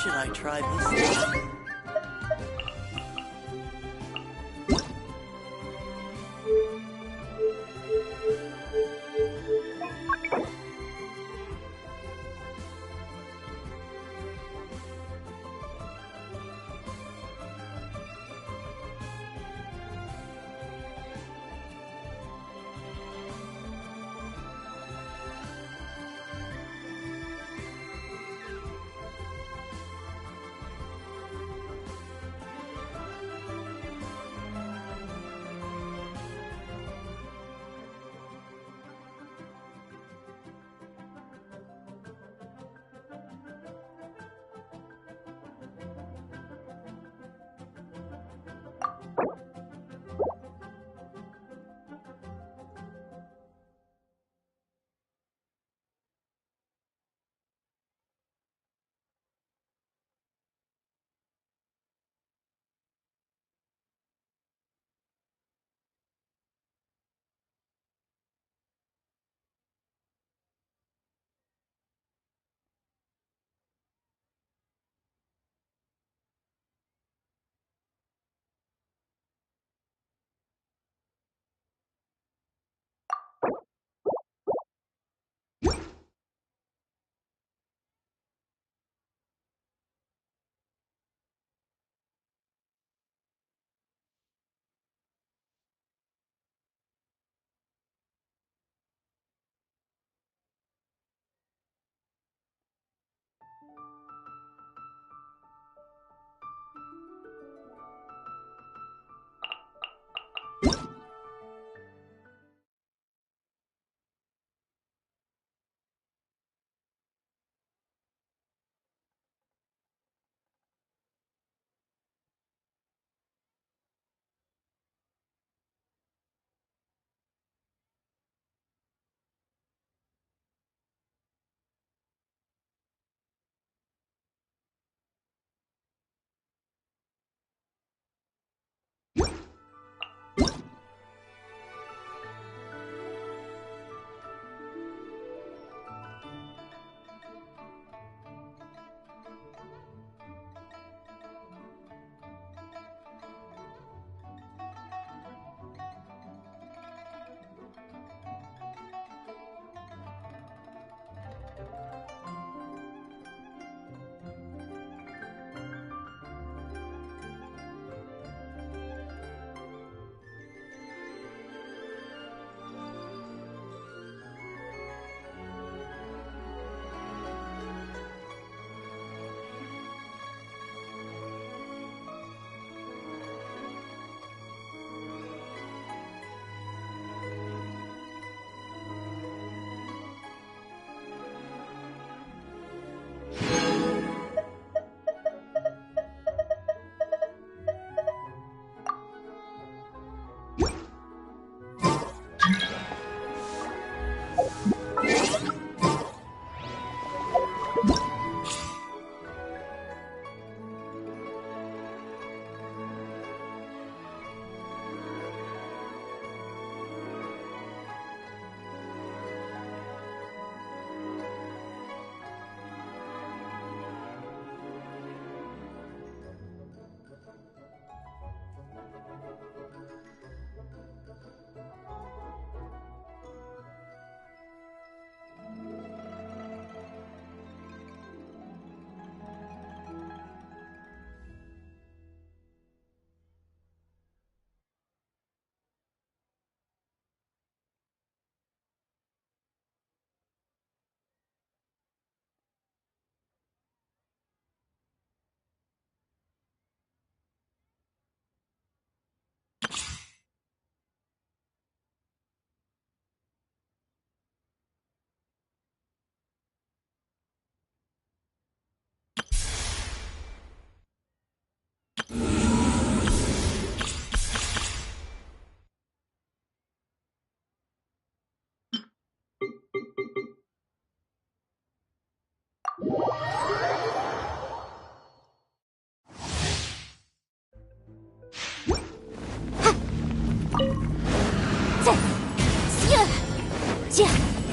should I try this time?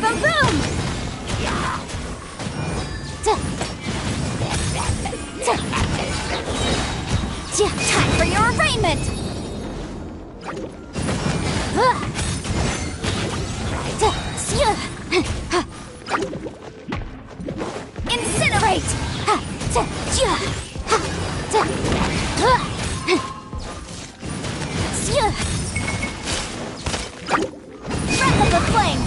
Boom boom! Time for your arraignment! Incinerate! Breath of the flame!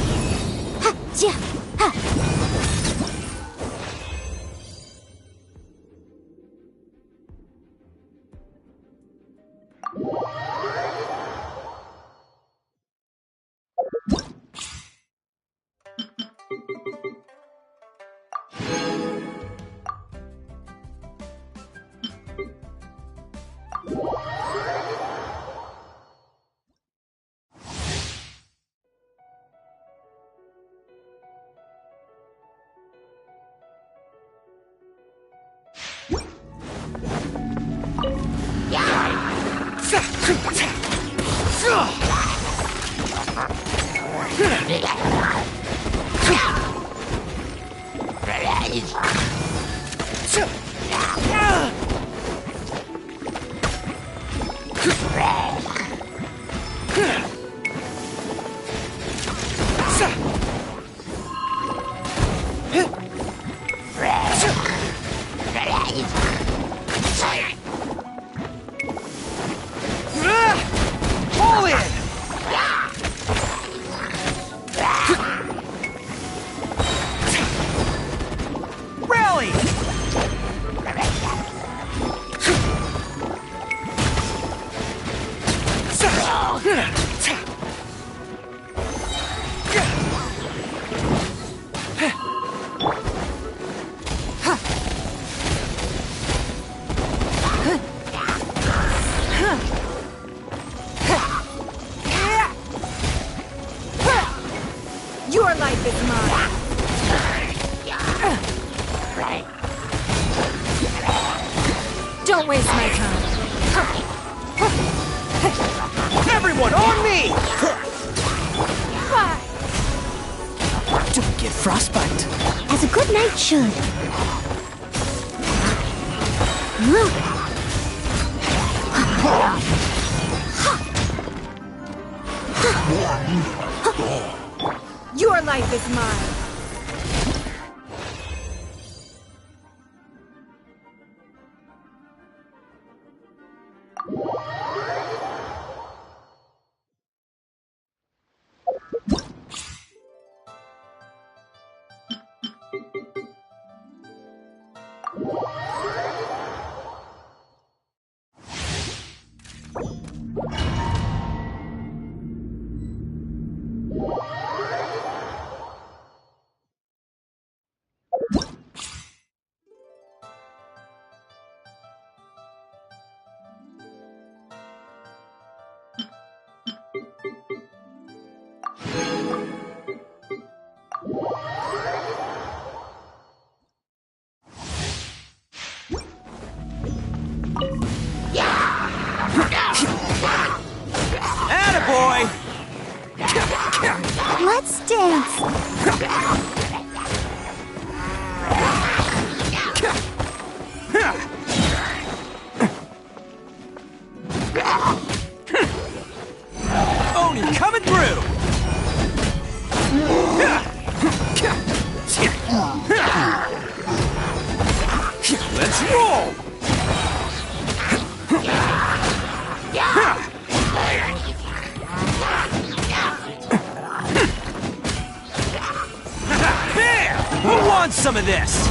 All in! Rally! Your life is mine! Don't waste my time. Everyone on me! Why? Don't get frostbite. As a good knight should. Your life is mine. Attaboy! Let's dance. Oni coming through! Let's roll! There! Who wants some of this?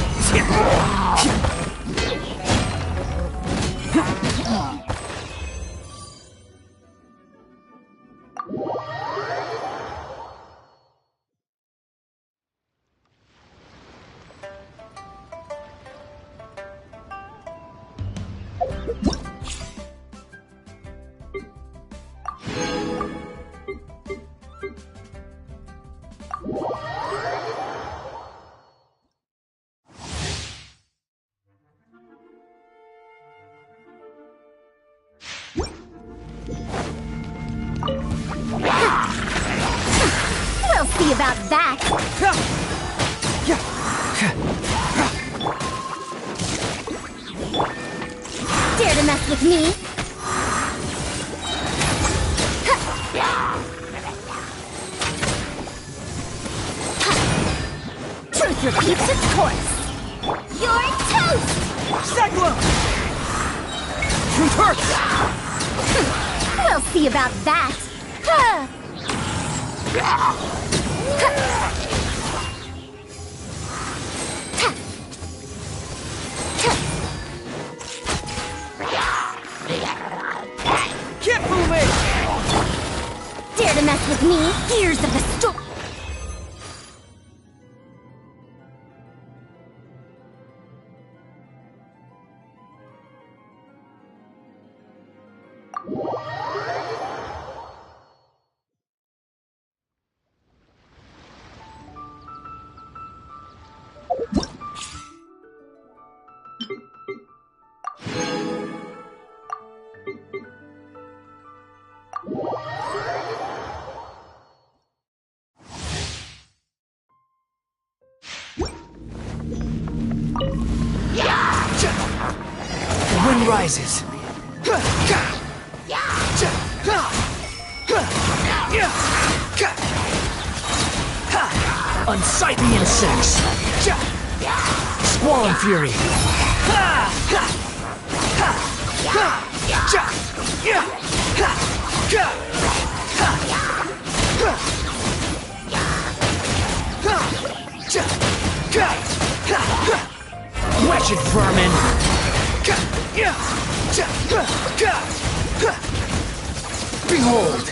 We'll see about that. Dare to mess with me. Truth repeats its course. You're toast! Cyclone! Truth hurts! We'll see about that. Huh. Can't fool me! Dare to mess with me? Gears of the storm. The wind rises. Unsightly insects. Squall and fury. Wretched vermin! Behold!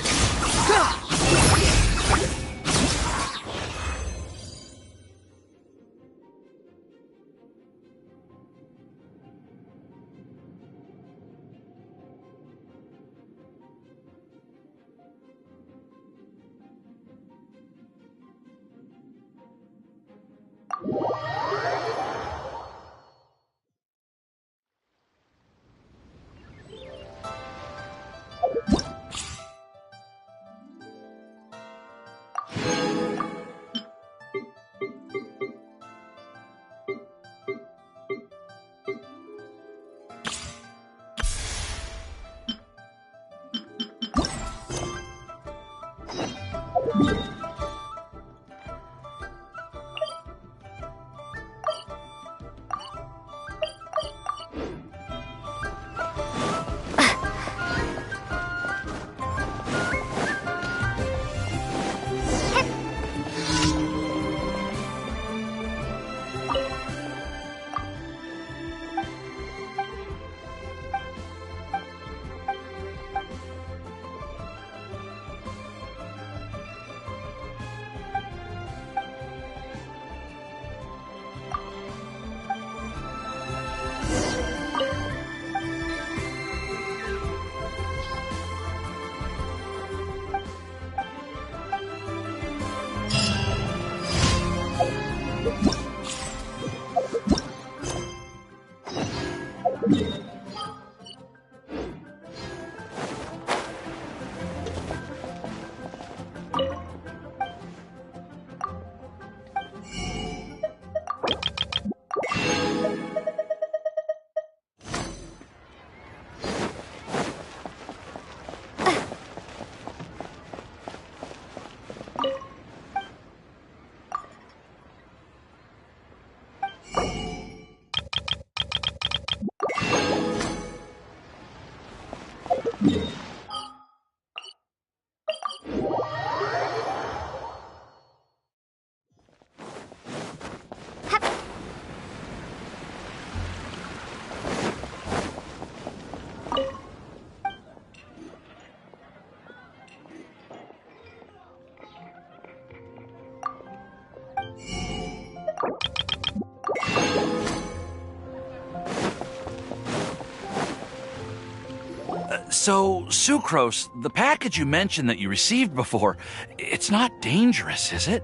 So, Sucrose, the package you mentioned that you received before, it's not dangerous, is it?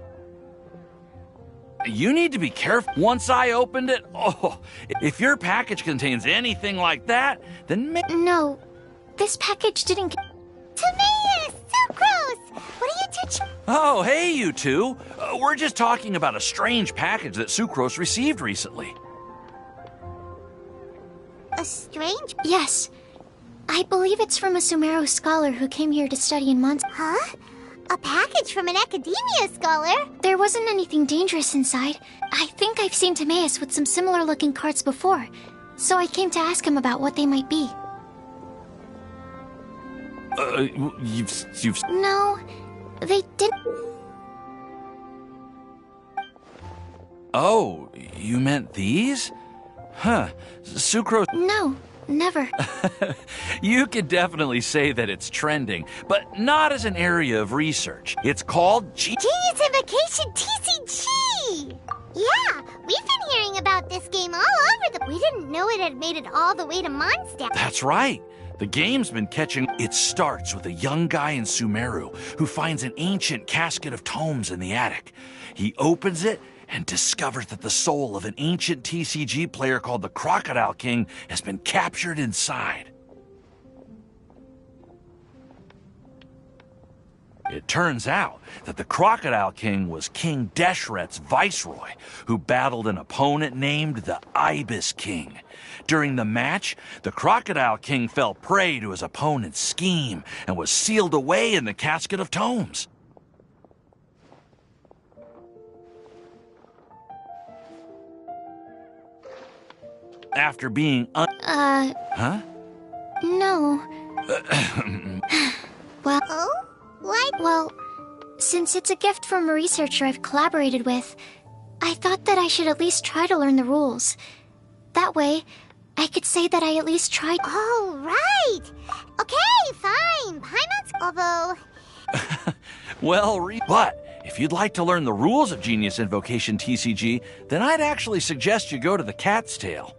You need to be careful. Once I opened it, if your package contains anything like that, then No, this package didn't. Timaeus! Sucrose! What are you two? Oh, hey, you two. We're just talking about a strange package that Sucrose received recently. A strange? Yes. I believe it's from a Sumeru scholar who came here to study in Mons. Huh? A package from an academia scholar? There wasn't anything dangerous inside. I think I've seen Timaeus with some similar-looking carts before, so I came to ask him about what they might be. You've... No, they didn't. Oh, you meant these? Huh. Sucrose... No, never. You could definitely say that it's trending, but not as an area of research. It's called Genius Invocation TCG! Yeah, we've been hearing about this game all over the... We didn't know it had made it all the way to Mondstadt. That's right. The game's been catching... It starts with a young guy in Sumeru who finds an ancient casket of tomes in the attic. He opens it and discovers that the soul of an ancient TCG player called the Crocodile King has been captured inside. It turns out that the Crocodile King was King Deshret's viceroy, who battled an opponent named the Ibis King. During the match, the Crocodile King fell prey to his opponent's scheme and was sealed away in the casket of tomes. After being Huh? No. Well... Oh? What? Well, since it's a gift from a researcher I've collaborated with, I thought that I should at least try to learn the rules. That way, I could say that I at least tried. Oh, right! Okay, fine. Paimon's... Although... Well, but if you'd like to learn the rules of Genius Invocation TCG, then I'd actually suggest you go to the Cat's Tail.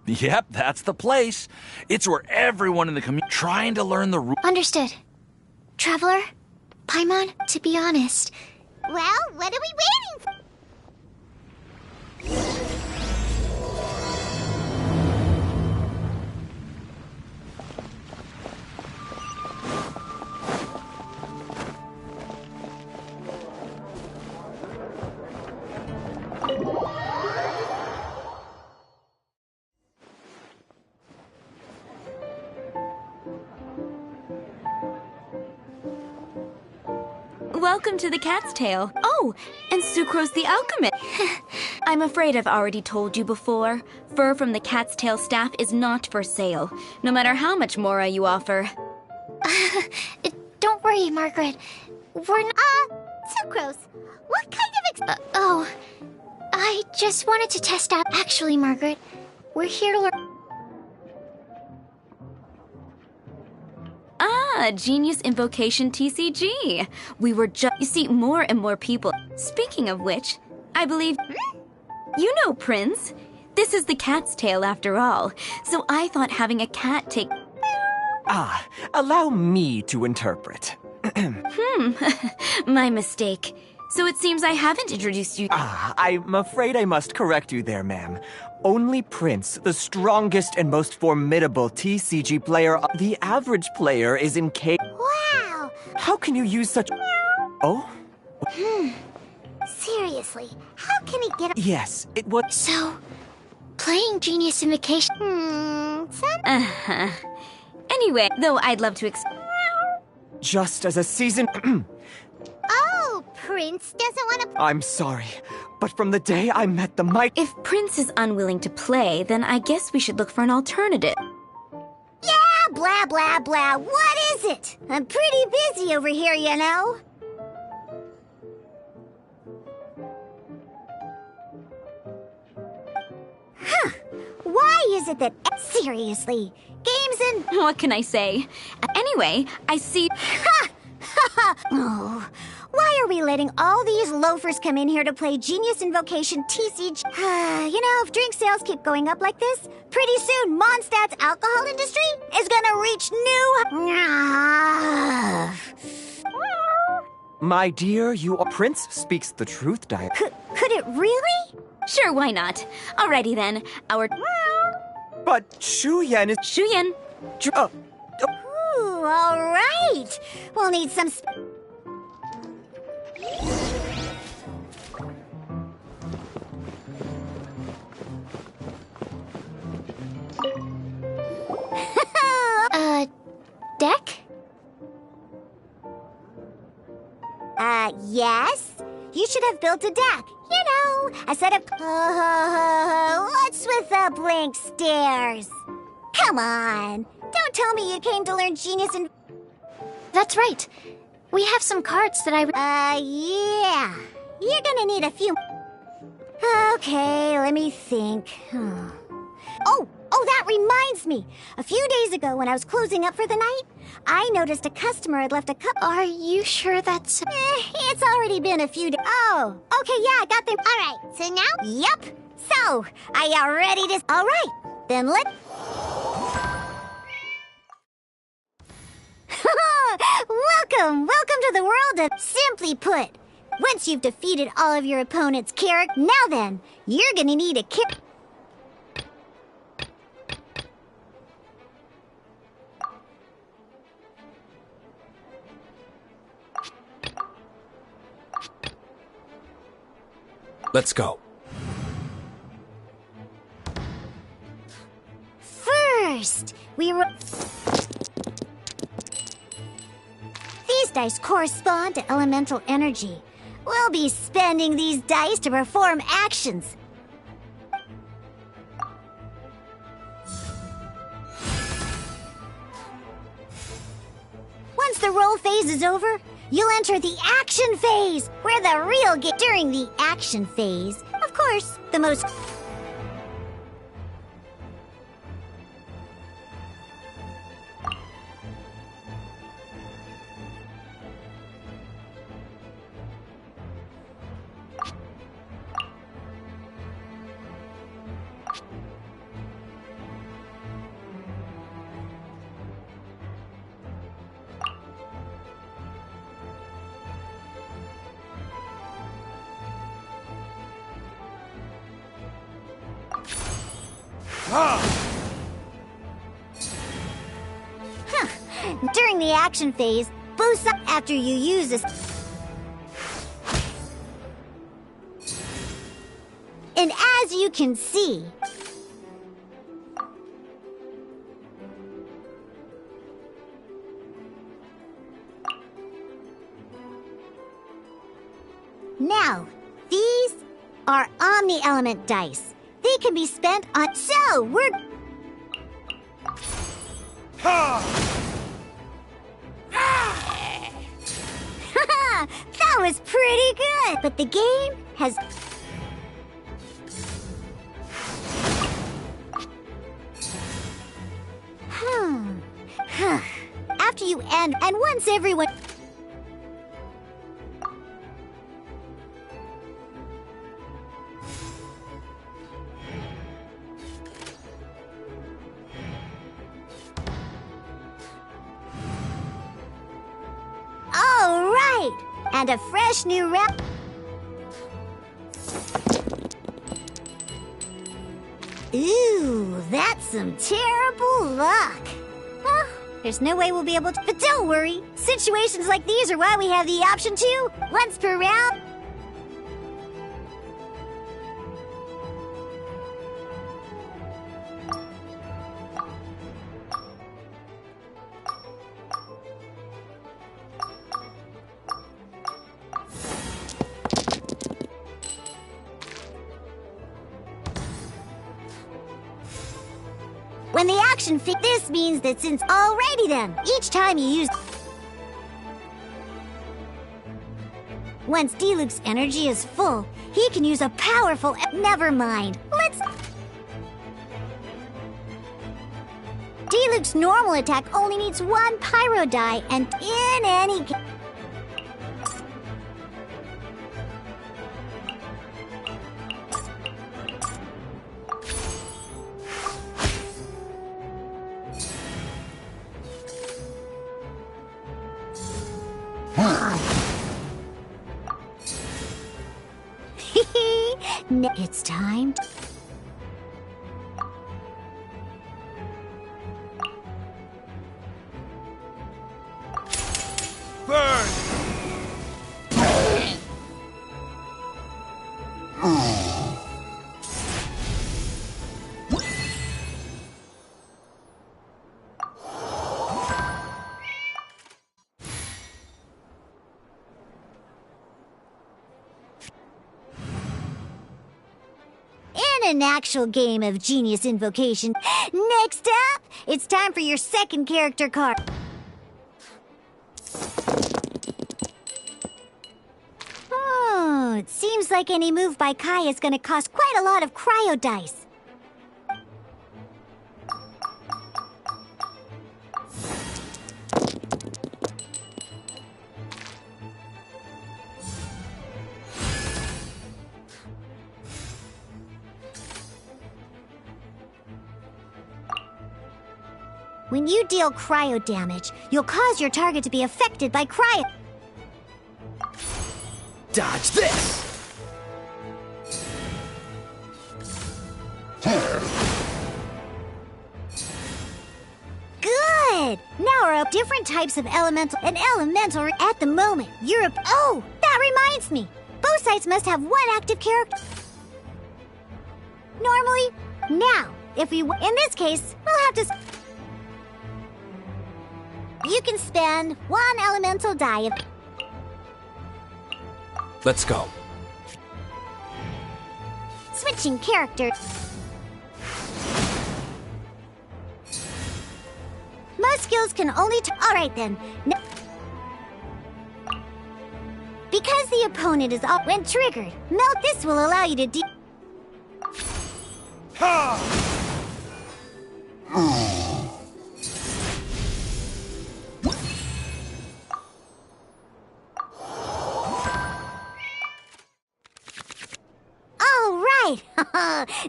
Yep, that's the place. It's where everyone in the community trying to learn the rules. Understood. Traveler? Paimon, to be honest... Well, what are we waiting for? Welcome to the Cat's Tail. Oh, and Sucrose the Alchemist. I'm afraid I've already told you before. Fur from the Cat's Tail staff is not for sale, no matter how much Mora you offer. Don't worry, Margaret. We're not... Sucrose, what kind of oh, I just wanted to test out... Actually, Margaret, we're here to learn... Ah, Genius Invocation TCG. We were just... You see, more and more people... Speaking of which, I believe... You know Prince. This is the Cat's Tail after all, so I thought having a cat take... Ah, allow me to interpret. My mistake. So it seems I haven't introduced you... I'm afraid I must correct you there, ma'am. Only Prince, the strongest and most formidable TCG player, the average player is in K... Wow! How can you use such... Oh? Seriously, how can he get... Yes, it was... So, playing Genius Invocation... Uh-huh. Anyway, though I'd love to Just as a season... Oh, Prince doesn't want to... I'm sorry, but from the day I met the might... If Prince is unwilling to play, then I guess we should look for an alternative. Yeah, blah, blah, blah. What is it? I'm pretty busy over here, you know. Huh. Why is it that... Seriously, games and... What can I say? Anyway, I see... Ha! Oh, why are we letting all these loafers come in here to play Genius Invocation TCG? You know, if drink sales keep going up like this, pretty soon Mondstadt's alcohol industry is gonna reach new... My dear, Prince speaks the truth, Diana. Could it really? Sure, why not? Alrighty then. Our But Shuyan is... Shuyan. Ooh, all right. We'll need some... Deck? Yes? You should have built a deck. You know, a set of... what's with the blank stairs? Come on. Don't tell me you came to learn genius and... That's right. We have some cards that yeah. You're gonna need a few... Okay, let me think. Oh, that reminds me. A few days ago when I was closing up for the night, I noticed a customer had left a cup... Are you sure that's... It's already been a few days. Oh, okay, yeah, I got them. All right, so now... Yep. So, are you ready to... All right, then let... Welcome to the world of... Simply put, once you've defeated all of your opponent's character... Now then, you're gonna need a character... Let's go. First, These dice correspond to elemental energy. We'll be spending these dice to perform actions. Once the roll phase is over, you'll enter the action phase, where the real game... During the action phase, of course, the most... During the action phase, boost up after you use this. And as you can see, now, these are omni-element dice. They can be spent on... So, we're... That was pretty good! But the game has... After you end, and once everyone... All right! And a fresh new rep... Ooh, that's some terrible luck. Well, there's no way we'll be able to... But don't worry! Situations like these are why we have the option to, once per round... When the action fit, this means that since... Alrighty then! Each time you use... Once Diluc's energy is full, he can use a powerful... Never mind. Let's... Diluc's normal attack only needs one pyro die, and in any case... It's time. Burn! An actual game of Genius Invocation. Next up, it's time for your second character card. Oh, it seems like any move by Kai is gonna cost quite a lot of cryo dice. When you deal cryo damage, you'll cause your target to be affected by cryo. Dodge this! Good! Now we're up different types of elemental and elemental at the moment. Oh, that reminds me. Both sides must have one active character. Normally, now, in this case, we'll have to. You can spend one elemental die. Let's go. Switching characters. Most skills can only. Alright then. Because the opponent is up when triggered, melt this will allow you to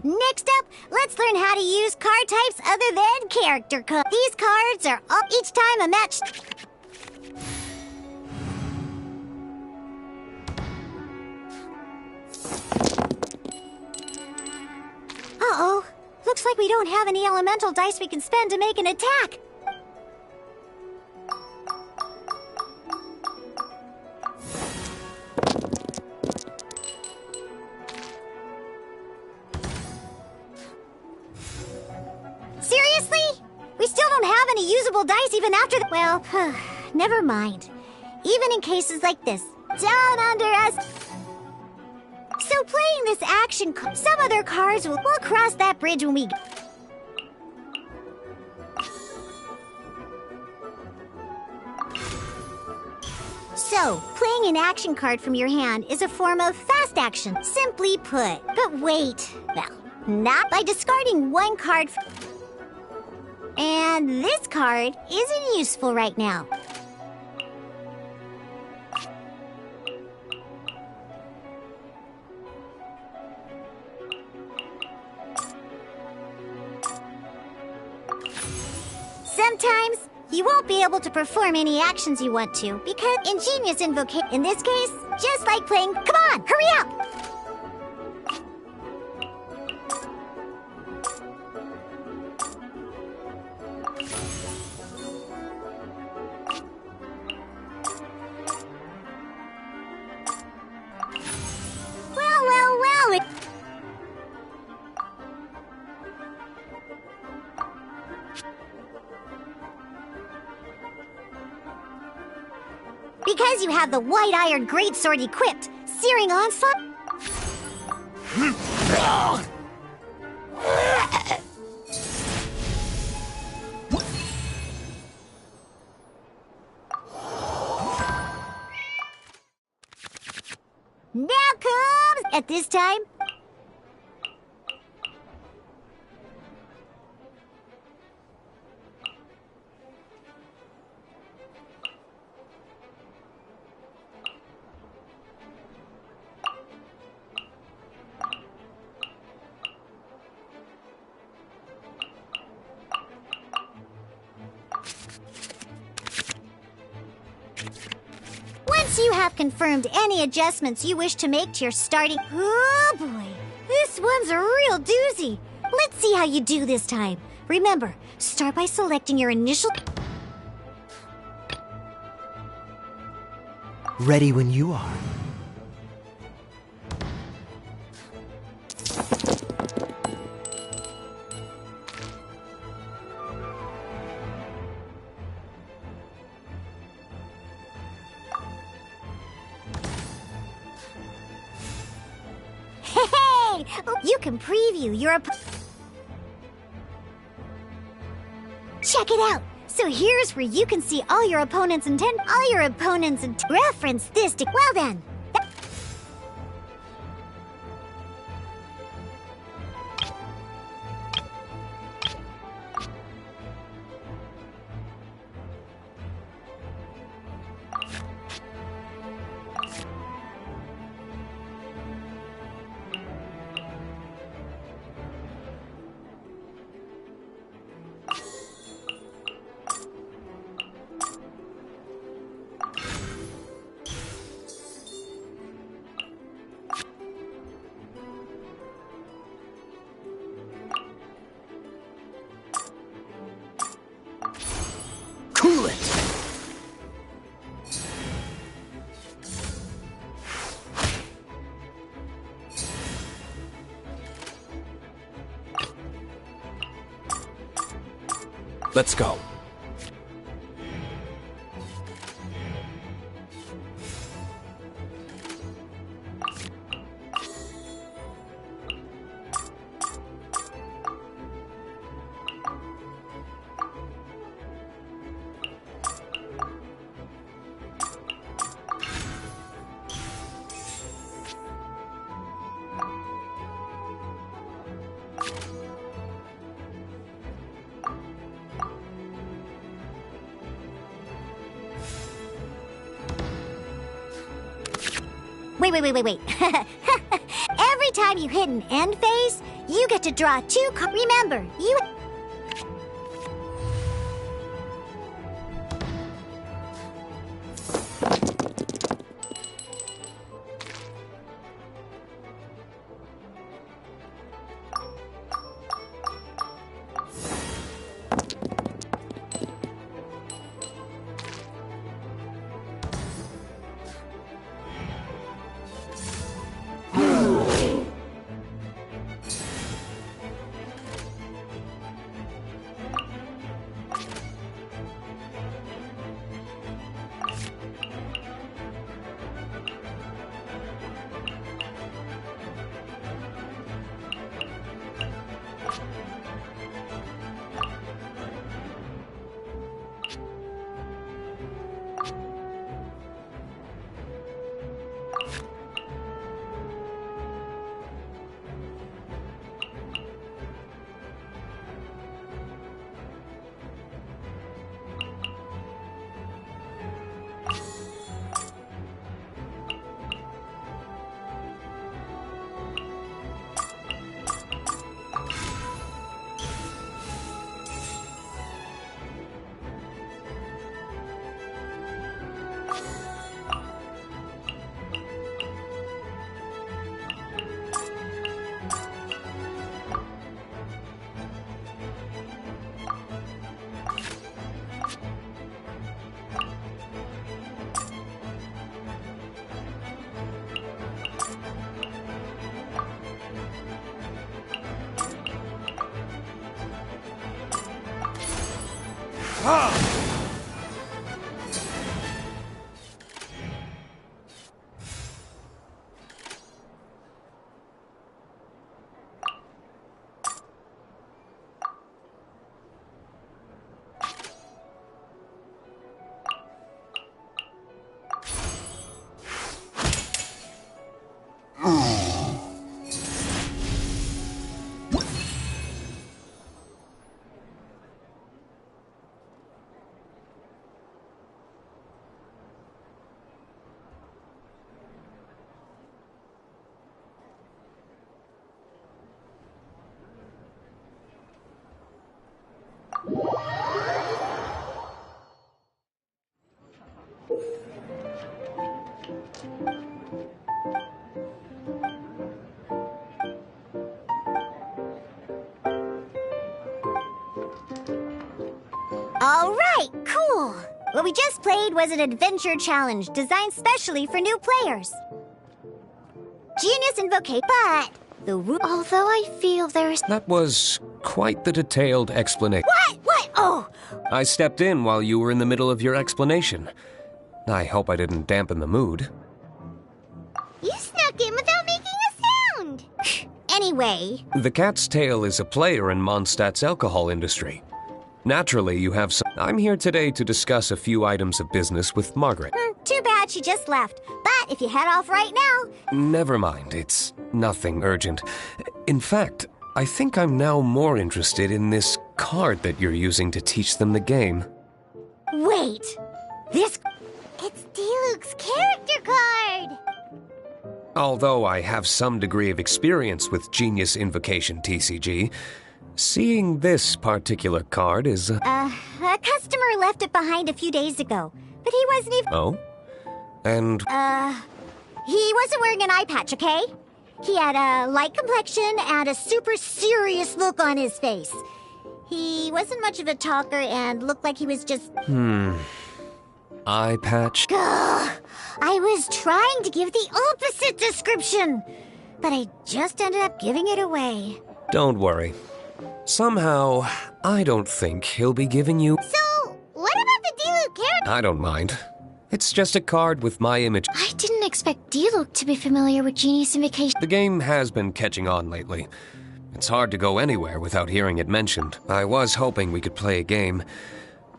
Next up, let's learn how to use card types other than character cards. These cards are up each time a match. Uh-oh. Looks like we don't have any elemental dice we can spend to make an attack. Seriously? We still don't have any usable dice even after the— Well, never mind. Even in cases like this, don't underestimate. So playing this action, some other cards we'll cross that bridge when we. So, playing an action card from your hand is a form of fast action, simply put. But wait, well, not by discarding one card. And this card isn't useful right now. Sometimes you won't be able to perform any actions you want to because ingenious invocation. In this case, just like playing. Come on, hurry up! Well. Because you have the white-iron greatsword equipped, Searing Onslaught. Now comes at this time. Once you have confirmed any adjustments you wish to make to your starting— Oh boy, This one's a real doozy. Let's see how you do this time. Remember, start by selecting your initial... Ready when you are. Hey! You can preview your... Check it out! So here's where you can see all your opponent's intent. Reference this to... Well then! Cool it! Let's go. Wait. Every time you hit an end phase, you get to draw 2 cards. Remember, you... All right, cool. What we just played was an adventure challenge designed specially for new players. Genius Invocation, but the rule. Although I feel there's... That was quite the detailed explanation. What? What? Oh! I stepped in while you were in the middle of your explanation. I hope I didn't dampen the mood. You snuck in without making a sound! Anyway. The Cat's Tail is a player in Mondstadt's alcohol industry. Naturally, you have some... I'm here today to discuss a few items of business with Margaret. Too bad she just left. But if you head off right now... Never mind, it's nothing urgent. In fact, I think I'm now more interested in this card that you're using to teach them the game. Wait! This... It's Diluc's character card! Although I have some degree of experience with Genius Invocation TCG, seeing this particular card is... A customer left it behind a few days ago, but he wasn't even... Oh? And... He wasn't wearing an eye patch, okay? He had a light complexion and a super serious look on his face. He wasn't much of a talker and looked like he was just... Eye patch? Ugh, I was trying to give the opposite description, but I just ended up giving it away. Don't worry. Somehow, I don't think he'll be giving you... So, what about the Diluc character? I don't mind. It's just a card with my image. I didn't expect Diluc to be familiar with Genius Invocation. The game has been catching on lately. It's hard to go anywhere without hearing it mentioned. I was hoping we could play a game,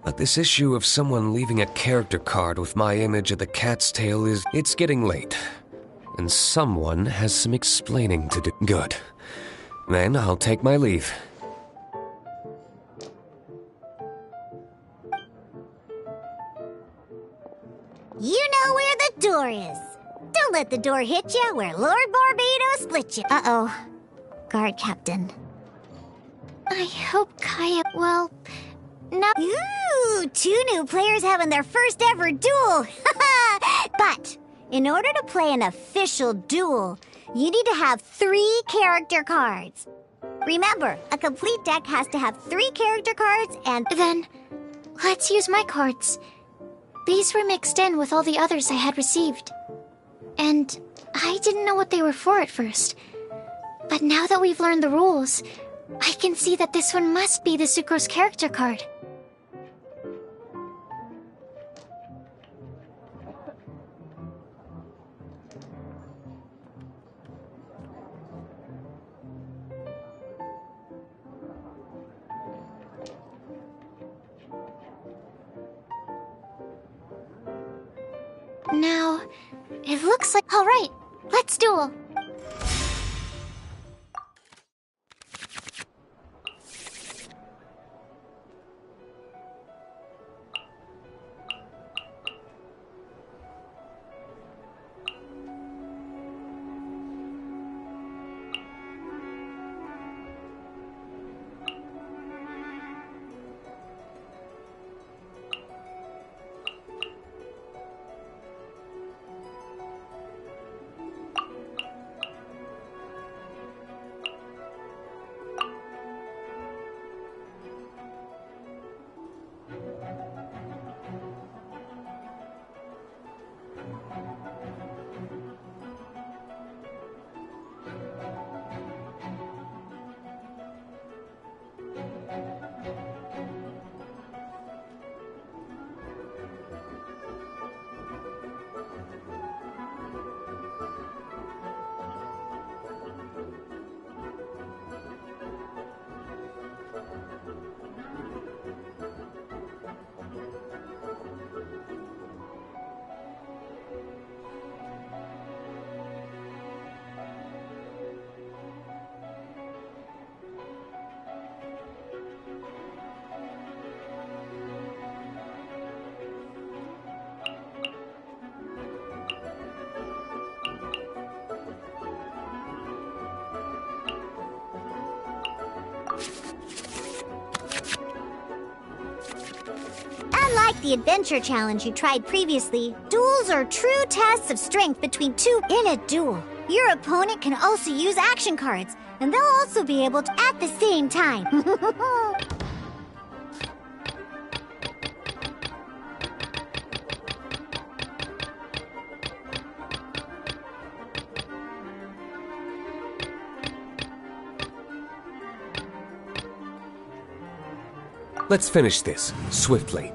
but this issue of someone leaving a character card with my image of the Cat's Tail is... It's getting late, and someone has some explaining to do. Good. Then I'll take my leave. You know where the door is. Don't let the door hit you where Lord Barbados split you. Uh-oh. Guard Captain. I hope Kaya... Well... No... Ooh, 2 new players having their first ever duel. But, in order to play an official duel, you need to have 3 character cards. Remember, a complete deck has to have 3 character cards and... Then, let's use my cards. These were mixed in with all the others I had received. And I didn't know what they were for at first. But now that we've learned the rules, I can see that this one must be the Sucrose character card. Now, it looks like... All right, let's duel. Unlike the adventure challenge you tried previously, duels are true tests of strength between 2 in a duel. Your opponent can also use action cards, and they'll also be able to at the same time. Let's finish this, swiftly.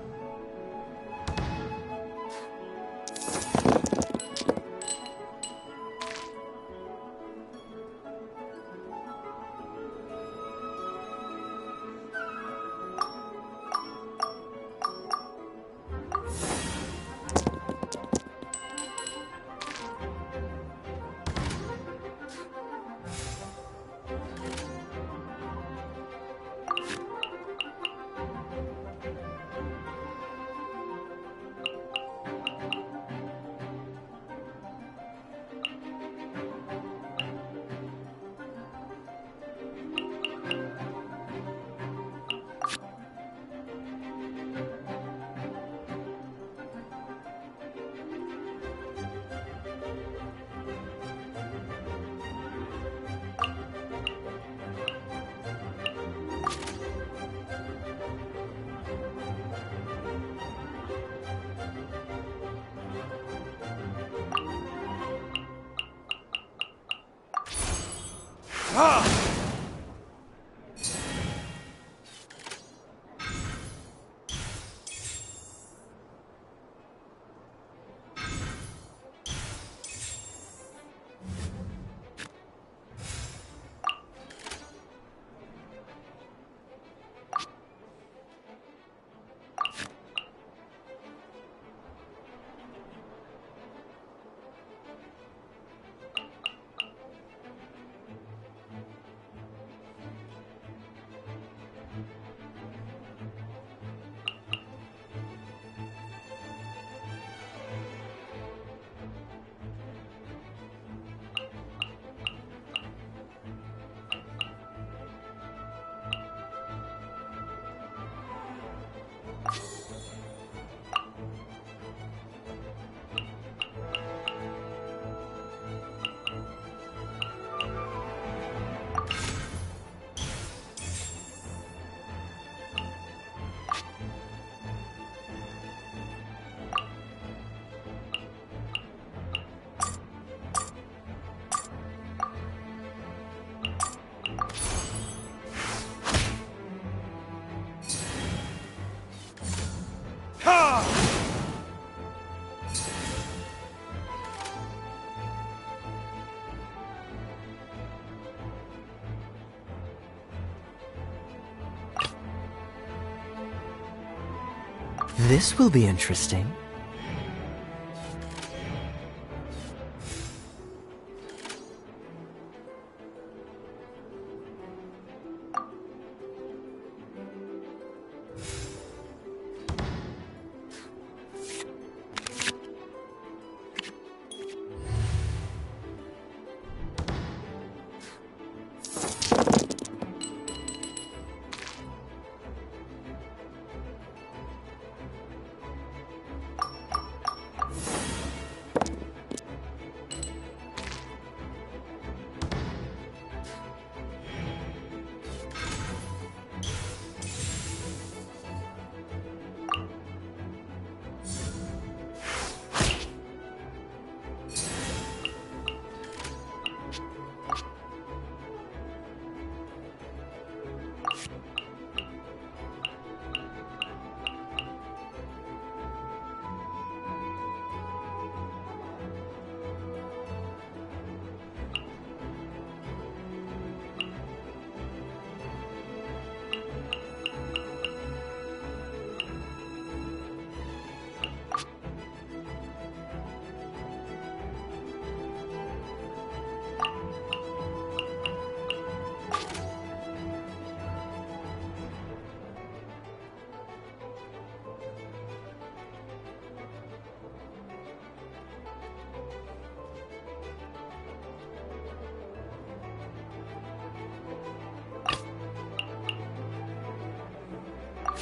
This will be interesting.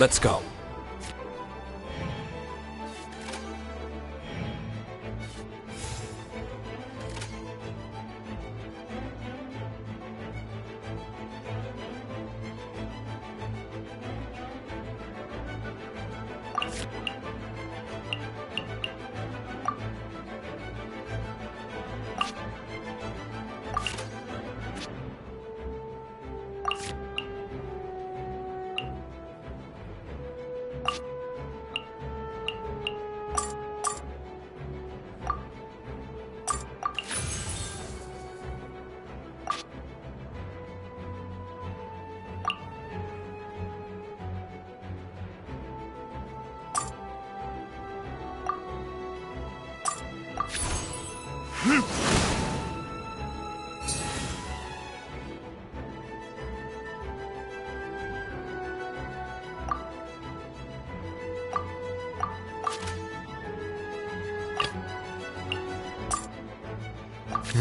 Let's go.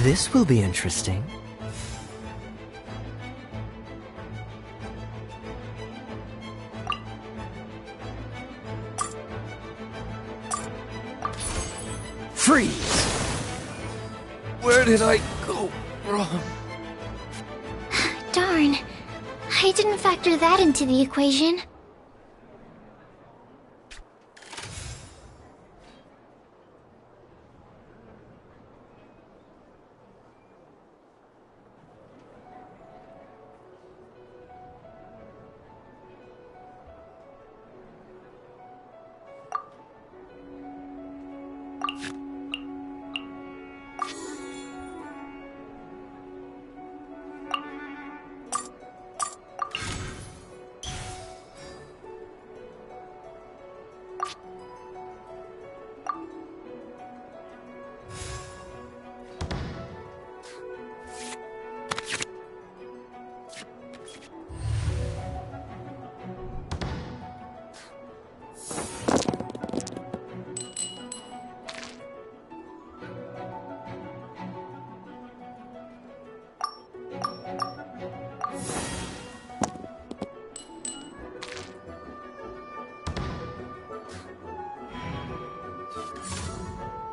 This will be interesting. Freeze! Where did I go wrong? Darn. I didn't factor that into the equation.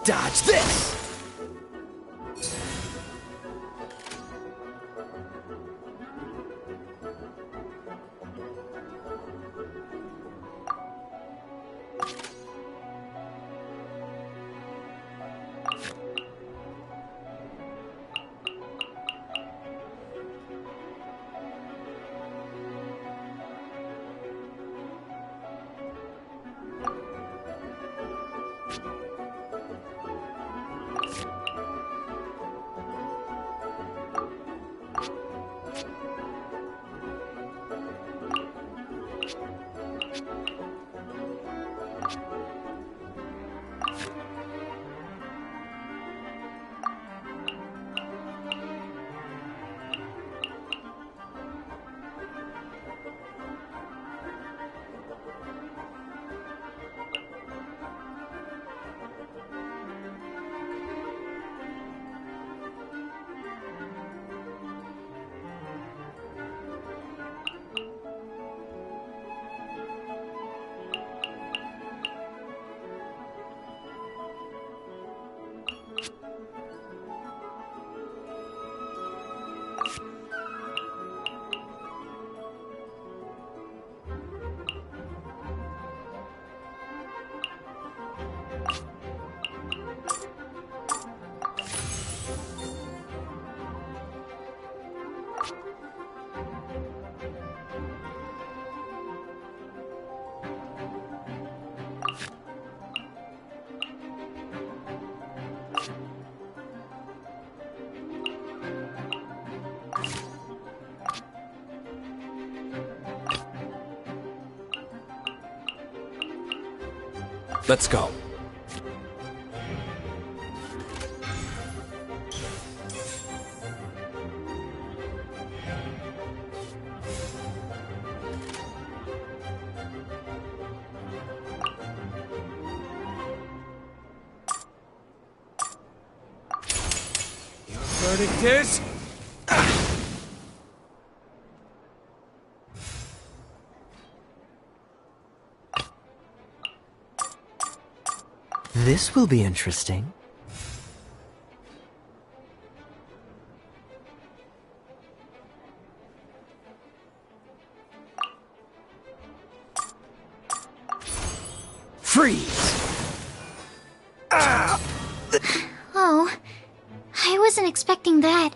Dodge this! Let's go. Your verdict is... This will be interesting. Freeze! Oh, I wasn't expecting that.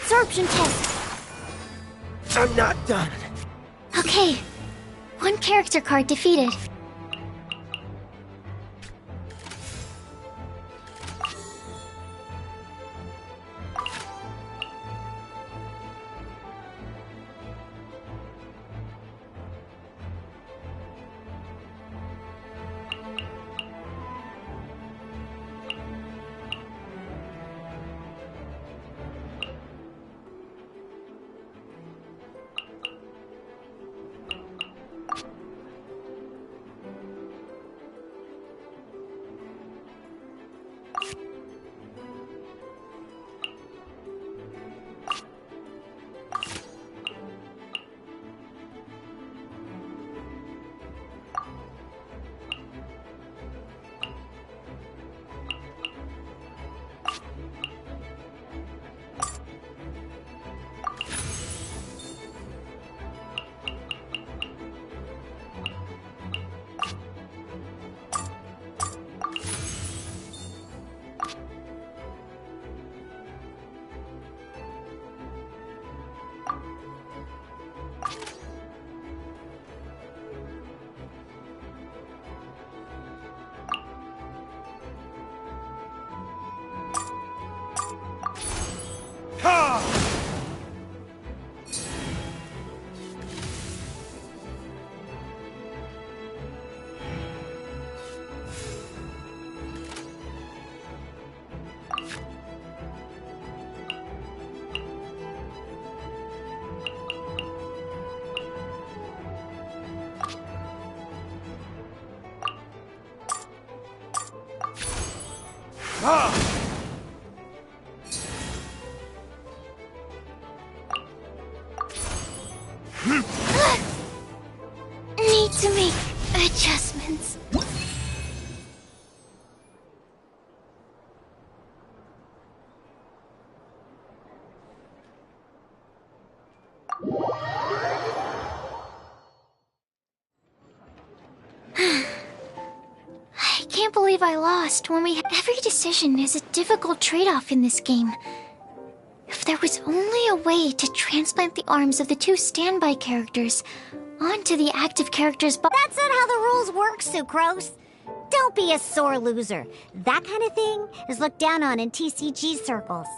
absorption test. I'm not done. Okay. One character card defeated. Need to make adjustments. I can't believe I lost when we had every decision is a difficult trade-off in this game. If there was only a way to transplant the arms of the two standby characters onto the active character's body. That's not how the rules work, Sucrose. Don't be a sore loser. That kind of thing is looked down on in TCG circles.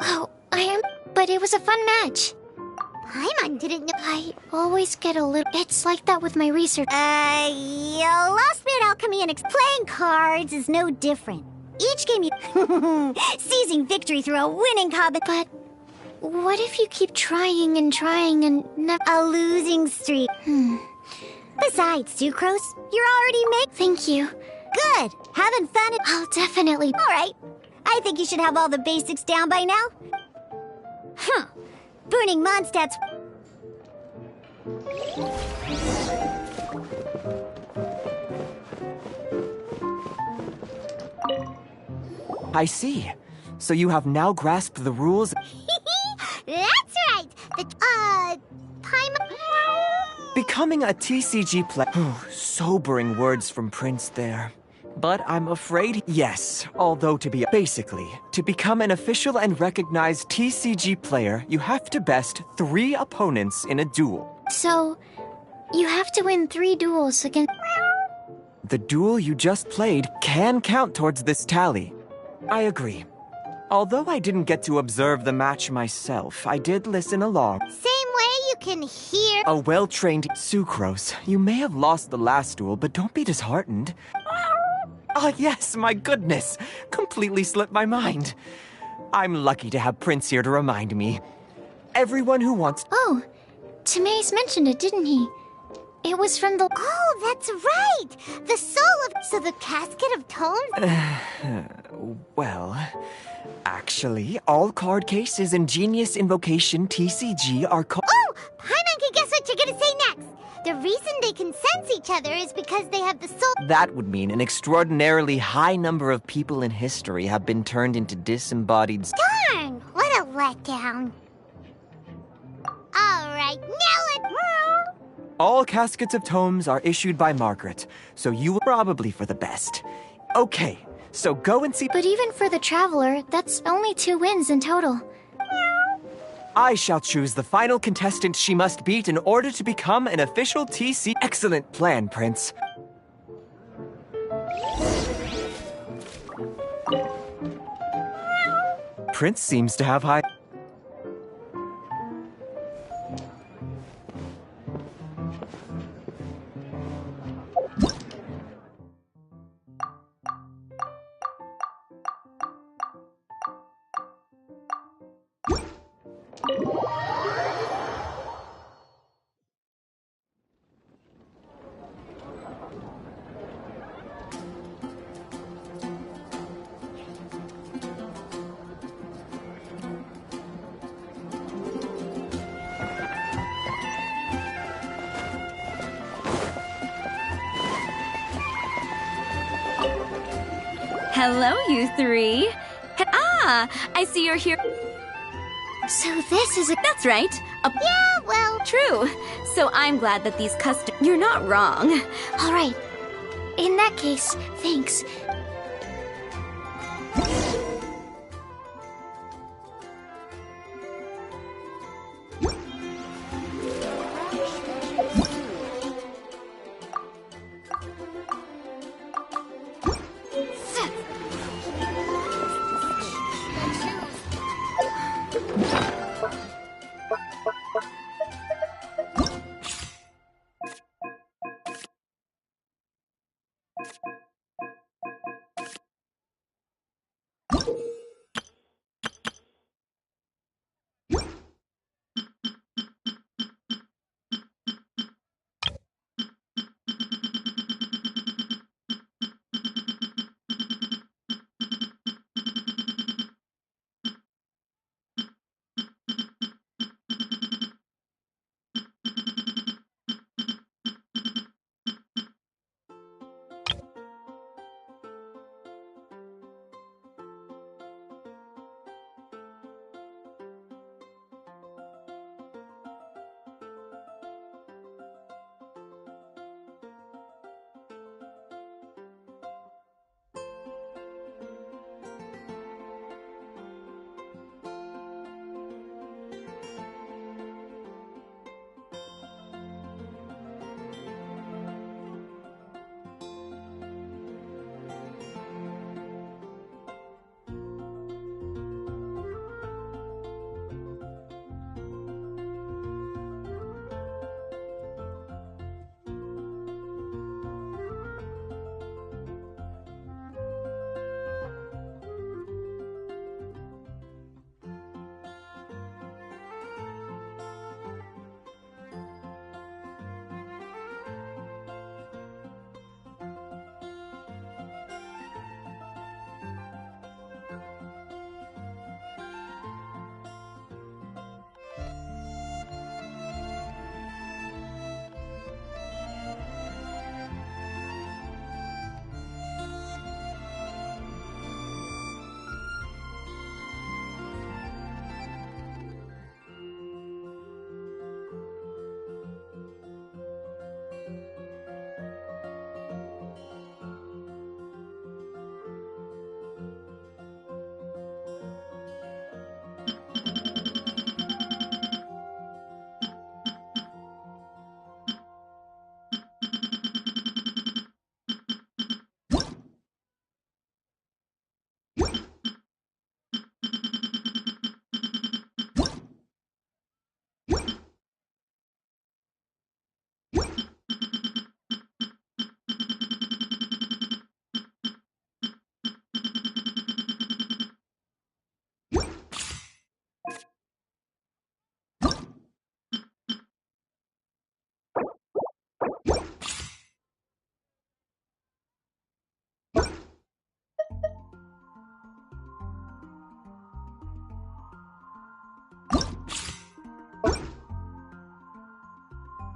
Oh, but it was a fun match. Paimon didn't know. I always get a little... It's like that with my research. You lost me at alchemy and playing cards is no different. Each game you... seizing victory through a winning combination. But what if you keep trying and never... A losing streak. Besides, Sucrose, you're already Thank you. Good. Having fun. I'll definitely... All right. I think you should have all the basics down by now. Huh. Burning Mondstadt's... I see. So you have now grasped the rules. That's right. Paimon... Becoming a TCG player. Oh, sobering words from Prince there. But I'm afraid, yes. Although basically, to become an official and recognized TCG player, you have to best 3 opponents in a duel. So, you have to win 3 duels against... The duel you just played can count towards this tally. I agree. Although I didn't get to observe the match myself, I did listen along. Same way you can hear. A well-trained Sucrose. You may have lost the last duel, but don't be disheartened. Ah, yes, my goodness. Completely slipped my mind. I'm lucky to have Prince here to remind me. Everyone who wants... Oh, Timaeus mentioned it, didn't he? It was from the... Oh, that's right! The soul of... So the Casket of Tomes? Well... Actually, all card cases in Genius Invocation TCG are called... Oh! Paimon can guess what you're gonna say next! The reason they can sense each other is because they have the soul... That would mean an extraordinarily high number of people in history have been turned into disembodied... Darn! What a letdown. Alright, now it... All Caskets of Tomes are issued by Margaret, so you will probably for the best. Okay, so go and see... But even for the Traveler, that's only 2 wins in total. I shall choose the final contestant she must beat in order to become an official TC... Excellent plan, Prince. Prince seems to have high... Hello, you 3. Ah, I see you're here. So this is a... That's right. Yeah, well... True. So I'm glad that these customers... You're not wrong. Alright. In that case, thanks.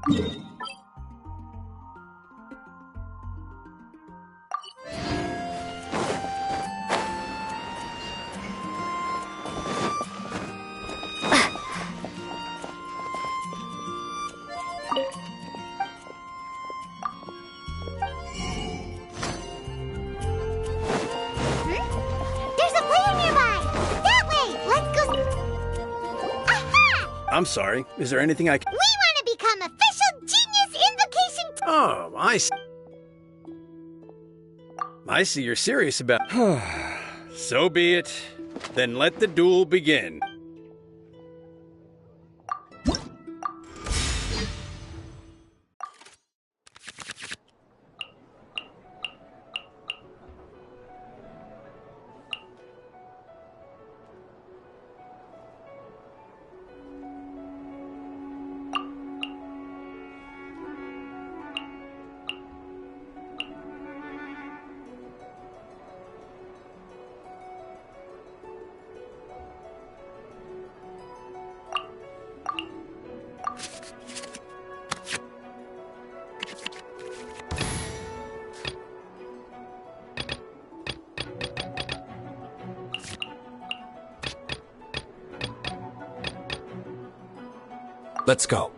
There's a player nearby! That way! Let's go... Aha! I'm sorry. Is there anything I can... We want to become official Genius Invocation... Oh, I see. I see you're serious about... So be it. Then let the duel begin. Let's go.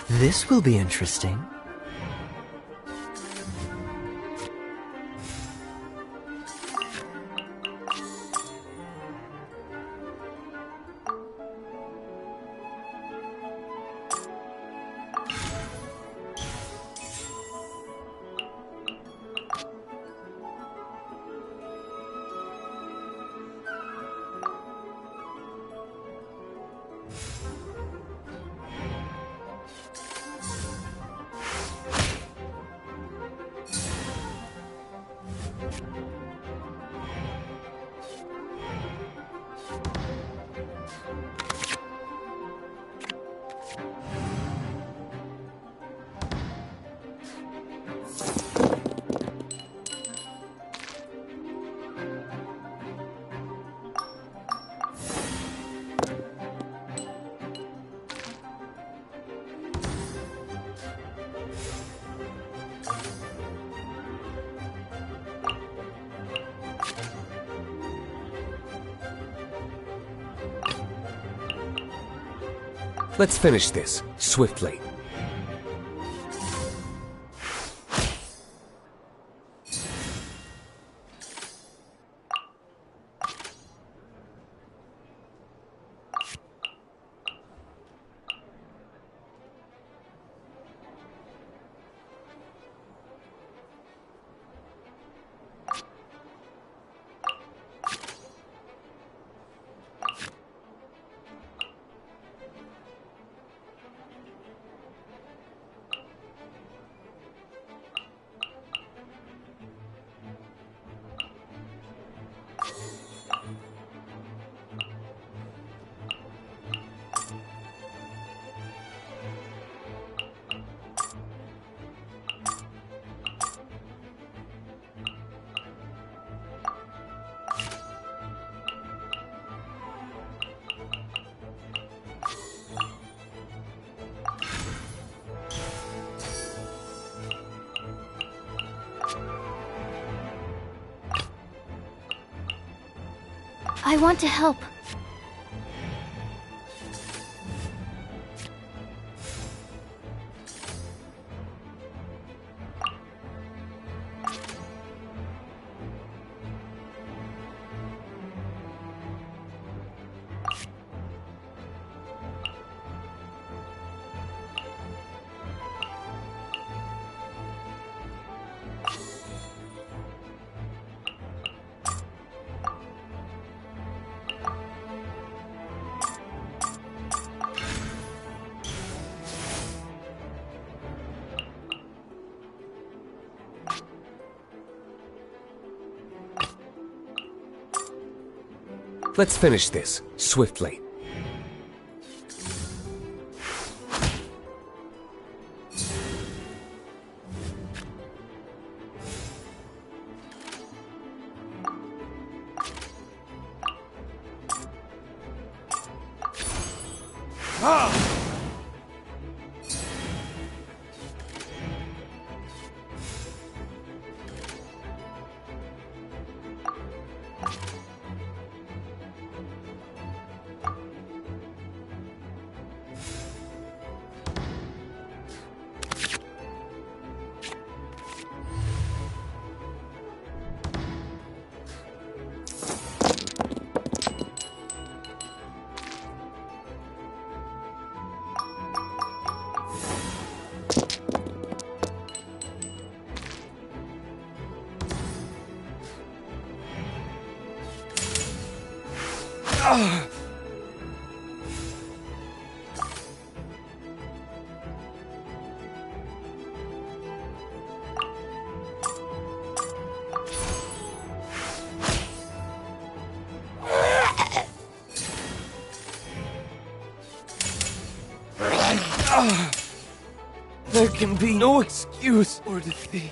This will be interesting. Let's finish this swiftly. I want to help. Let's finish this, swiftly. There can be no excuse for defeat.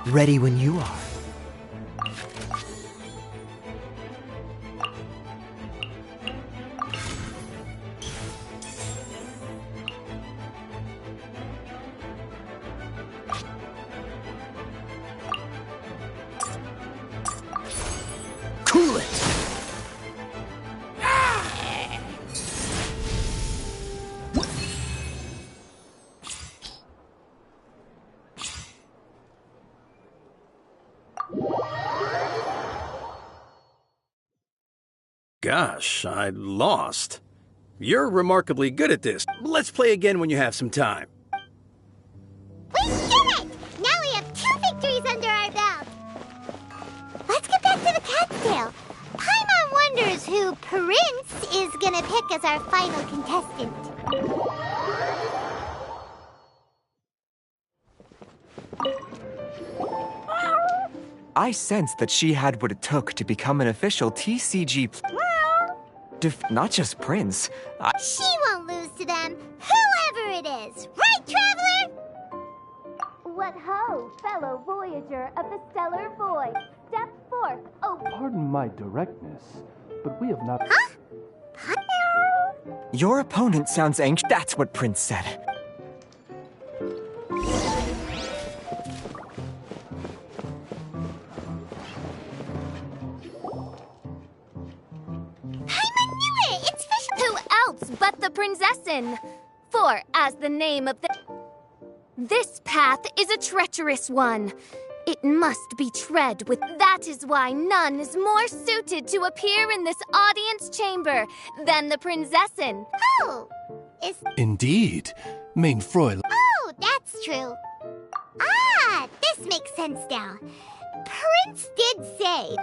Ready when you are. Cool it! Gosh, I lost. You're remarkably good at this. Let's play again when you have some time. We did it! Now we have 2 victories under our belt. Let's get back to the cat's tail. Paimon wonders who Prince is gonna pick as our final contestant. I sensed that she had what it took to become an official TCG not just Prince. She won't lose to them, whoever it is. Right, Traveler? What ho, fellow voyager of the Stellar Void. Step forth, oh... Pardon my directness, but we have not... Huh? Your opponent sounds anxious. That's what Prince said. But the Prinzessin. For, as the name of the... This path is a treacherous one. It must be tread with... That is why none is more suited to appear in this audience chamber than the Prinzessin. Oh, is... Indeed, main Fräulein. Oh, that's true. Ah, this makes sense now. Prince did say...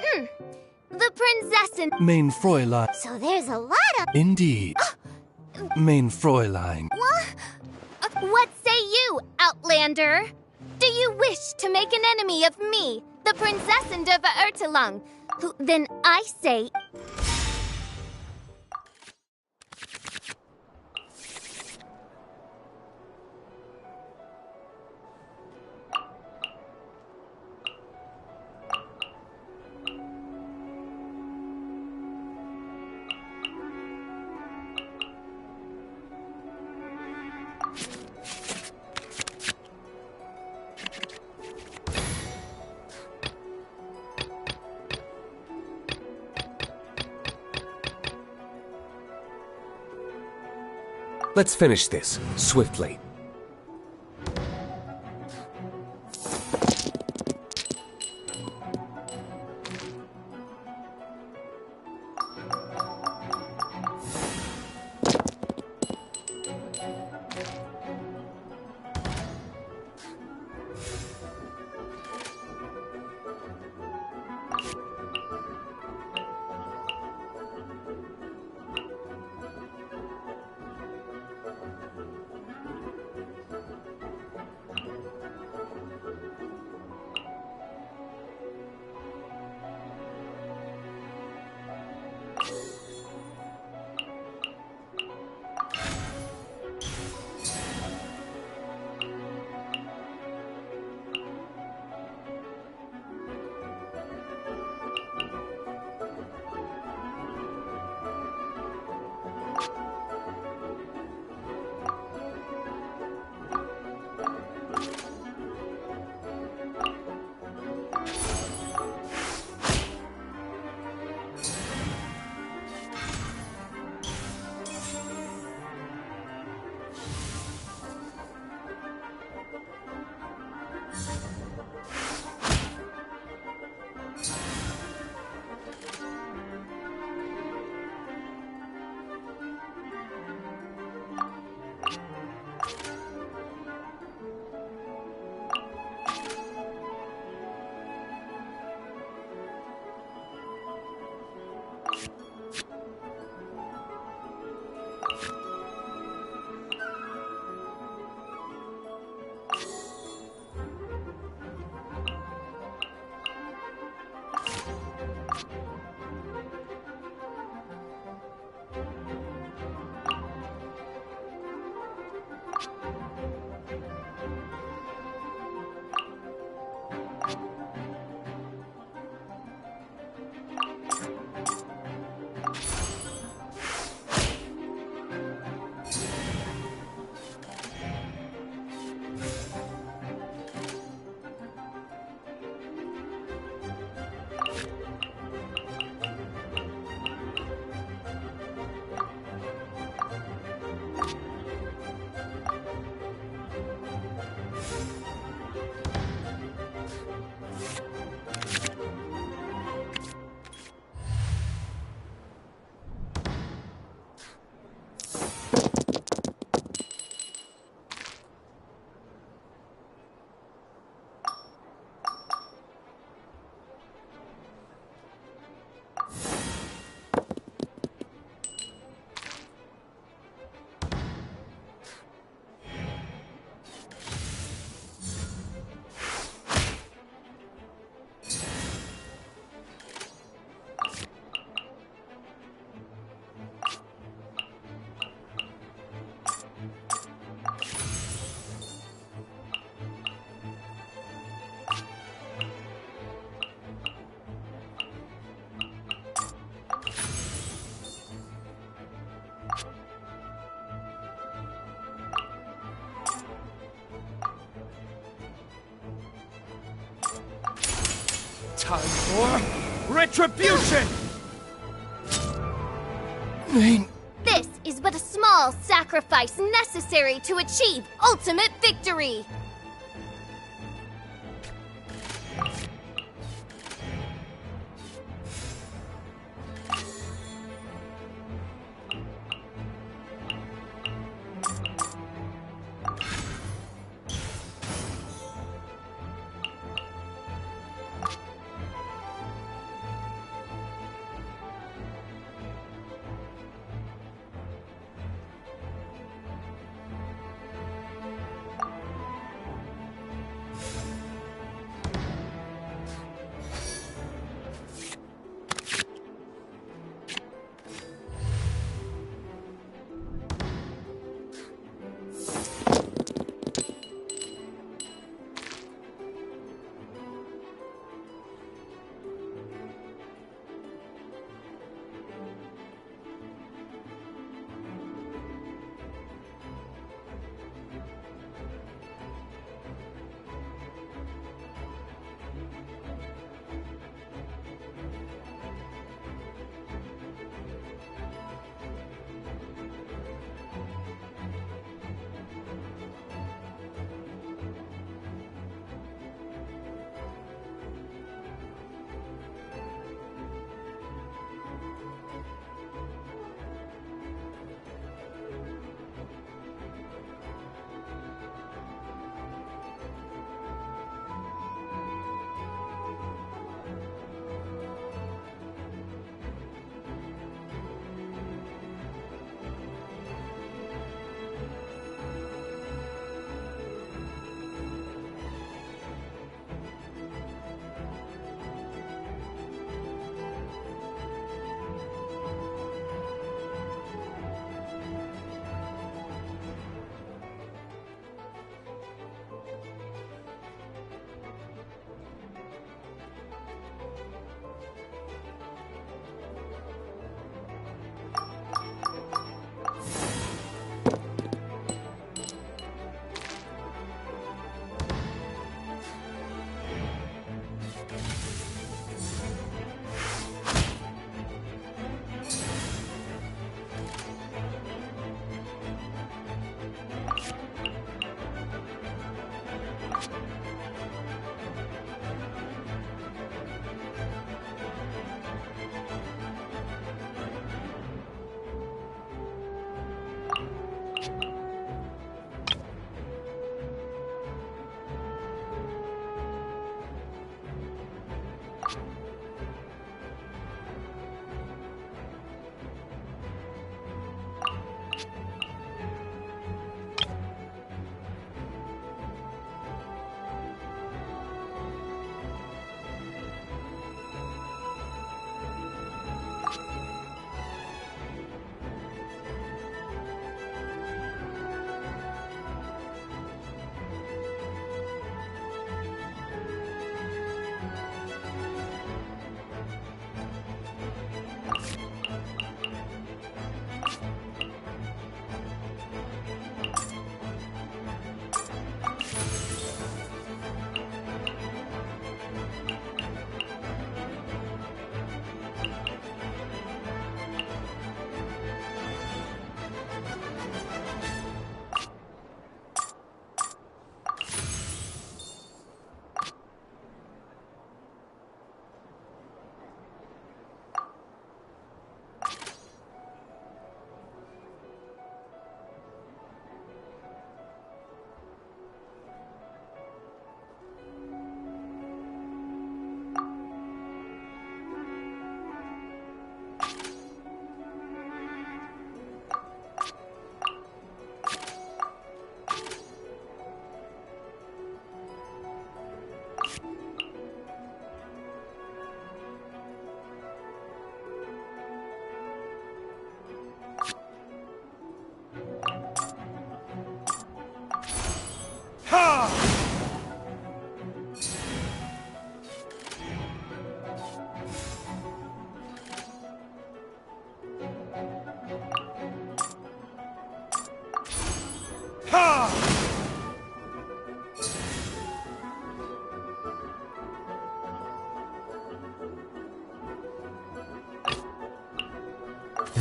The Prinzessin... Main Fräulein. So there's a lot of... Indeed. Main Fräulein. What say you, Outlander? Do you wish to make an enemy of me, the Prinzessin de Verurtelung? Who, then I say... Let's finish this, swiftly. Time for retribution! This is but a small sacrifice necessary to achieve ultimate victory!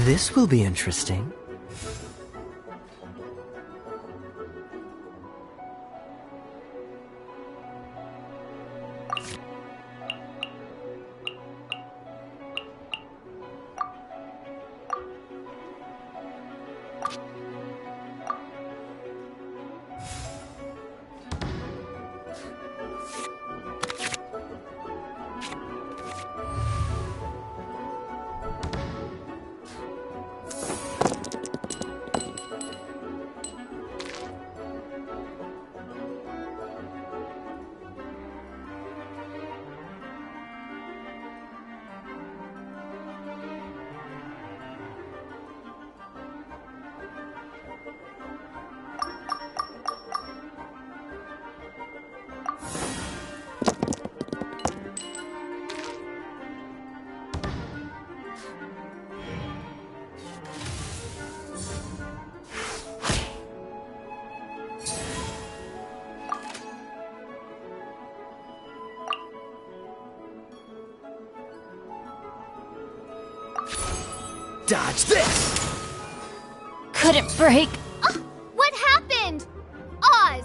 This will be interesting. Dodge this! Couldn't break. What happened? Oz!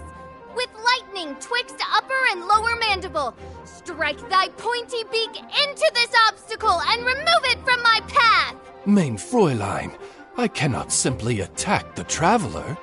With lightning twixt upper and lower mandible, strike thy pointy beak into this obstacle and remove it from my path! Mein Fräulein, I cannot simply attack the traveler.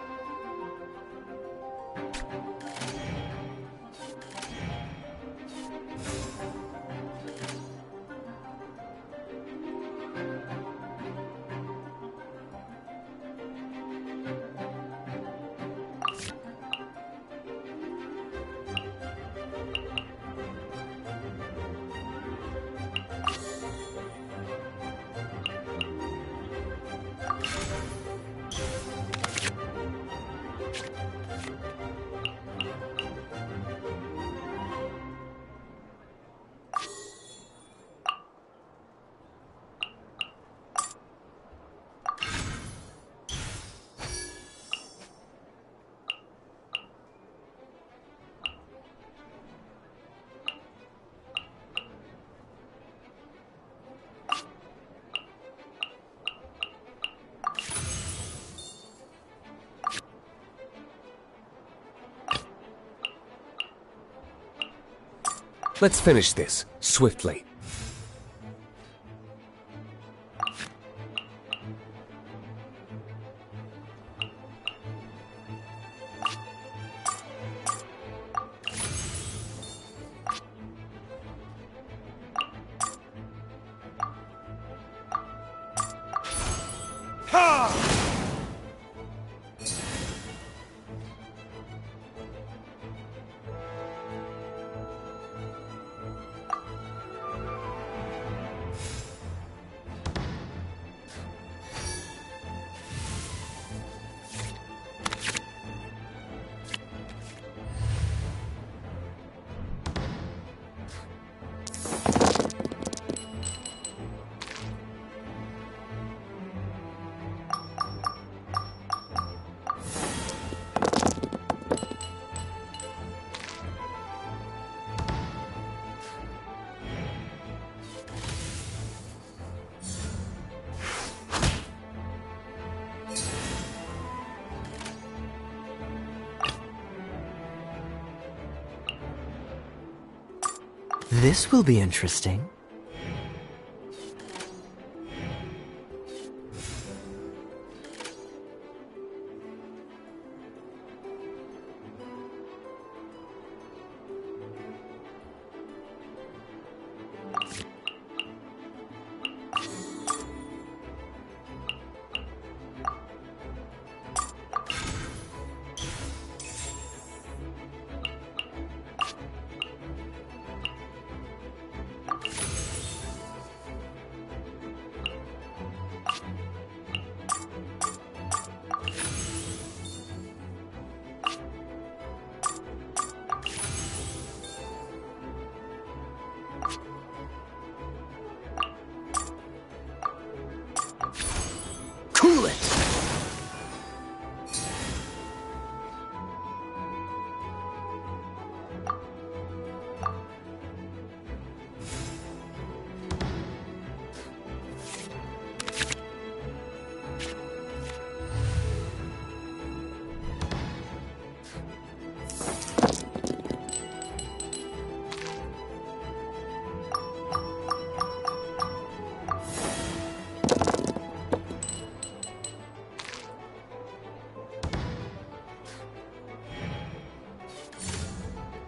Let's finish this, swiftly. This will be interesting.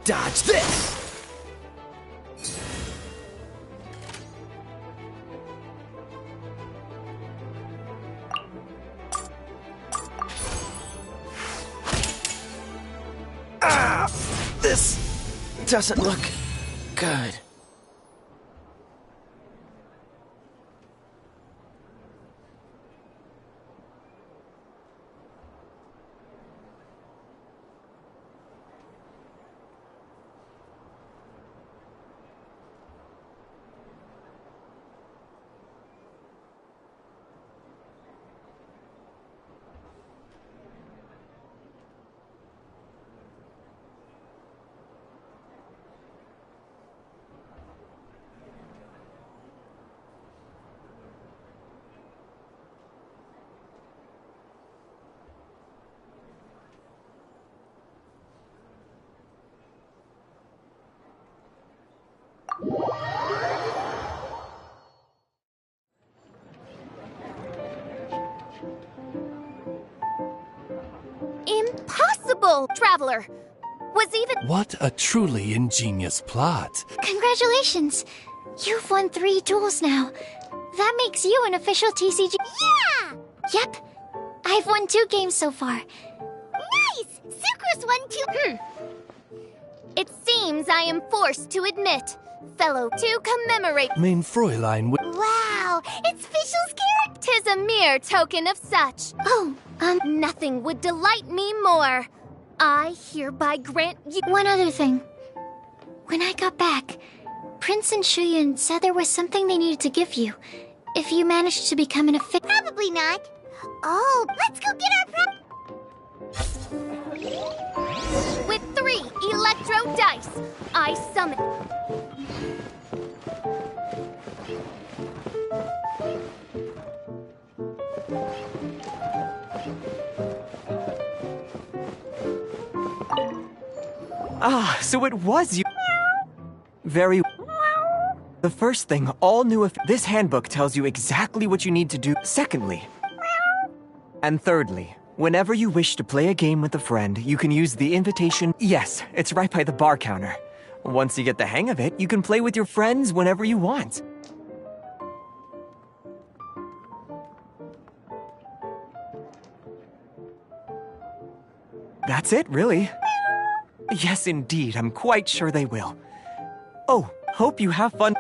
Dodge this! Ah! This doesn't look good. Impossible, Traveler! Was even— What a truly ingenious plot. Congratulations! You've won 3 duels now. That makes you an official TCG. Yeah! Yep. I've won 2 games so far. Nice! Sucrose won too. It seems I am forced to admit, fellow, to commemorate— Mein Fräulein Wow! It's Fischl's character! 'tis a mere token of such. Oh, Nothing would delight me more. I hereby grant you— one other thing. When I got back, Prince and Shuyan said there was something they needed to give you. If you managed to become an official— Probably not. Oh, let's go get our prep. With 3 electro dice, I summon— Ah, so it was you. Very. The first thing, all new. This handbook tells you exactly what you need to do. Secondly, and thirdly, whenever you wish to play a game with a friend, you can use the invitation. Yes, it's right by the bar counter. Once you get the hang of it, you can play with your friends whenever you want. That's it, really. Yes, indeed. I'm quite sure they will. Oh, hope you have fun.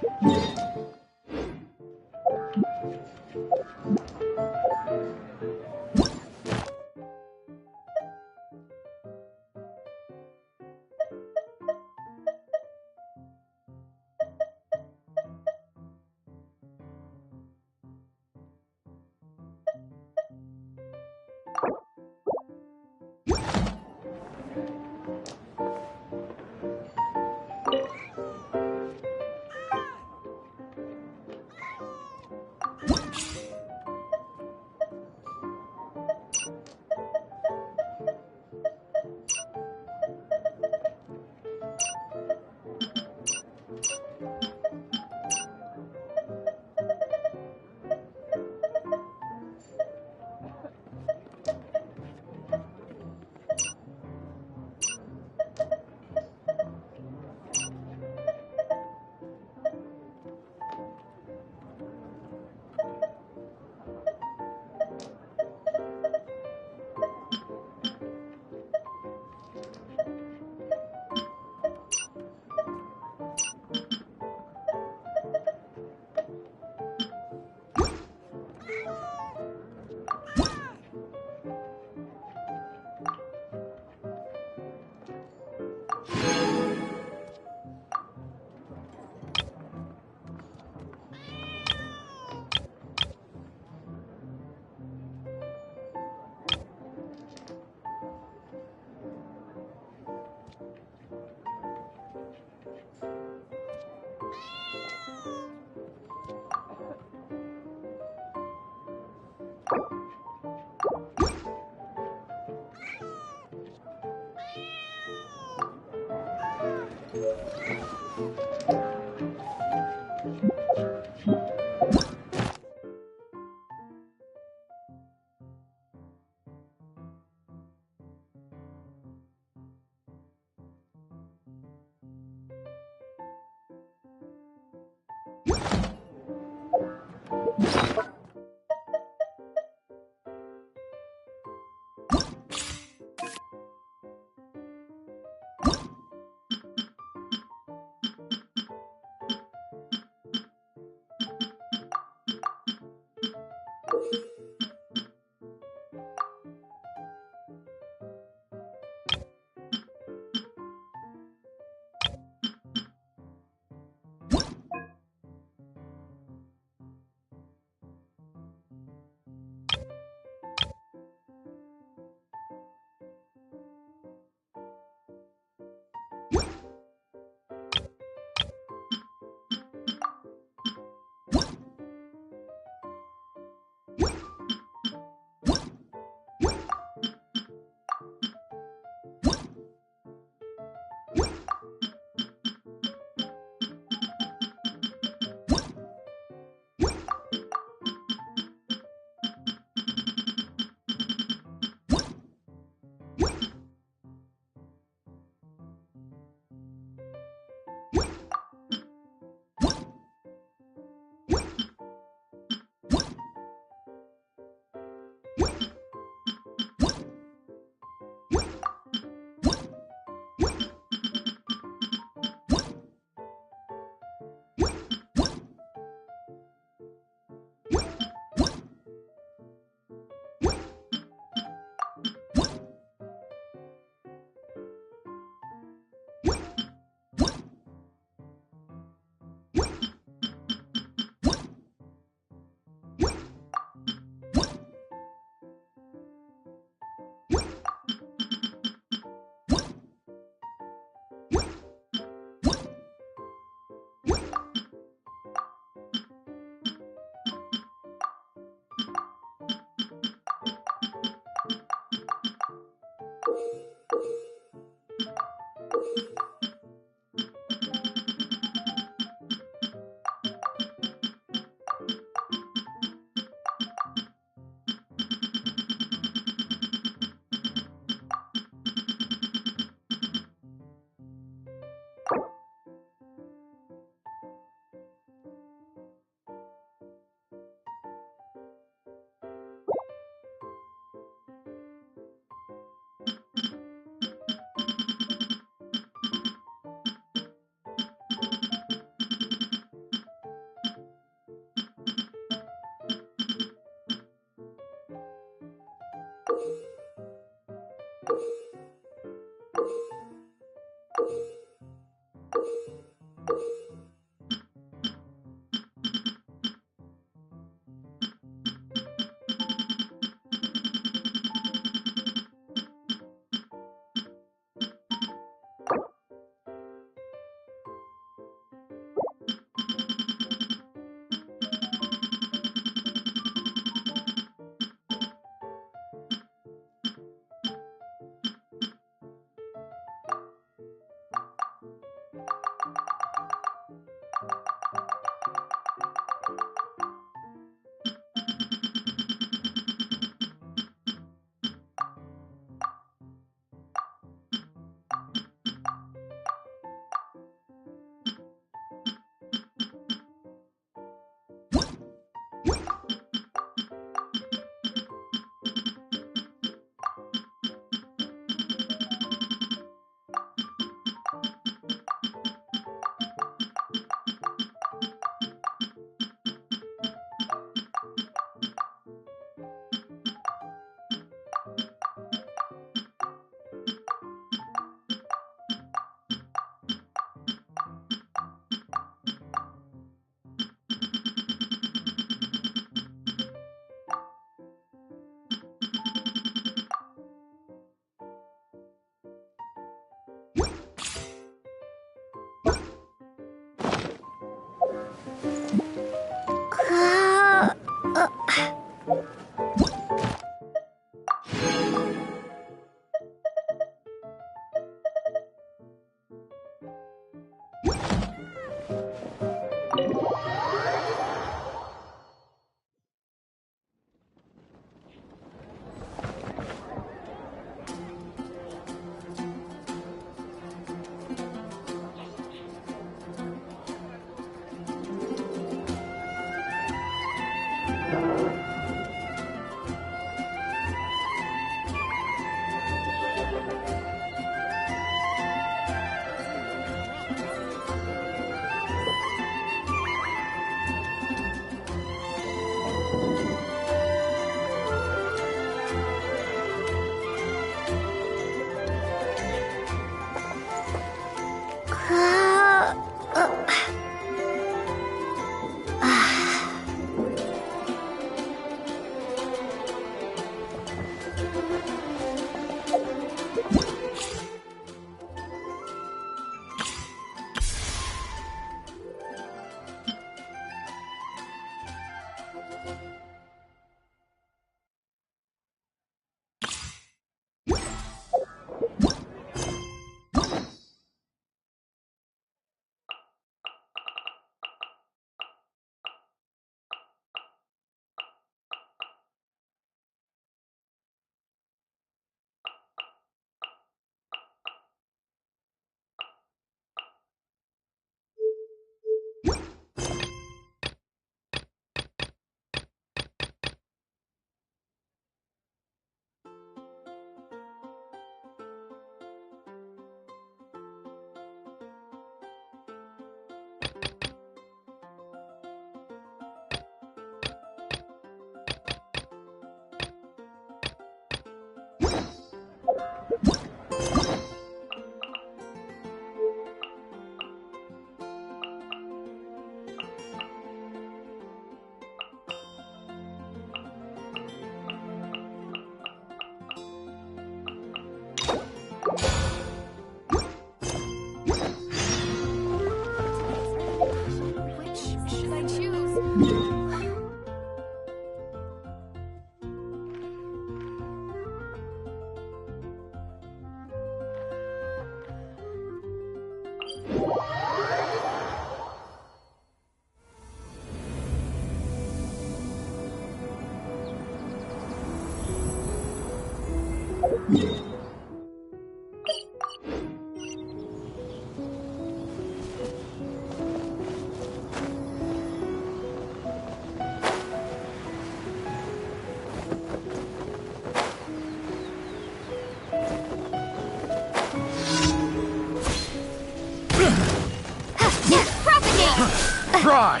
Try!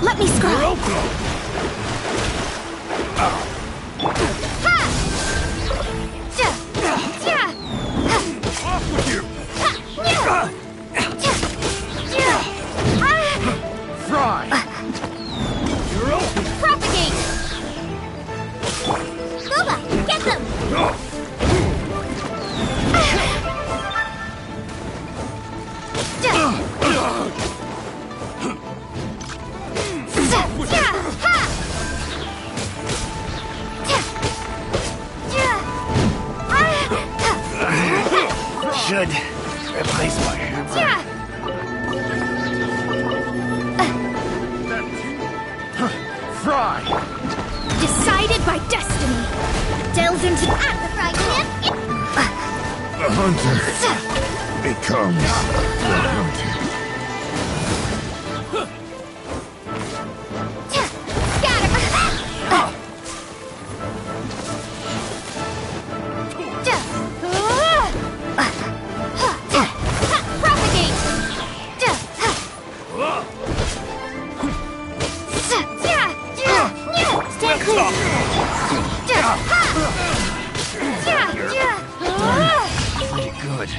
Let me scrub. Off with you! Fry! Propagate! Boba, get them! Should replace my hammer. Fry! Decided by destiny. Delve into The frying pan. The hunter becomes the hunted. Pretty good.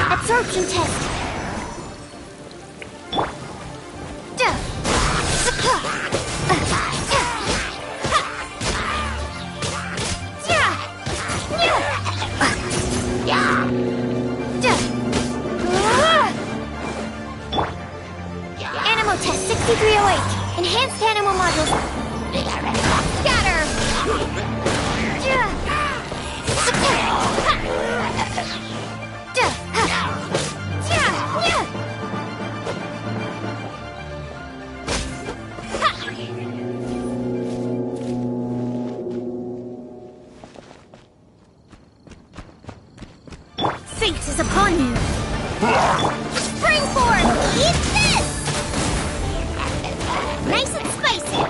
Absorption test. Test 6308. Enhanced animal modules. Scatter! Fate is upon you! Springboard! Eat this! Nice and spicy!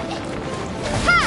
Ha!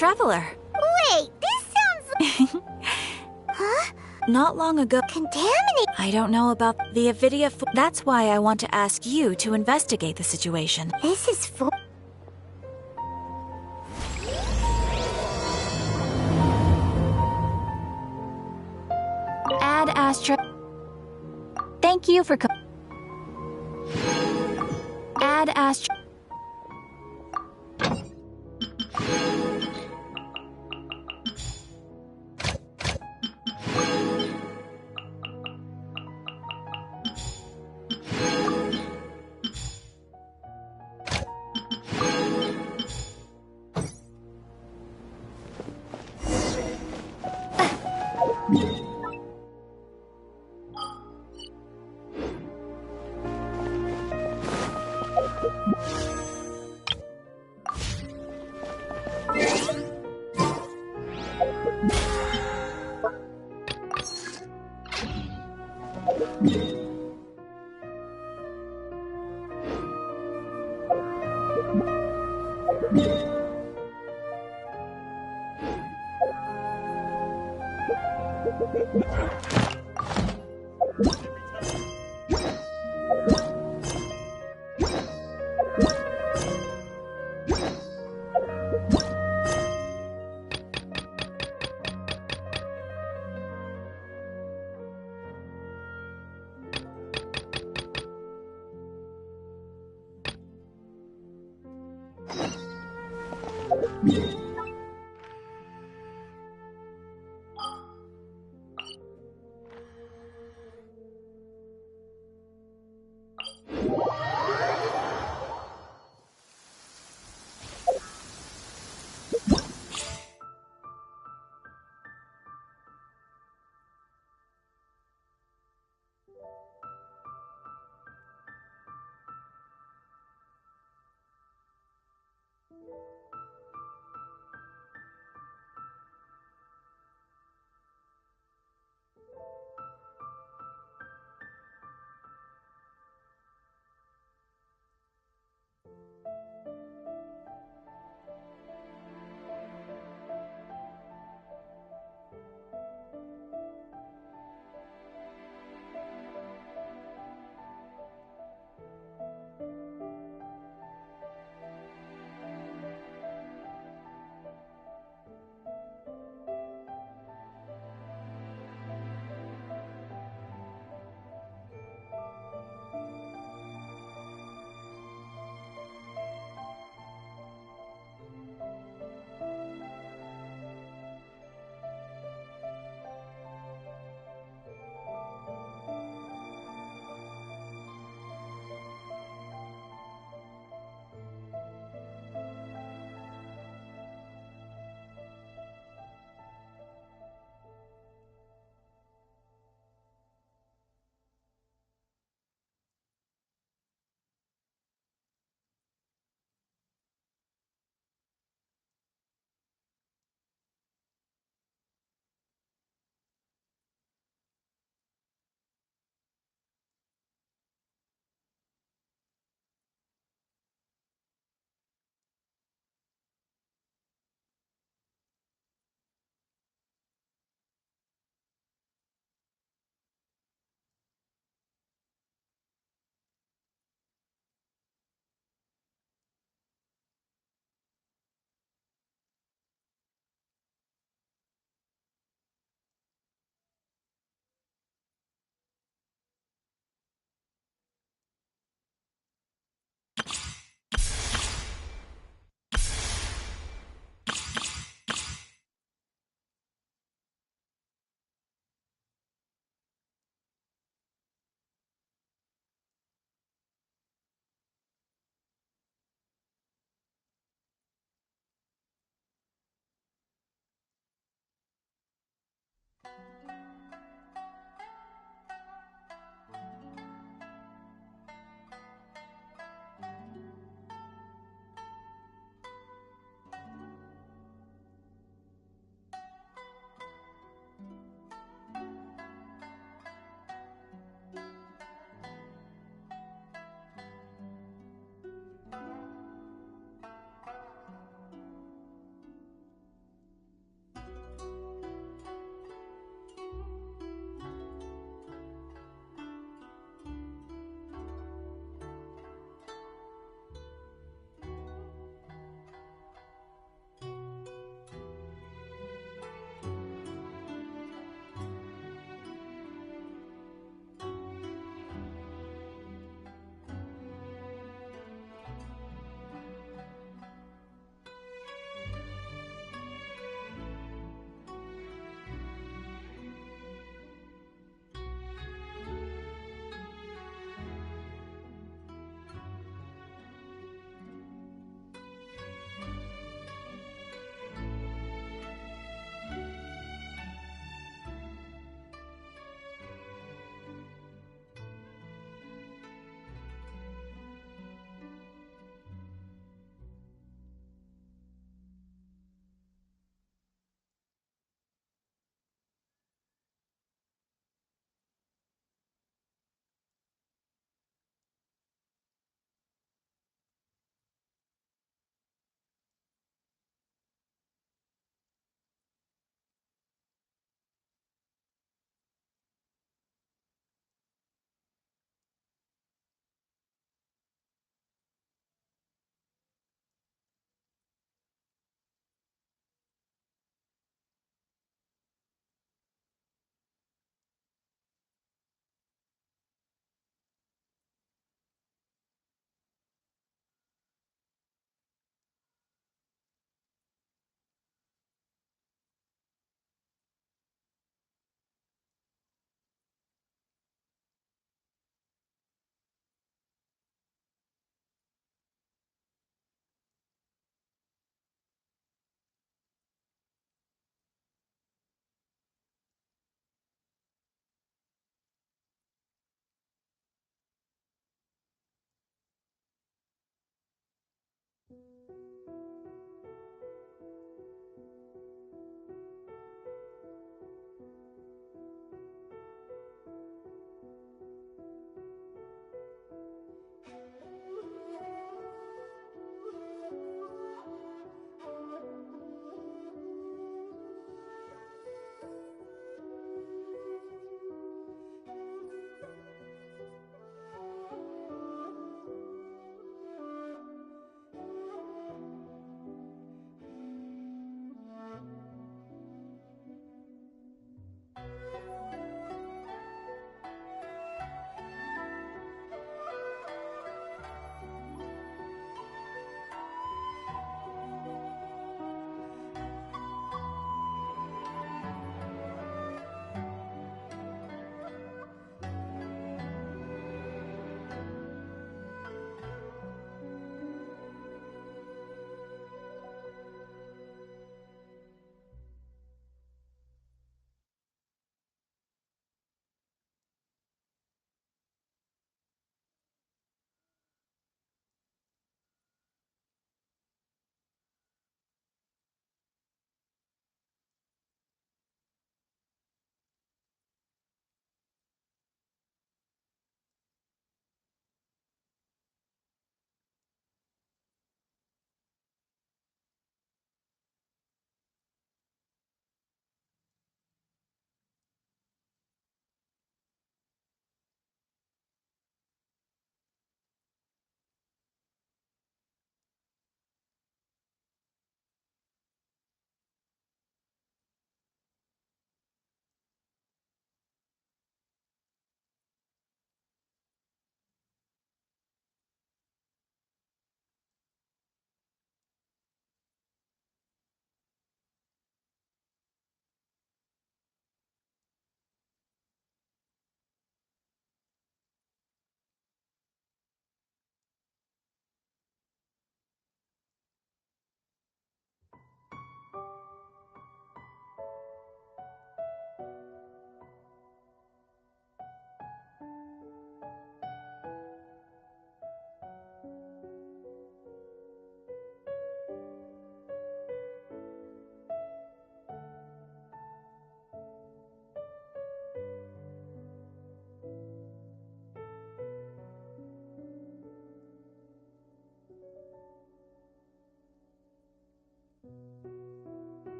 Traveler. Wait, this sounds like... Huh? Not long ago... Contaminate... I don't know about the Avidia... That's why I want to ask you to investigate the situation. This is for... Ad Astra... Thank you for... Ad Astra...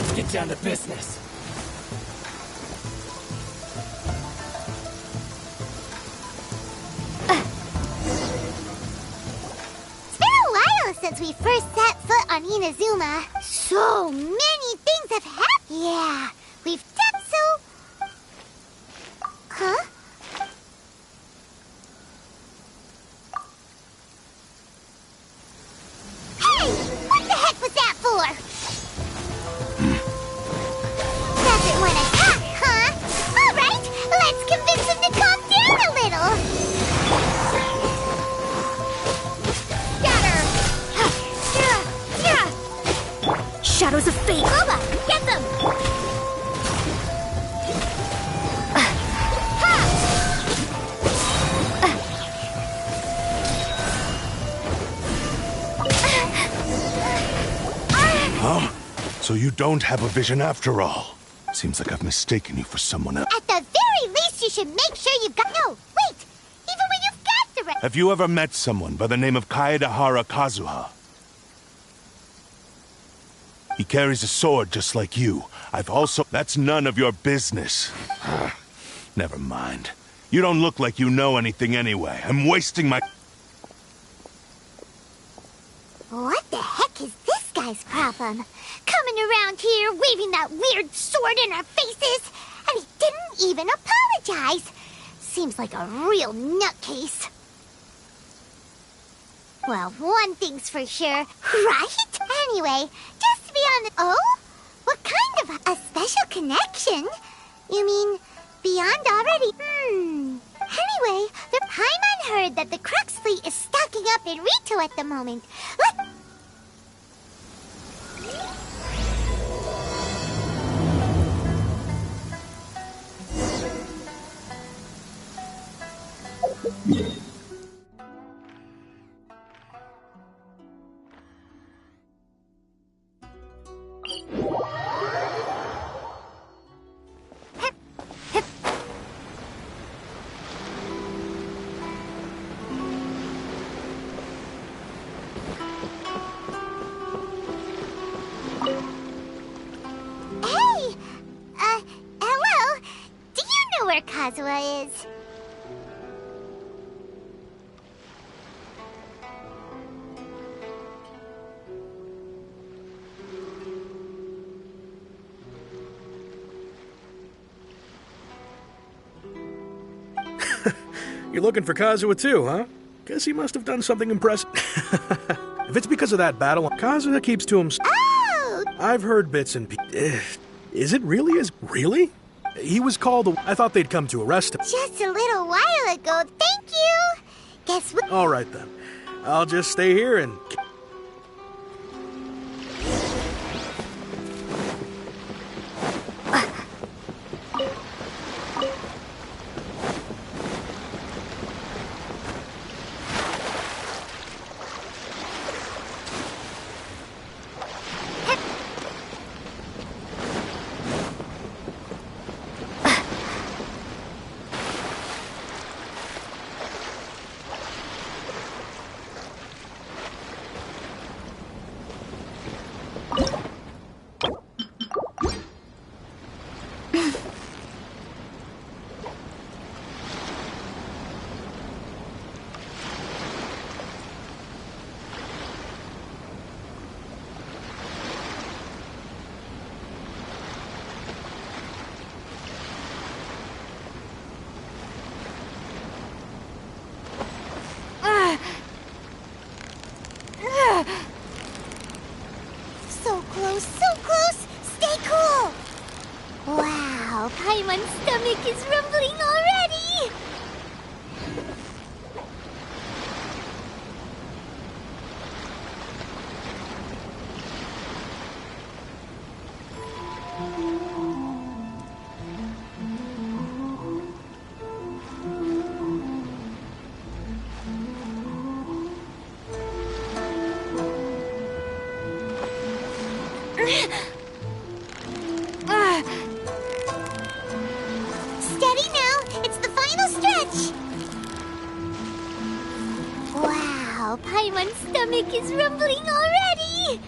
Let's get down to business. It's been a while since we first set foot on Inazuma. So many things have happened. Yeah, we've done so... Huh? Hey! What the heck was that for? Doesn't want to talk, huh? All right, let's convince him to calm down a little. Scatter! Shadows of fate! Boba, get them! Huh? So you don't have a vision after all. Seems like I've mistaken you for someone else. At the very least, you should make sure you've got... No, wait! Even when you've got the... Have you ever met someone by the name of Kaedehara Kazuha? He carries a sword just like you. I've also... That's none of your business. Never mind. You don't look like you know anything anyway. I'm wasting my... What the heck is this guy's problem? Coming around here, waving that weird sword in our faces, and he didn't even apologize. Seems like a real nutcase. Well, one thing's for sure, right? Anyway, just to be on the... Oh? What kind of a special connection? You mean beyond already? Anyway, the Paimon heard that the Crux fleet is stocking up in Rito at the moment. Hello? Do you know where Kazuha is? You're looking for Kazuha too, huh? Guess he must have done something impressive. If it's because of that battle, Kazuha keeps to himself. Oh! I've heard bits and pieces. Is it really as... Really? He was called... I thought they'd come to arrest him. Just a little while ago. Thank you. Guess what? All right, then. I'll just stay here and... So close, so close! Stay cool! Wow, Paimon's stomach is rumbling already! Steady now! It's the final stretch! Wow, Paimon's stomach is rumbling already!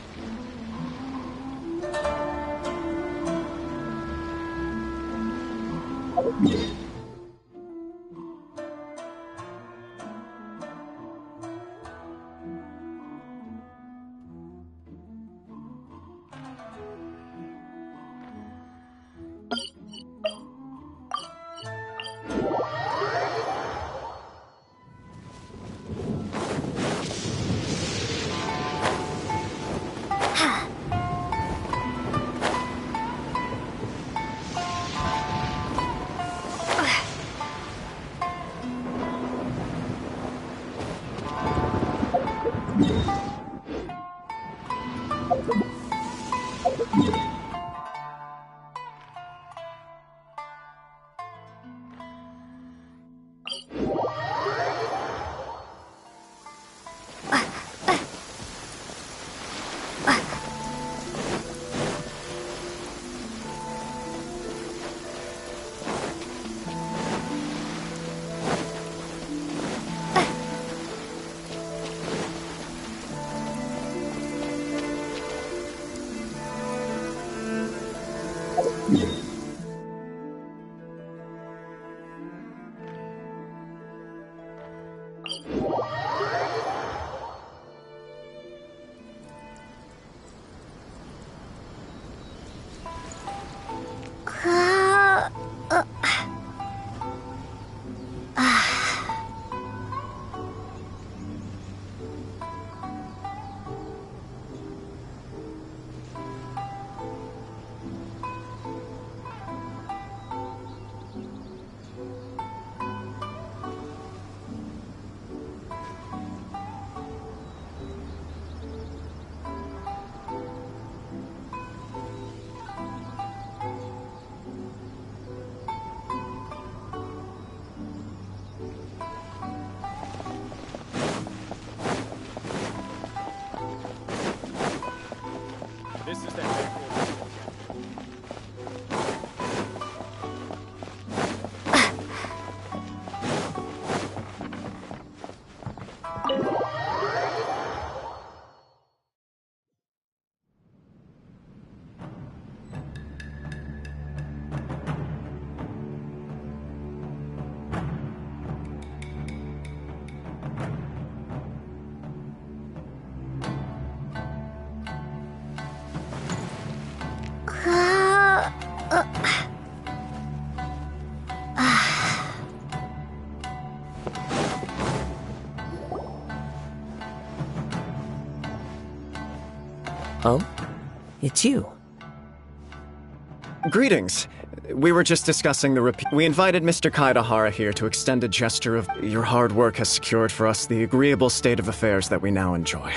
Oh? It's you. Greetings. We were just discussing we invited Mr. Kaedahara here to extend a gesture of your hard work has secured for us the agreeable state of affairs that we now enjoy.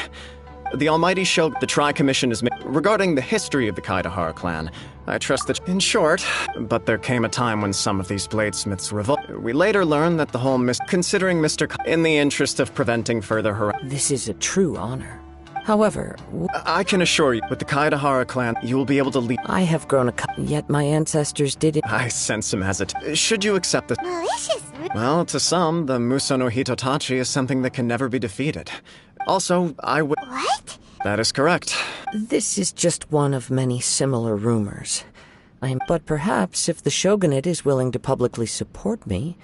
The Almighty Shogun, the Tri-Commission is regarding the history of the Kaedahara clan. I trust that, in short, but there came a time when some of these bladesmiths revolted. We later learned that the whole considering Mr. in the interest of preventing further harassment. This is a true honor. However, I can assure you, with the Kaedahara clan, you will be able to lead. I have grown yet my ancestors did it. I sense some hesitation. Should you accept this? Malicious. Well, to some, the Muso no Hitotachi is something that can never be defeated. Also, I would. What? That is correct. This is just one of many similar rumors. But perhaps if the shogunate is willing to publicly support me,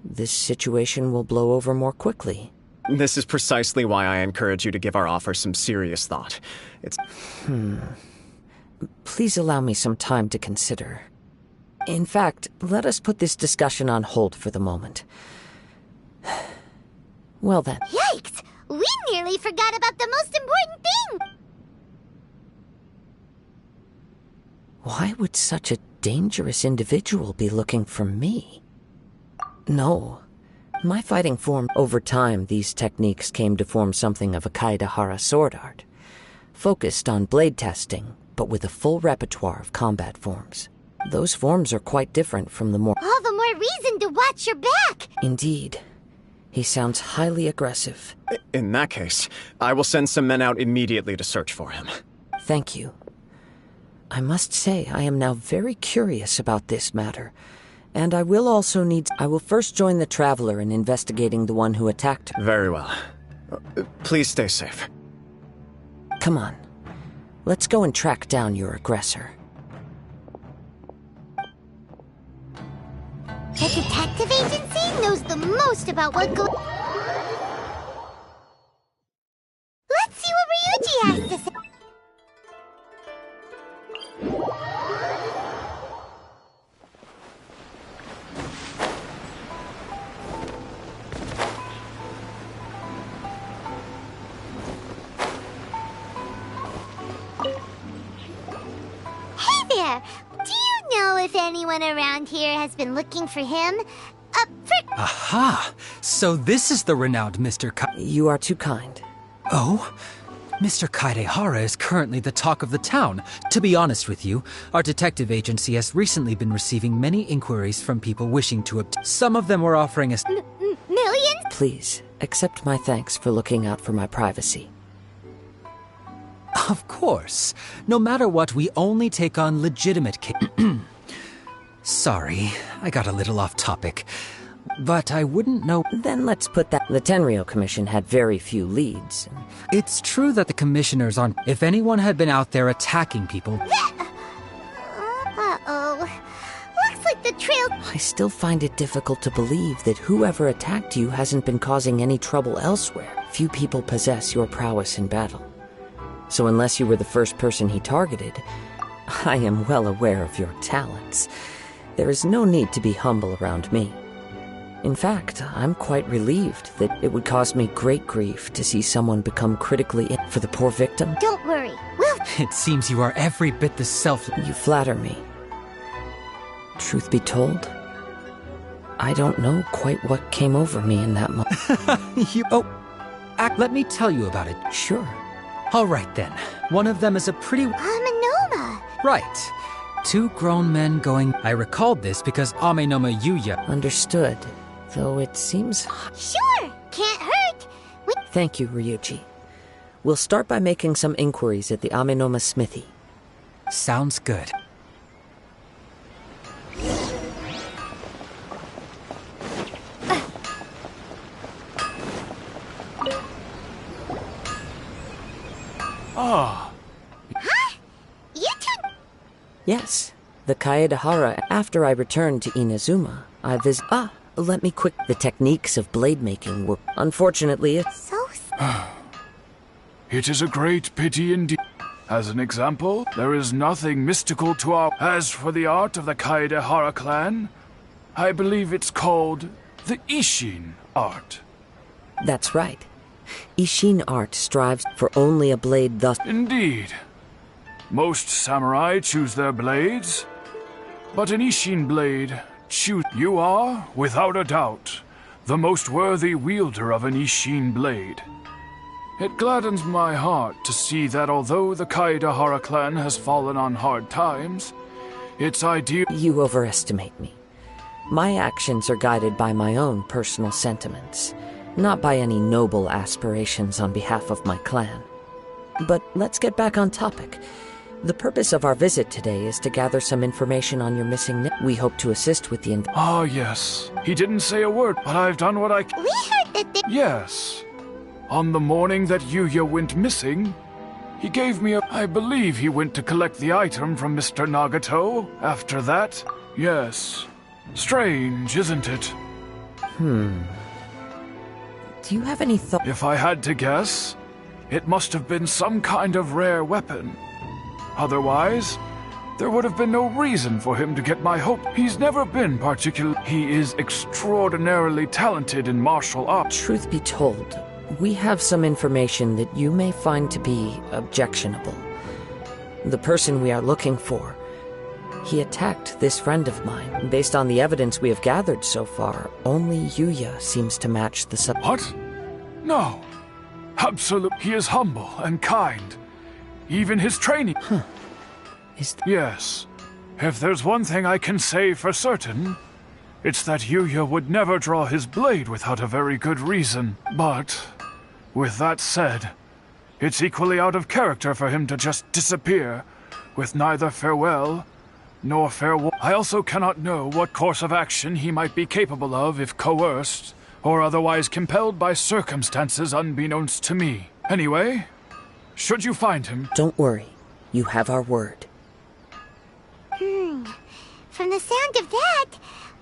this situation will blow over more quickly. This is precisely why I encourage you to give our offer some serious thought. It's... Please allow me some time to consider. In fact, let us put this discussion on hold for the moment. Well then. Yikes! We nearly forgot about the most important thing! Why would such a dangerous individual be looking for me? No. My fighting form, over time, these techniques came to form something of a Kaedahara sword art, focused on blade testing, but with a full repertoire of combat forms. Those forms are quite different from the more... All the more reason to watch your back! Indeed. He sounds highly aggressive. In that case, I will send some men out immediately to search for him. Thank you. I must say I am now very curious about this matter. And I will first join the Traveler in investigating the one who attacked her. Very well. Please stay safe. Come on. Let's go and track down your aggressor. The detective agency knows the most about what goes... Let's see what Ryuji has to say. Hey there! Do you know if anyone around here has been looking for him? Aha! So this is the renowned Mr. You are too kind. Oh? Mr. Kaedehara is currently the talk of the town. To be honest with you, our detective agency has recently been receiving many inquiries from people wishing to obtain. Some of them were offering us millions? Please, accept my thanks for looking out for my privacy. Of course. No matter what, we only take on legitimate Sorry, I got a little off topic. But I wouldn't know... Then let's put that... The Tenryou Commission had very few leads. It's true that the commissioners aren't... If anyone had been out there attacking people... Uh-oh. Looks like the trail... I still find it difficult to believe that whoever attacked you hasn't been causing any trouble elsewhere. Few people possess your prowess in battle. So unless you were the first person he targeted, I am well aware of your talents. There is no need to be humble around me. In fact, I'm quite relieved that it would cause me great grief to see someone become critically ill for the poor victim. Don't worry, we'll... It seems you are every bit the self... You flatter me. Truth be told, I don't know quite what came over me in that moment. Let me tell you about it. Sure. All right then. One of them is a pretty... Amenoma! Right. Two grown men going... I recalled this because Amenoma Yuya... Understood. Though it seems... Sure! Can't hurt! Thank you, Ryuji. We'll start by making some inquiries at the Amenoma smithy. Sounds good. Ah. Huh? You two... Yes. The Kaedehara. After I returned to Inazuma, I let me quick. The techniques of blade making were, unfortunately, It is a great pity indeed. As an example, there is nothing mystical to our... As for the art of the Kaedehara clan, I believe it's called the Isshin art. That's right. Isshin art strives for only a blade thus... Indeed. Most samurai choose their blades, but an Isshin blade... You are, without a doubt, the most worthy wielder of an Isshin blade. It gladdens my heart to see that although the Kaedehara clan has fallen on hard times, its ideal... You overestimate me. My actions are guided by my own personal sentiments, not by any noble aspirations on behalf of my clan. But let's get back on topic. The purpose of our visit today is to gather some information on your missing... We hope to assist with the... Ah, yes. He didn't say a word, but I've done what I... We heard that Yes. On the morning that Yuya went missing, he gave me a... I believe he went to collect the item from Mr. Nagato. After that, yes. Strange, isn't it? Do you have any thought... If I had to guess, it must have been some kind of rare weapon. Otherwise, there would have been no reason for him to get my hope. He's never been particular. He is extraordinarily talented in martial arts. Truth be told, we have some information that you may find to be objectionable. The person we are looking for, he attacked this friend of mine. Based on the evidence we have gathered so far, only Yuya seems to match the What? No. Absolutely. He is humble and kind. Even his training... Yes. If there's one thing I can say for certain, it's that Yuya would never draw his blade without a very good reason. But, with that said, it's equally out of character for him to just disappear, with neither farewell nor farewell. I also cannot know what course of action he might be capable of if coerced, or otherwise compelled by circumstances unbeknownst to me. Anyway... should you find him... Don't worry. You have our word. From the sound of that,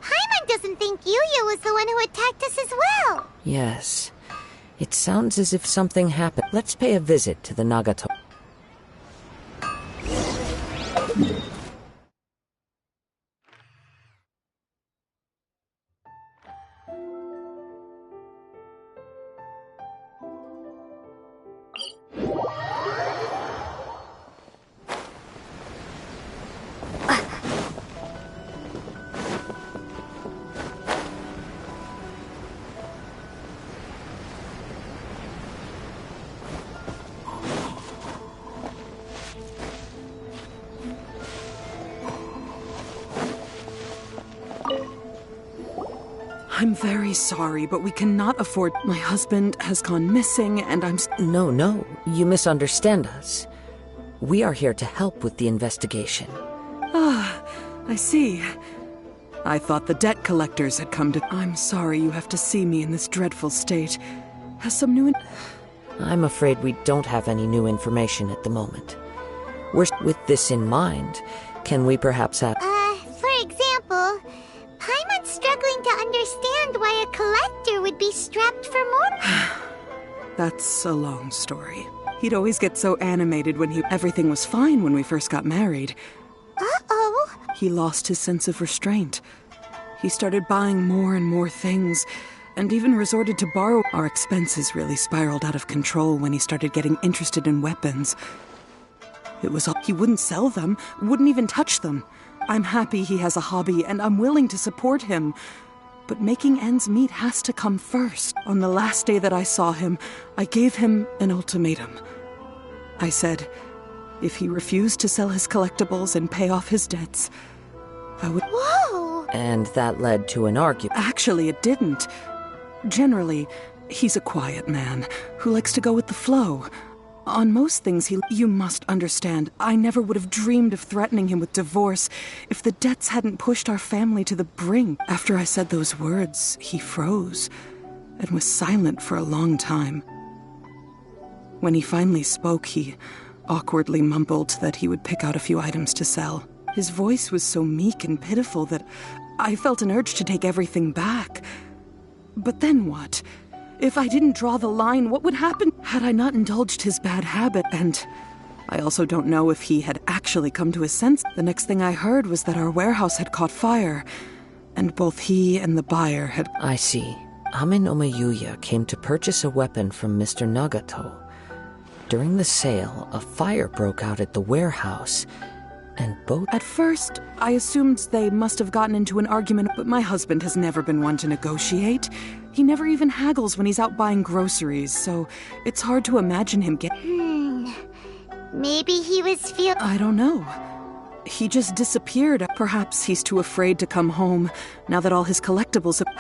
Paimon doesn't think Yuya was the one who attacked us as well. Yes. It sounds as if something happened. Let's pay a visit to the Nagato. I'm very sorry, but we cannot afford... My husband has gone missing, and I'm... No, you misunderstand us. We are here to help with the investigation. Ah, I see. I thought the debt collectors had come to... I'm sorry you have to see me in this dreadful state. Has some new... I'm afraid we don't have any new information at the moment. With this in mind, can we perhaps have... For example... Paimon's struggling to understand why a collector would be strapped for more... That's a long story. He'd always get so animated when everything was fine when we first got married. Uh-oh. He lost his sense of restraint. He started buying more and more things, and even resorted to borrow. Our expenses really spiraled out of control when he started getting interested in weapons. It was all... He wouldn't sell them, wouldn't even touch them. I'm happy he has a hobby, and I'm willing to support him. But making ends meet has to come first. On the last day that I saw him, I gave him an ultimatum. I said, if he refused to sell his collectibles and pay off his debts, I would... Whoa! And that led to an argument. Actually, it didn't. Generally, he's a quiet man who likes to go with the flow. On most things, you must understand, I never would have dreamed of threatening him with divorce if the debts hadn't pushed our family to the brink. After I said those words, he froze and was silent for a long time. When he finally spoke, he awkwardly mumbled that he would pick out a few items to sell. His voice was so meek and pitiful that I felt an urge to take everything back. But then what? If I didn't draw the line, what would happen had I not indulged his bad habit? And I also don't know if he had actually come to his senses. The next thing I heard was that our warehouse had caught fire, and both he and the buyer had... I see. Amenoma Yuya came to purchase a weapon from Mr. Nagato. During the sale, a fire broke out at the warehouse, and both... At first, I assumed they must have gotten into an argument, but my husband has never been one to negotiate. He never even haggles when he's out buying groceries, so it's hard to imagine him get... Maybe he was I don't know. He just disappeared. Perhaps he's too afraid to come home, now that all his collectibles have...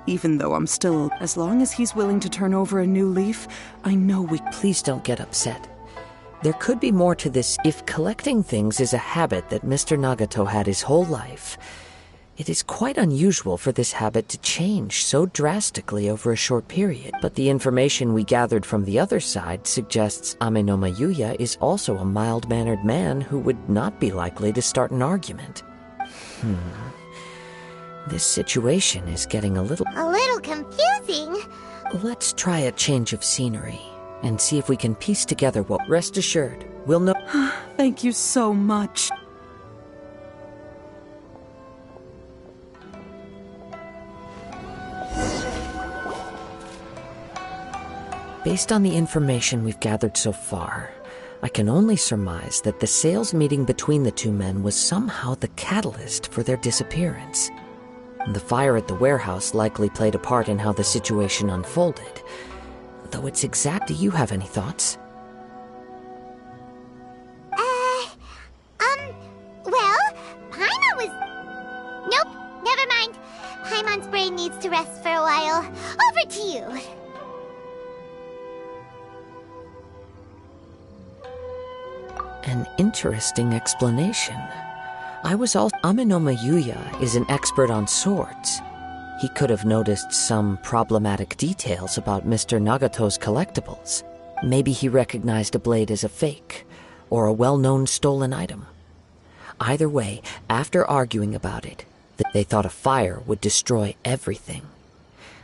Even though I'm still... As long as he's willing to turn over a new leaf, I know we... Please don't get upset. There could be more to this. If collecting things is a habit that Mr. Nagato had his whole life, it is quite unusual for this habit to change so drastically over a short period. But the information we gathered from the other side suggests Amenoma Yuya is also a mild-mannered man who would not be likely to start an argument. This situation is getting a little confusing. Let's try a change of scenery and see if we can piece together what... Rest assured, we'll know... Thank you so much. Based on the information we've gathered so far, I can only surmise that the sales meeting between the two men was somehow the catalyst for their disappearance. The fire at the warehouse likely played a part in how the situation unfolded. Though it's exact... Do you have any thoughts? Well, Paimon was... Nope, never mind. Paimon's brain needs to rest for a while. Over to you. An interesting explanation. Amenoma Yuya is an expert on swords. He could have noticed some problematic details about Mr. Nagato's collectibles. Maybe he recognized a blade as a fake, or a well-known stolen item. Either way, after arguing about it, They thought a fire would destroy everything.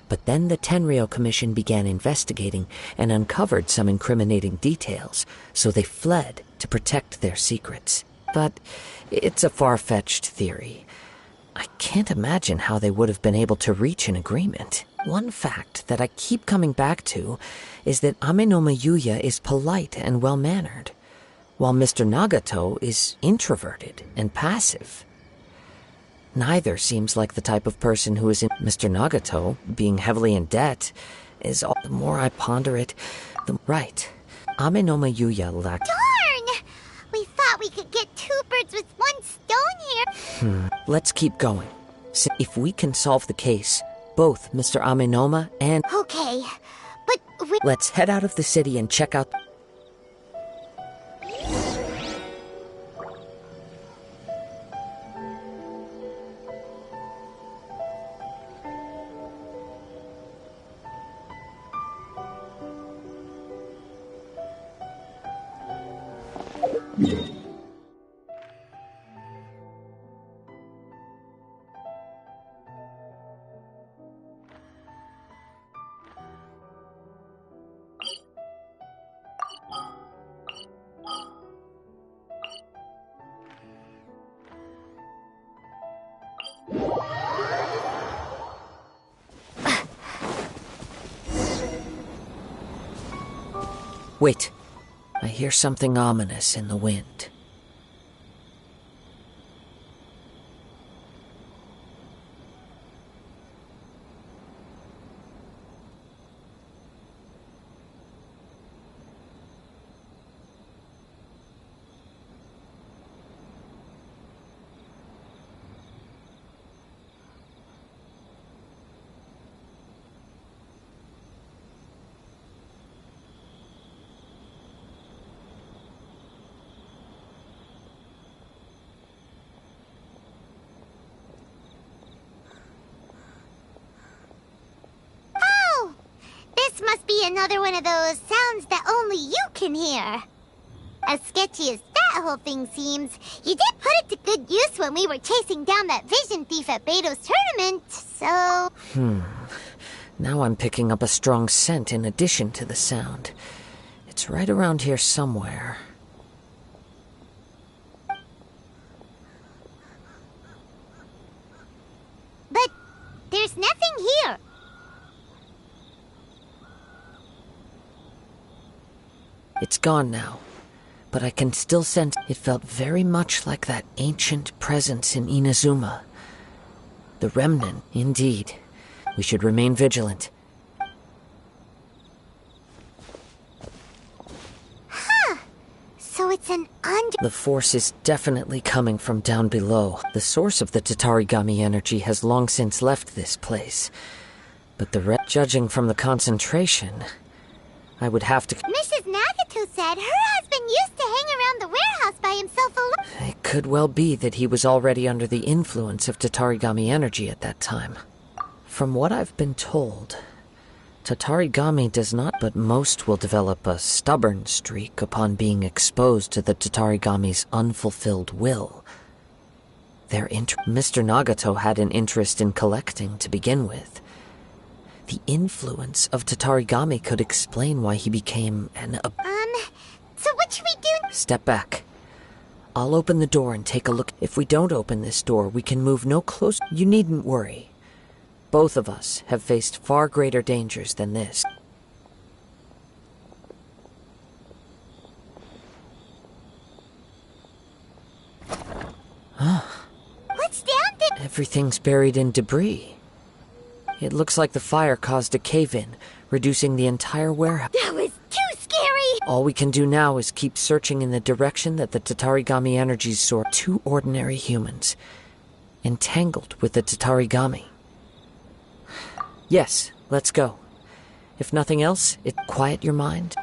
But then the Tenryo Commission began investigating and uncovered some incriminating details, so they fled to protect their secrets. But it's a far-fetched theory. I can't imagine how they would have been able to reach an agreement. One fact that I keep coming back to is that Amenoma Yuya is polite and well-mannered, while Mr. Nagato is introverted and passive. Neither seems like the type of person who is in Mr. Nagato, being heavily in debt, is all the more I ponder it, the right. Amenoma Yuya lacked... Darn! We thought we could get 2 birds with 1 stone here. Let's keep going. So if we can solve the case, both Mr. Amenoma and... Okay, but we... Let's head out of the city and check out... Wait, I hear something ominous in the wind. Must be another one of those sounds that only you can hear. As sketchy as that whole thing seems, you did put it to good use when we were chasing down that vision thief at Beto's tournament, so... Now I'm picking up a strong scent in addition to the sound. It's right around here somewhere. But there's nothing here. It's gone now, but I can still sense it felt very much like that ancient presence in Inazuma. The remnant, indeed. We should remain vigilant. Huh. So it's an The force is definitely coming from down below. The source of the Tatarigami energy has long since left this place. But judging from the concentration, I would have to... Mrs. Nagato said her husband used to hang around the warehouse by himself alone. It could well be that he was already under the influence of Tatarigami energy at that time. From what I've been told, Tatarigami does not, but most will develop a stubborn streak upon being exposed to the Tatarigami's unfulfilled will. Mr. Nagato had an interest in collecting to begin with. The influence of Tatarigami could explain why he became an... So what should we do? Step back. I'll open the door and take a look. If we don't open this door, we can move no closer. You needn't worry. Both of us have faced far greater dangers than this. What's down there? Everything's buried in debris. It looks like the fire caused a cave-in, reducing the entire warehouse. That was too scary! All we can do now is keep searching in the direction that the Tatarigami energies soar. 2 ordinary humans, entangled with the Tatarigami. Yes, let's go. If nothing else, quiet your mind.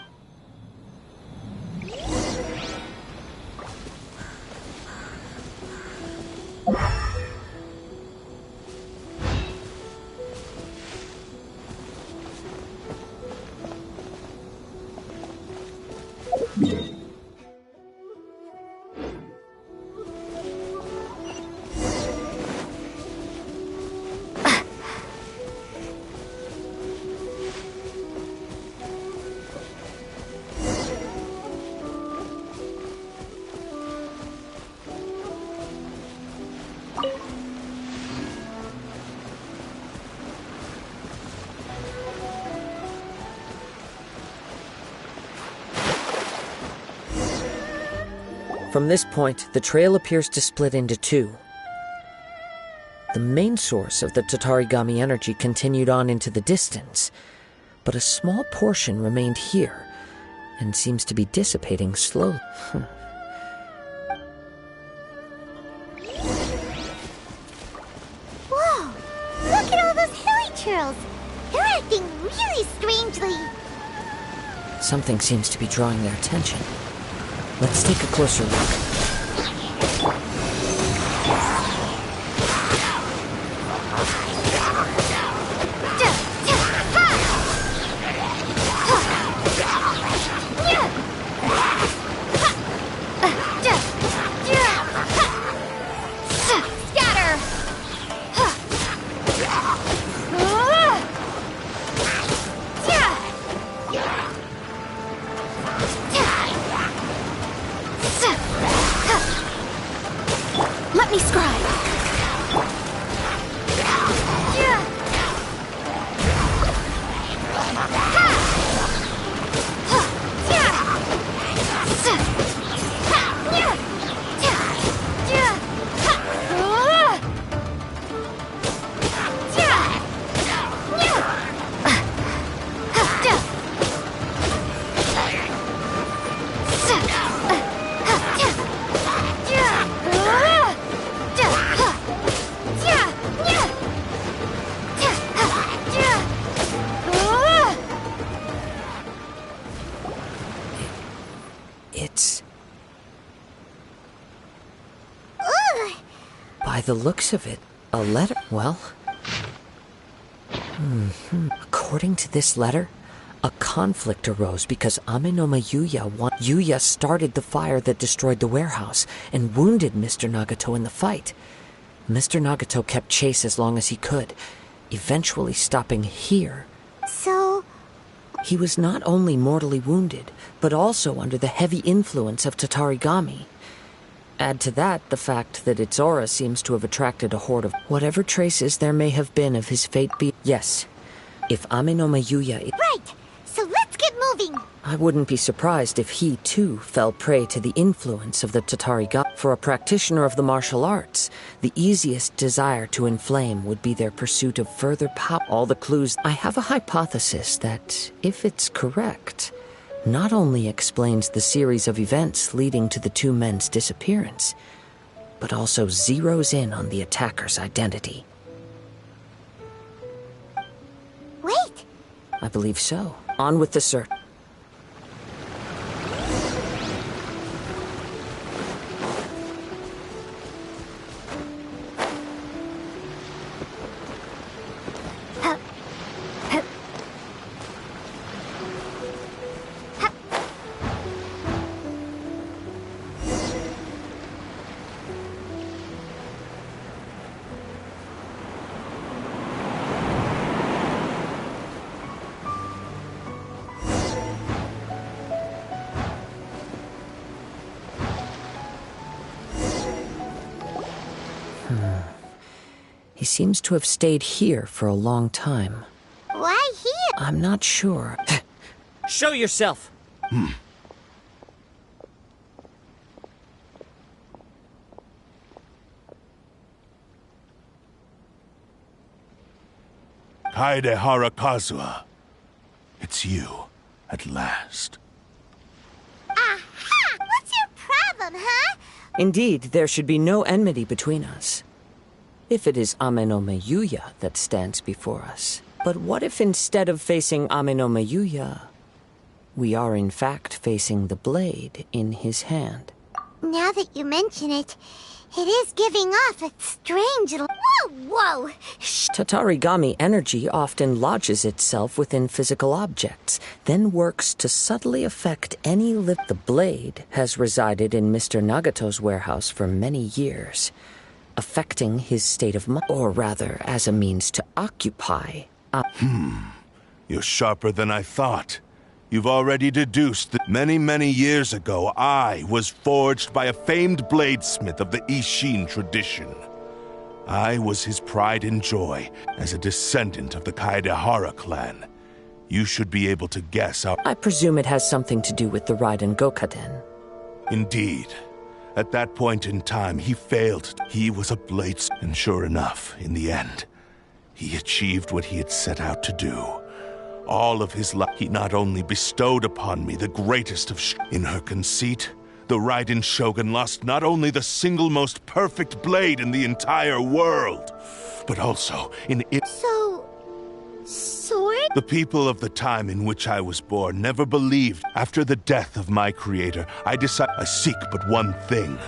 From this point, the trail appears to split into two. The main source of the Tatarigami energy continued on into the distance, but a small portion remained here and seems to be dissipating slowly. Whoa! Look at all those hilly churls! They're acting really strangely. Something seems to be drawing their attention. Let's take a closer look. Let me scribe. By the looks of it, a letter. Well, according to this letter, a conflict arose because Amenoma Yuya started the fire that destroyed the warehouse and wounded Mr. Nagato in the fight. Mr. Nagato kept chase as long as he could, eventually stopping here. So? He was not only mortally wounded, but also under the heavy influence of Tatarigami. Add to that the fact that its aura seems to have attracted a horde of whatever traces there may have been of his fate be. Yes, if Amenoma Yuya... Right! So let's get moving! I wouldn't be surprised if he, too, fell prey to the influence of the Tatarigami. For a practitioner of the martial arts, the easiest desire to inflame would be their pursuit of further power. All the clues... I have a hypothesis that, if it's correct, not only explains the series of events leading to the two men's disappearance, but also zeroes in on the attacker's identity. Wait! I believe so. On with the search. He seems to have stayed here for a long time. Why here? I'm not sure. Show yourself! Kaedehara Kazuha. It's you, at last. Aha! What's your problem, huh? Indeed, there should be no enmity between us. If it is Amenoma Yuya that stands before us. But what if instead of facing Amenoma Yuya, we are in fact facing the blade in his hand? Now that you mention it, it is giving off a strange... Whoa! Tatarigami energy often lodges itself within physical objects, then works to subtly affect any The blade has resided in Mr. Nagato's warehouse for many years, affecting his state of mind, or rather, as a means to occupy. You're sharper than I thought. You've already deduced that many years ago, I was forged by a famed bladesmith of the Ishin tradition. I was his pride and joy as a descendant of the Kaedehara clan. You should be able to guess how... I presume it has something to do with the Raiden Gokaden. Indeed. At that point in time, he failed. He was a bladesmith, and sure enough, in the end, he achieved what he had set out to do. All of his life, he not only bestowed upon me the greatest of in her conceit, the Raiden Shogun lost not only the single most perfect blade in the entire world, but also in it. Sword? The people of the time in which I was born never believed. After the death of my creator, I seek but one thing.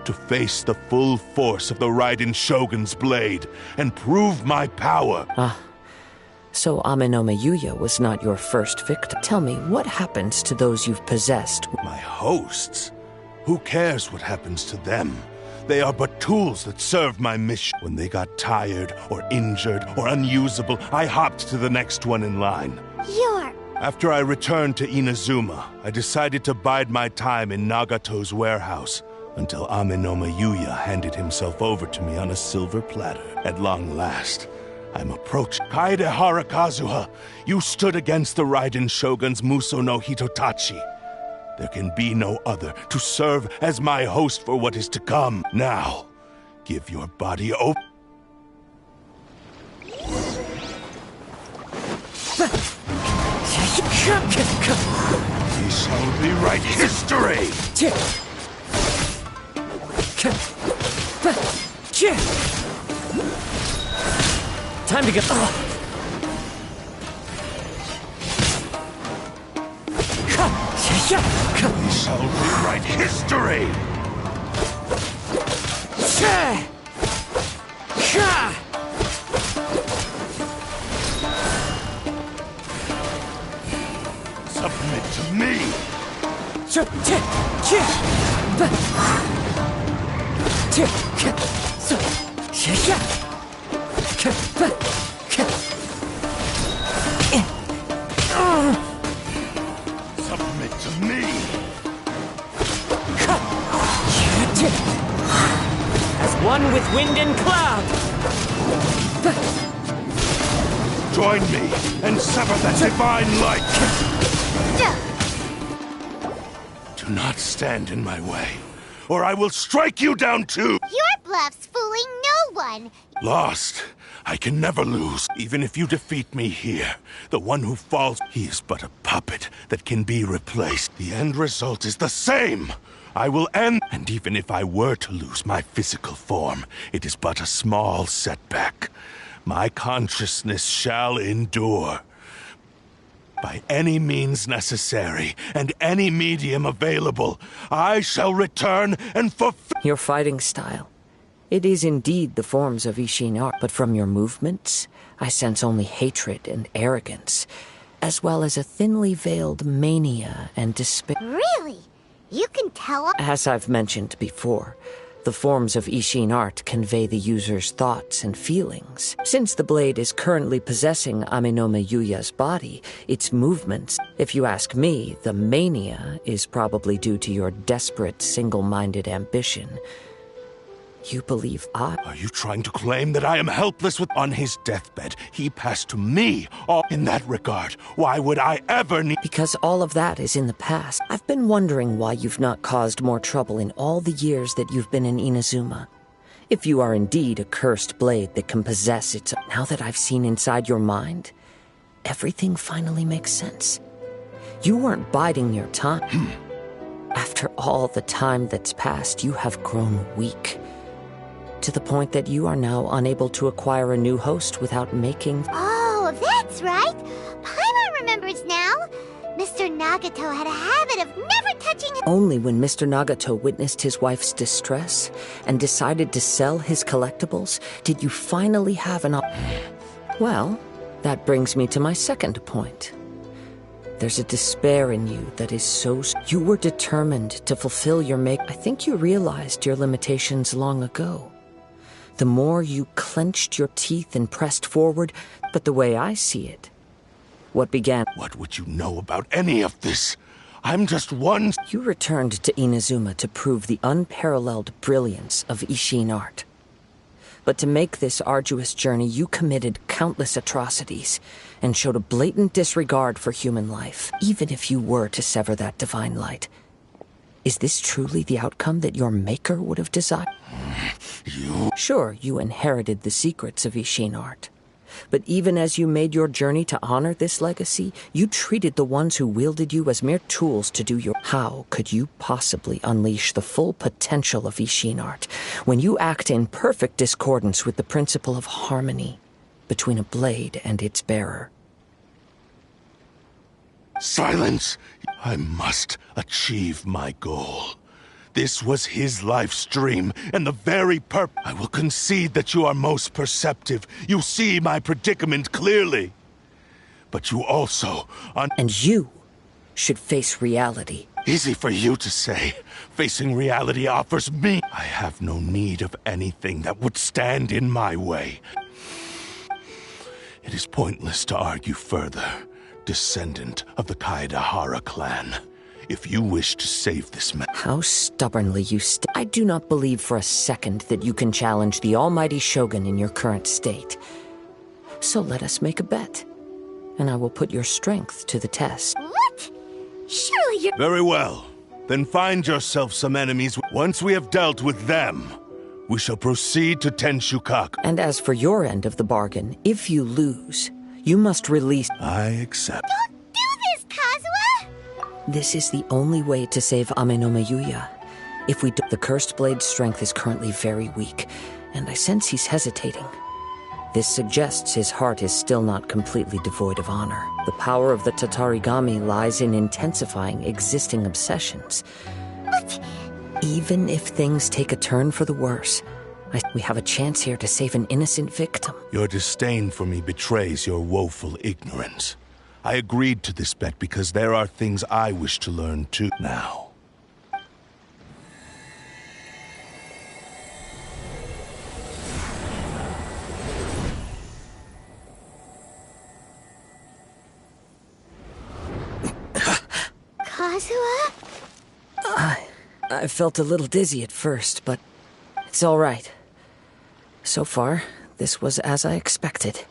To face the full force of the Raiden Shogun's blade and prove my power. So Amenoma Yuya was not your first victim. Tell me, what happens to those you've possessed? My hosts? Who cares what happens to them? They are but tools that serve my mission. When they got tired, or injured, or unusable, I hopped to the next one in line. After I returned to Inazuma, I decided to bide my time in Nagato's warehouse until Amenoma Yuya handed himself over to me on a silver platter. At long last, I'm approached. Kaedehara Kazuha, you stood against the Raiden Shogun's Muso no Hitotachi. There can be no other to serve as my host for what is to come. Now, give your body over. He shall rewrite history! Time to get... We shall rewrite history! Submit to me! Submit to me! As one with wind and cloud! Join me and sever that divine light! Do not stand in my way, or I will strike you down too! Your bluff's fooling no one! Lost. I can never lose. Even if you defeat me here, the one who falls, he is but a puppet that can be replaced. The end result is the same. I will end, and even if I were to lose my physical form, it is but a small setback. My consciousness shall endure. By any means necessary, and any medium available, I shall return and fulfill... Your fighting style. It is indeed the forms of Ishin art, but from your movements, I sense only hatred and arrogance, as well as a thinly veiled mania and despair. Really? You can tell... As I've mentioned before, the forms of Ishin art convey the user's thoughts and feelings. Since the blade is currently possessing Amenoma Yuya's body, its movements, if you ask me, the mania is probably due to your desperate, single-minded ambition. You believe I... Are you trying to claim that I am helpless with... On his deathbed, he passed to me. All in that regard, why would I ever need... Because all of that is in the past. I've been wondering why you've not caused more trouble in all the years that you've been in Inazuma. If you are indeed a cursed blade that can possess its... Now that I've seen inside your mind, everything finally makes sense. You weren't biding your time. After all the time that's passed, you have grown weak. To the point that you are now unable to acquire a new host without making... Oh, that's right! Paimon remembers now! Mr. Nagato had a habit of never touching... Only when Mr. Nagato witnessed his wife's distress and decided to sell his collectibles did you finally have an... Well, that brings me to my second point. There's a despair in you that is so... You were determined to fulfill your I think you realized your limitations long ago. The more you clenched your teeth and pressed forward, but the way I see it, what began... What would you know about any of this? I'm just one... You returned to Inazuma to prove the unparalleled brilliance of Ishin art. But to make this arduous journey, you committed countless atrocities and showed a blatant disregard for human life, even if you were to sever that divine light. Is this truly the outcome that your maker would have desired? Sure, you inherited the secrets of Ishin art. But even as you made your journey to honor this legacy, you treated the ones who wielded you as mere tools to do your... How could you possibly unleash the full potential of Ishin art when you act in perfect discordance with the principle of harmony between a blade and its bearer? Silence! I must achieve my goal. This was his life's dream, and the very I will concede that you are most perceptive. You see my predicament clearly. But you also... And you should face reality. Easy for you to say. Facing reality offers me... I have no need of anything that would stand in my way. It is pointless to argue further, descendant of the Kaedahara clan. If you wish to save this man... How stubbornly you I do not believe for a second that you can challenge the almighty Shogun in your current state. So let us make a bet, and I will put your strength to the test. What? Surely you're... Very well. Then find yourself some enemies. Once we have dealt with them, we shall proceed to Tenshukaku. And as for your end of the bargain, if you lose, you must release... I accept. Don't do this, Kazuha! This is the only way to save Amenome Yuya. If we do, the Cursed Blade's strength is currently very weak, and I sense he's hesitating. This suggests his heart is still not completely devoid of honor. The power of the Tatarigami lies in intensifying existing obsessions. What? Even if things take a turn for the worse, we have a chance here to save an innocent victim. Your disdain for me betrays your woeful ignorance. I agreed to this bet because there are things I wish to learn too now. Kazuha? I felt a little dizzy at first, but it's all right. So far, this was as I expected.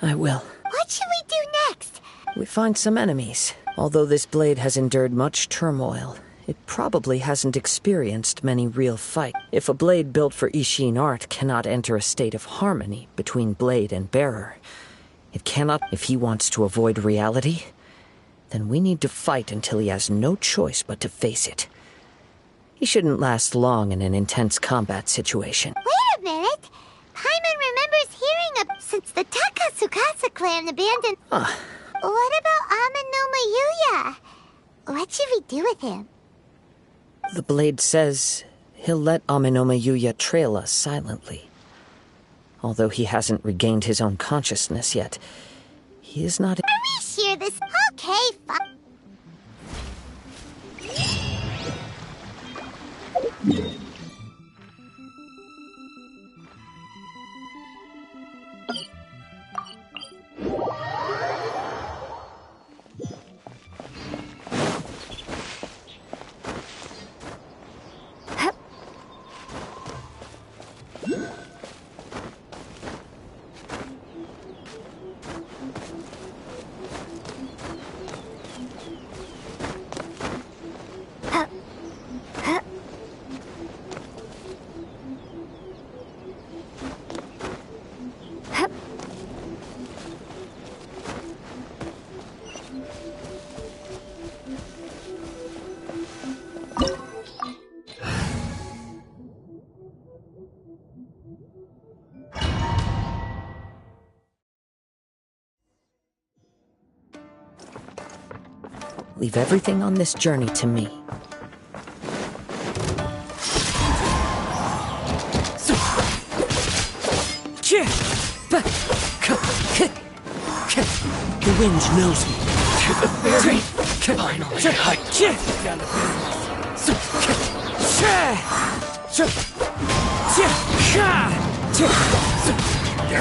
I will. What should we do next? We find some enemies. Although this blade has endured much turmoil, it probably hasn't experienced many real fights. If a blade built for Ishin art cannot enter a state of harmony between blade and bearer, it cannot. If he wants to avoid reality, then we need to fight until he has no choice but to face it. He shouldn't last long in an intense combat situation. Wait a minute! Paimon remembers hearing of... Since the Takatsukasa clan abandoned... What about Amenome Yuya? What should we do with him? The blade says he'll let Amenome Yuya trail us silently. Although he hasn't regained his own consciousness yet, he is not... Are we sure this... Okay, fine. Leave everything on this journey to me. The wind knows me. Finally, down the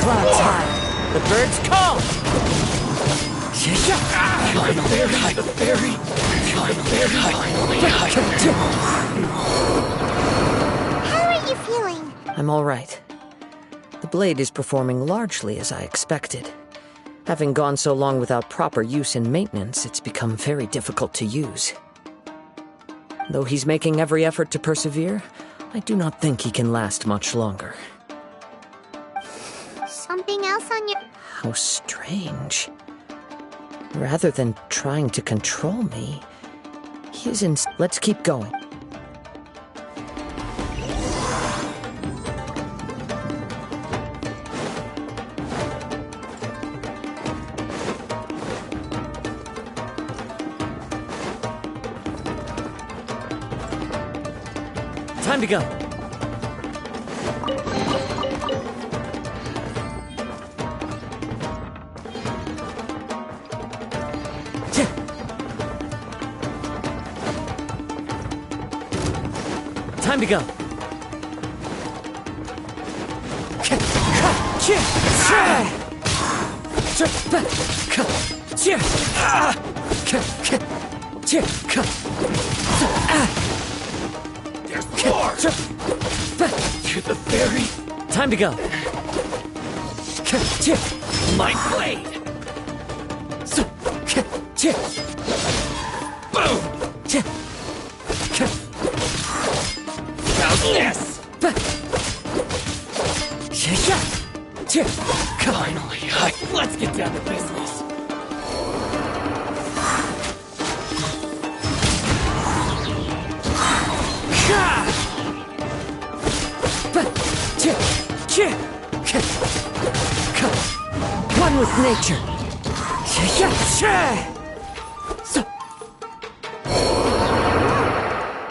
Clouds high. The birds call. How are you feeling? I'm all right. The blade is performing largely as I expected. Having gone so long without proper use and maintenance, it's become very difficult to use. Though he's making every effort to persevere, I do not think he can last much longer. Something else on your... How strange. Rather than trying to control me, he is in... Let's keep going. Time to go. Time to go. There's more! To the ferry. Time to go. My blade! Boom! How's this? Finally, let's get down to business. One with nature.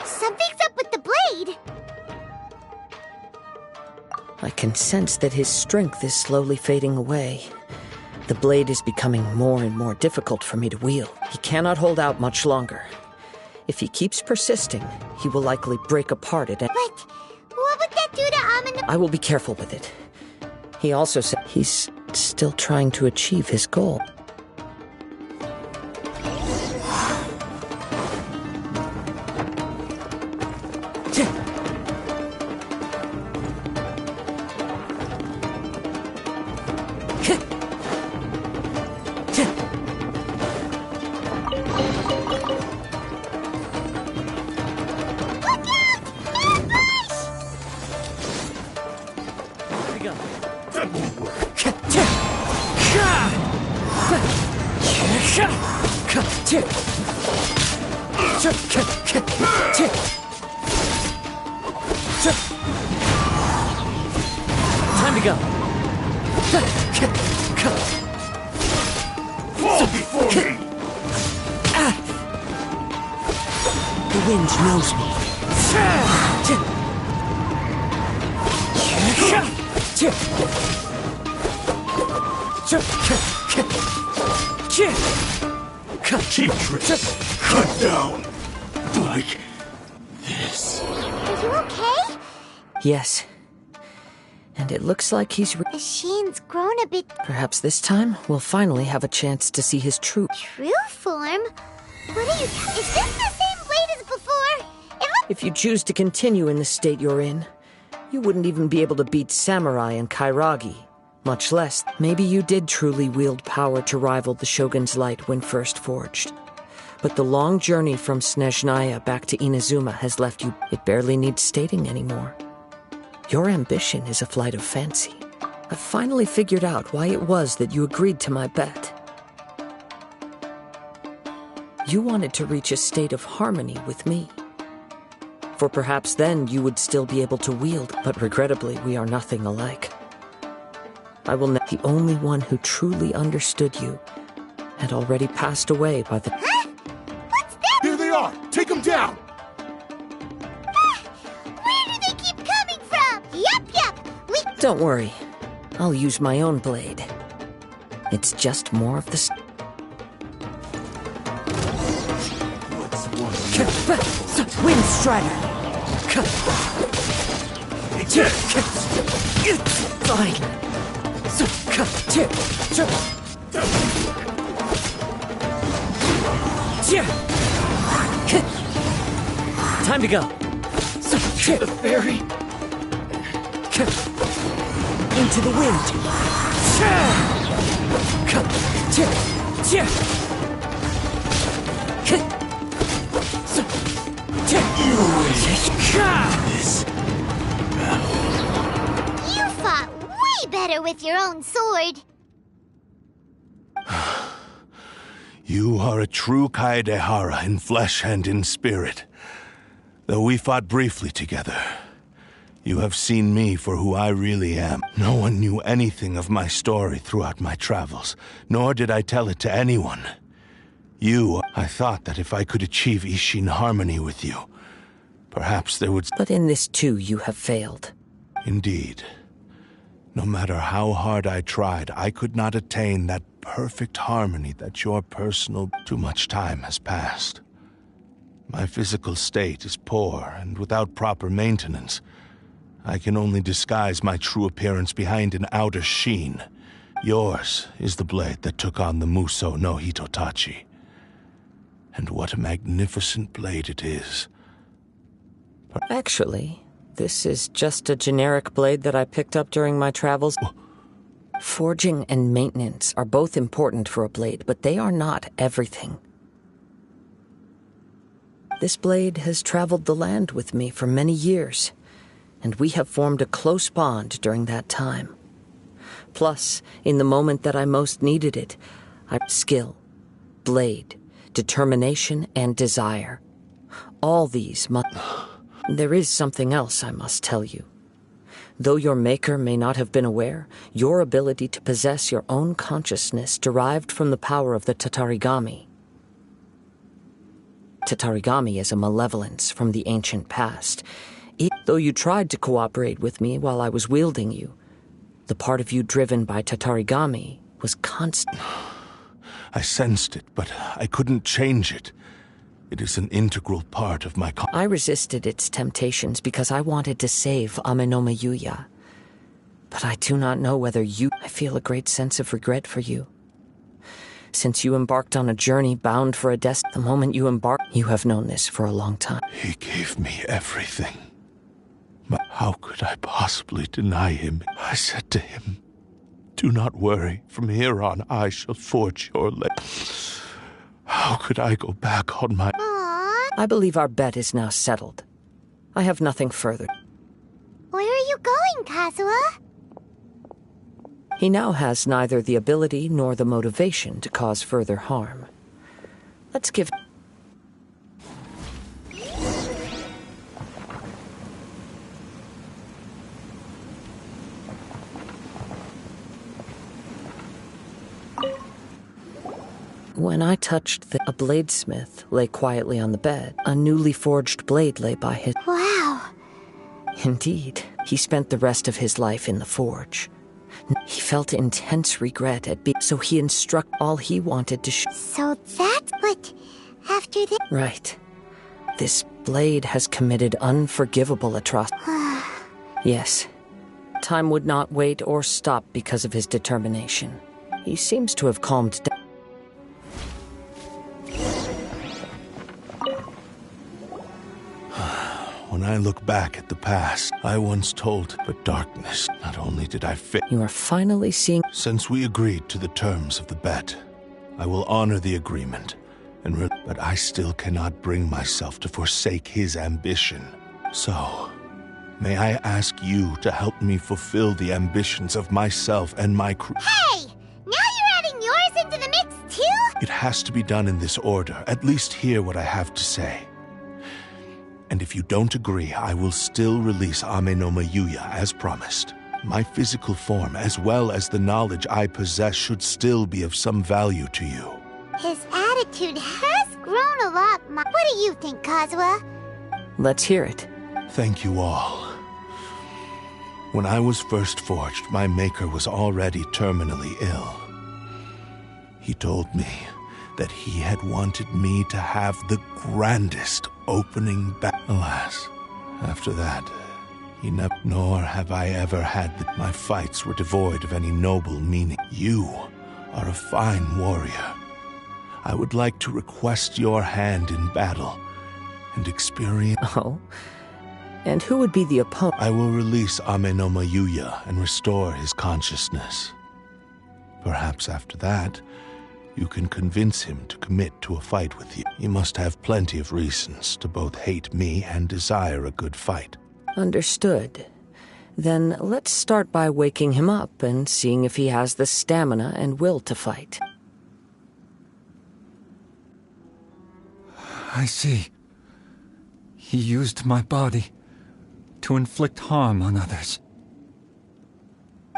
Something's up with the blade! I can sense that his strength is slowly fading away. The blade is becoming more and more difficult for me to wield. He cannot hold out much longer. If he keeps persisting, he will likely break apart at... But what would that do to Amino? I will be careful with it. He also said he's still trying to achieve his goal. Time to go. Fall before me! The wind knows me. Cheap tricks. Cut down. Like this. Are you okay? Yes. And it looks like he's... The Sheen's grown a bit... Perhaps this time, we'll finally have a chance to see his true... True form? What are you... Is this the same blade as before? If you choose to continue in the state you're in, you wouldn't even be able to beat Samurai and Kairagi. Much less, maybe you did truly wield power to rival the Shogun's light when first forged. But the long journey from Snezhnaya back to Inazuma has left you... It barely needs stating anymore. Your ambition is a flight of fancy. I've finally figured out why it was that you agreed to my bet. You wanted to reach a state of harmony with me. For perhaps then you would still be able to wield, but regrettably we are nothing alike. I will not... The only one who truly understood you had already passed away by the... Huh? What's that? Here they are! Take them down! Where do they keep coming from? Yup! Don't worry. I'll use my own blade. It's just more of the... Wind Strider! Fine. Time to go. To the ferry. Into the wind. You fought way better with your own sword. You are a true Kaedehara in flesh and in spirit. Though we fought briefly together, you have seen me for who I really am. No one knew anything of my story throughout my travels, nor did I tell it to anyone. I thought that if I could achieve Ishin harmony with you, perhaps there would... But in this too, you have failed. Indeed. No matter how hard I tried, I could not attain that perfect harmony that your personal... Too much time has passed. My physical state is poor, and without proper maintenance, I can only disguise my true appearance behind an outer sheen. Yours is the blade that took on the Muso no Hitotachi. And what a magnificent blade it is. Actually, this is just a generic blade that I picked up during my travels. Forging and maintenance are both important for a blade, but they are not everything. This blade has traveled the land with me for many years, and we have formed a close bond during that time. Plus, in the moment that I most needed it, skill, blade, determination, and desire. All these There is something else I must tell you. Though your maker may not have been aware, your ability to possess your own consciousness derived from the power of the Tatarigami. Tatarigami is a malevolence from the ancient past. Though you tried to cooperate with me while I was wielding you, the part of you driven by Tatarigami was constant. I sensed it, but I couldn't change it. It is an integral part of my... I resisted its temptations because I wanted to save Amenoma Yuya. But I do not know whether I feel a great sense of regret for you. Since you embarked on a journey bound for a the moment you embarked, you have known this for a long time. He gave me everything. But how could I possibly deny him? I said to him, "Do not worry. From here on, I shall forge your leg." How could I go back on my... I believe our bet is now settled. I have nothing further. Where are you going, Kazuha? He now has neither the ability nor the motivation to cause further harm. Let's give... When I touched a bladesmith lay quietly on the bed. A newly forged blade lay by his... Wow. Indeed, he spent the rest of his life in the forge. He felt intense regret at being... So he instructed all he wanted to... So that's what... After this... Right. This blade has committed unforgivable atrocities. Yes. Time would not wait or stop because of his determination. He seems to have calmed down. When I look back at the past, I once told, but darkness, not only did I fit... You are finally seeing... Since we agreed to the terms of the bet, I will honor the agreement, but I still cannot bring myself to forsake his ambition. So, may I ask you to help me fulfill the ambitions of myself and my crew? Hey! Now you're adding yours into the mix, too? It has to be done in this order. At least hear what I have to say. And if you don't agree, I will still release Amenoma Yuya as promised. My physical form, as well as the knowledge I possess, should still be of some value to you. His attitude has grown a lot. What do you think, Kazuha? Let's hear it. Thank you all. When I was first forged, my maker was already terminally ill. He told me that he had wanted me to have the grandest opening back. Alas, after that, he never... Nor have I ever had... My fights were devoid of any noble meaning. You are a fine warrior. I would like to request your hand in battle and experience... Oh? And who would be the opponent? I will release Amenoma Yuya and restore his consciousness. Perhaps after that, you can convince him to commit to a fight with you. He must have plenty of reasons to both hate me and desire a good fight. Understood. Then let's start by waking him up and seeing if he has the stamina and will to fight. I see. He used my body to inflict harm on others.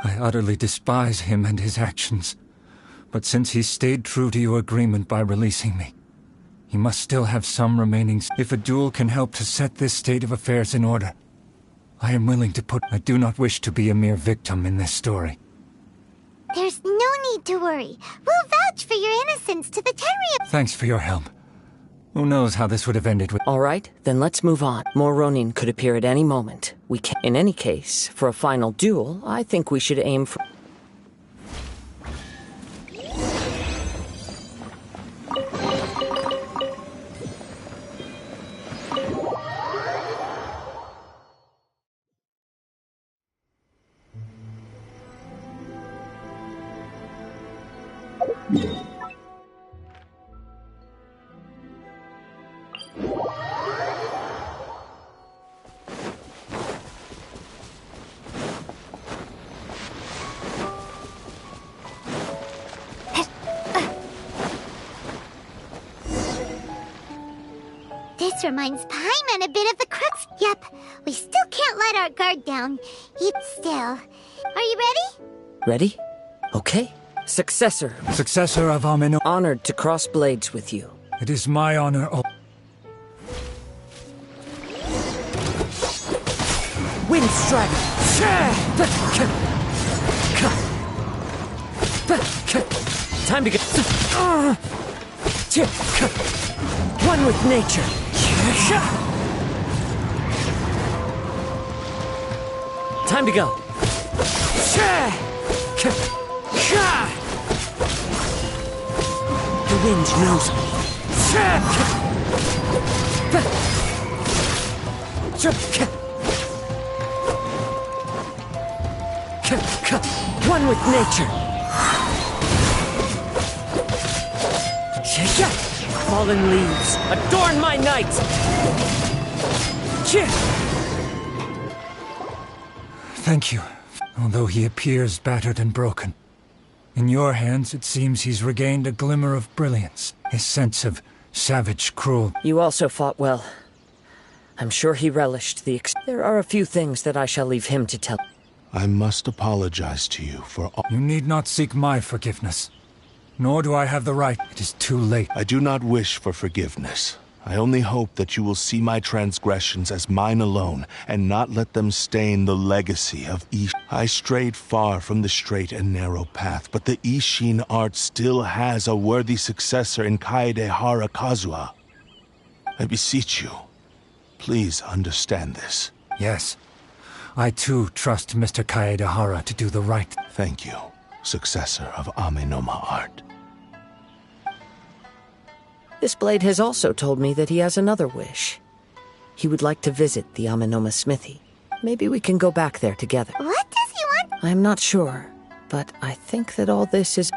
I utterly despise him and his actions, but since he stayed true to your agreement by releasing me, he must still have some remaining. If a duel can help to set this state of affairs in order, I am willing to put. I do not wish to be a mere victim in this story. There's no need to worry. We'll vouch for your innocence to the Tenryubin. Thanks for your help. Who knows how this would have ended with— All right, then let's move on. More Ronin could appear at any moment. We can— In any case, for a final duel, I think we should aim for— This reminds Paimon a bit of the crux. Yep, we still can't let our guard down. Eat still. Are you ready? Ready? Okay. Successor. Successor of Ameno. Honored to cross blades with you. It is my honor. Wind Strider. Time to get... One with nature. Time to go. The wind knows me. One with nature. Fallen leaves, adorn my night! Thank you. Although he appears battered and broken, in your hands it seems he's regained a glimmer of brilliance, his sense of savage cruelty. You also fought well. I'm sure he relished the There are a few things that I shall leave him to tell. I must apologize to you for all— You need not seek my forgiveness. Nor do I have the right. It is too late. I do not wish for forgiveness. I only hope that you will see my transgressions as mine alone, and not let them stain the legacy of Ishin. I strayed far from the straight and narrow path, but the Ishin art still has a worthy successor in Kaedehara Kazuha. I beseech you, please understand this. Yes. I too trust Mr. Kaedehara to do the right. Thank you, successor of Amenoma art. This blade has also told me that he has another wish. He would like to visit the Amenoma smithy. Maybe we can go back there together. What does he want? I'm not sure, but I think that all this is...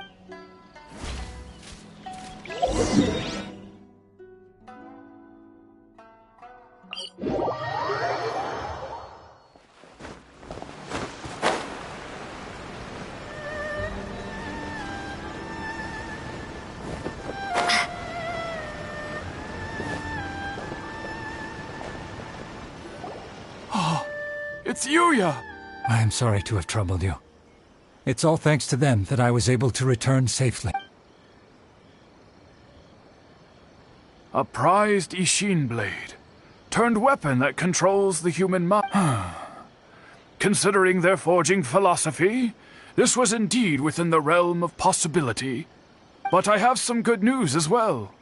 It's Yuya! I am sorry to have troubled you. It's all thanks to them that I was able to return safely. A prized Ishin blade, turned weapon that controls the human mind. Considering their forging philosophy, this was indeed within the realm of possibility. But I have some good news as well.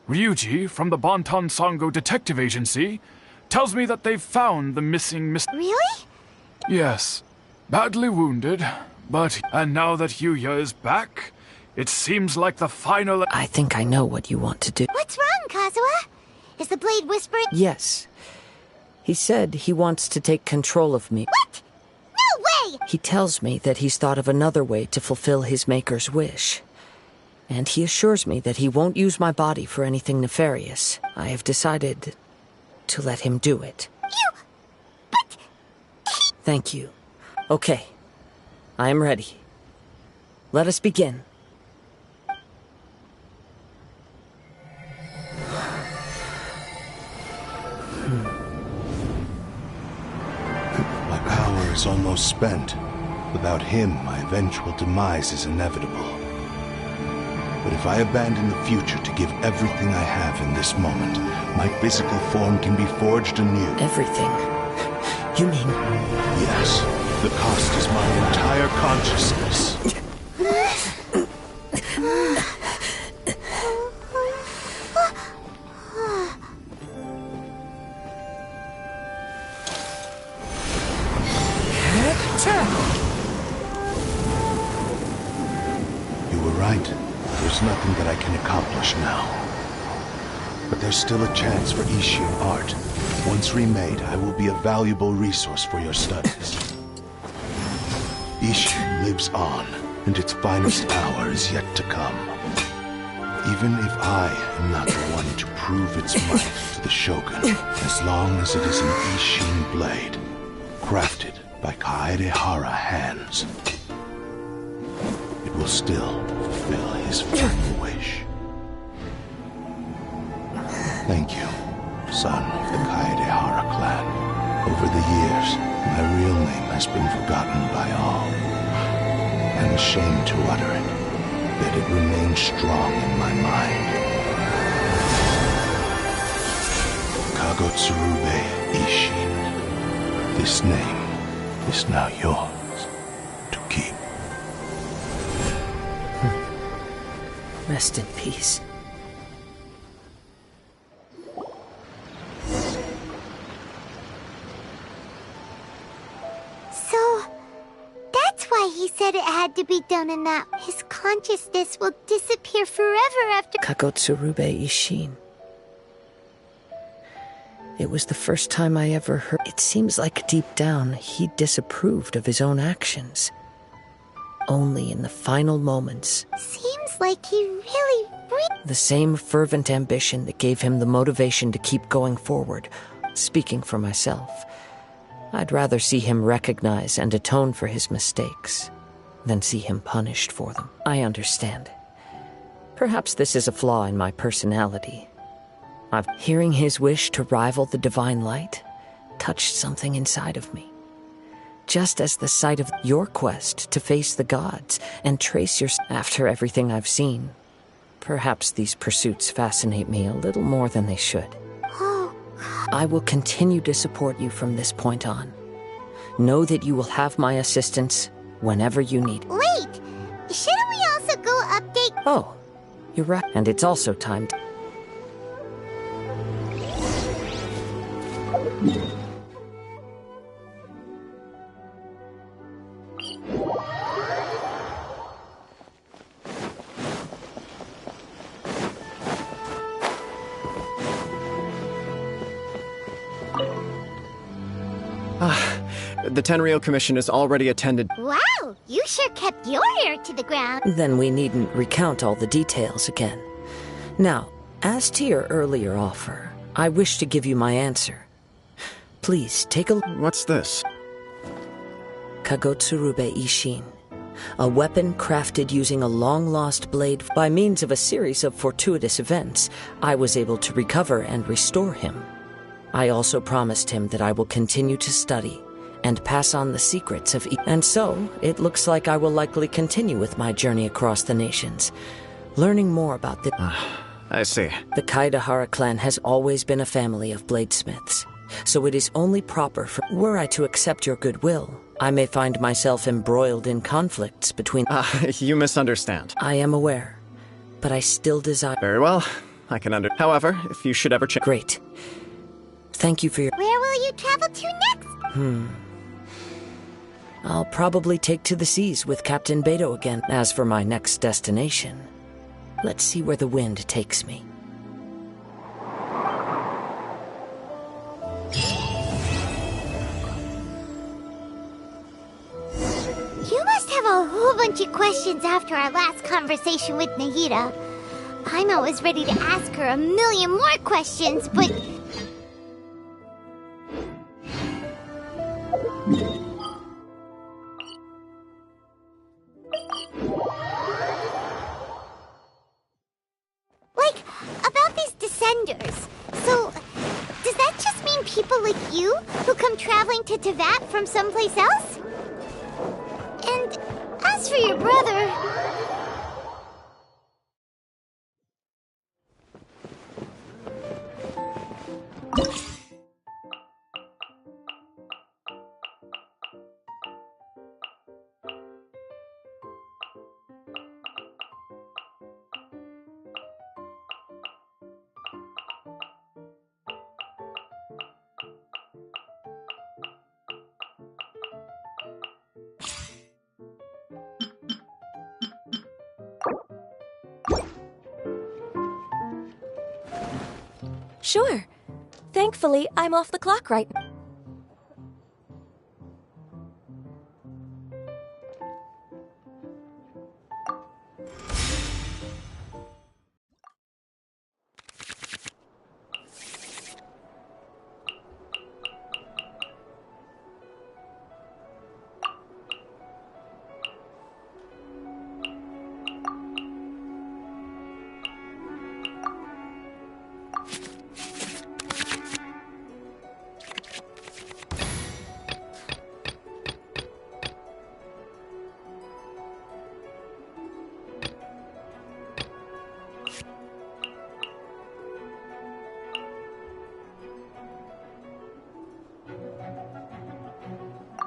Ryuji, from the Bantan Sango Detective Agency, tells me that they've found the missing Really? Yes. Badly wounded, but... And now that Yuya is back, it seems like the final... I think I know what you want to do. What's wrong, Kazuha? Is the blade whispering? Yes. He said he wants to take control of me. What? No way! He tells me that he's thought of another way to fulfill his maker's wish. And he assures me that he won't use my body for anything nefarious. I have decided to let him do it. Thank you. Okay. I am ready. Let us begin. My power is almost spent. Without him, my eventual demise is inevitable. But if I abandon the future to give everything I have in this moment, my physical form can be forged anew. Everything? You mean... Yes. The cost is my entire consciousness. You were right. There's nothing that I can accomplish now. But there's still a chance for Ishin art. Once remade, I will be a valuable resource for your studies. Ishin lives on, and its finest hour is yet to come. Even if I am not the one to prove its might to the Shogun, as long as it is an Ishin blade, crafted by Kaedehara hands, it will still fulfill his final wish. Thank you, son of the Kaedehara clan. Over the years, my real name has been forgotten by all. I'm ashamed to utter it, yet it remains strong in my mind. Kagotsurube Ishin. This name is now yours to keep. Rest in peace. So, that's why he said it had to be done and that his consciousness will disappear forever after... Kagotsurube Ishin. It was the first time I ever heard... It seems like deep down he disapproved of his own actions. Only in the final moments... Seems like he really... The same fervent ambition that gave him the motivation to keep going forward. Speaking for myself, I'd rather see him recognize and atone for his mistakes than see him punished for them. I understand. Perhaps this is a flaw in my personality. Hearing his wish to rival the divine light touched something inside of me. Just as the sight of your quest to face the gods and trace your... After everything I've seen, perhaps these pursuits fascinate me a little more than they should. I will continue to support you from this point on. Know that you will have my assistance whenever you need. Wait! Shouldn't we also go update... Oh, you're right. And it's also time to... The Tenryou Commission has already attended. Wow! You sure kept your ear to the ground. Then we needn't recount all the details again. Now, as to your earlier offer, I wish to give you my answer. Please, take a... What's this? Kagotsurube Ishin. A weapon crafted using a long-lost blade. By means of a series of fortuitous events, I was able to recover and restore him. I also promised him that I will continue to study and pass on the secrets of... And so, it looks like I will likely continue with my journey across the nations, learning more about the... I see. The Kaedehara clan has always been a family of bladesmiths, so it is only proper for... Were I to accept your goodwill, I may find myself embroiled in conflicts between... You misunderstand. I am aware, but I still desire... Very well. I can However, if you should ever change... Great. Thank you for your... Where will you travel to next? I'll probably take to the seas with Captain Beidou again. As for my next destination, let's see where the wind takes me. You must have a whole bunch of questions after our last conversation with Nahida. Paimon was ready to ask her a million more questions, but... Like, about these Descenders. So, does that just mean people like you who come traveling to Teyvat from someplace else? And as for your brother... Sure. Thankfully, I'm off the clock right now.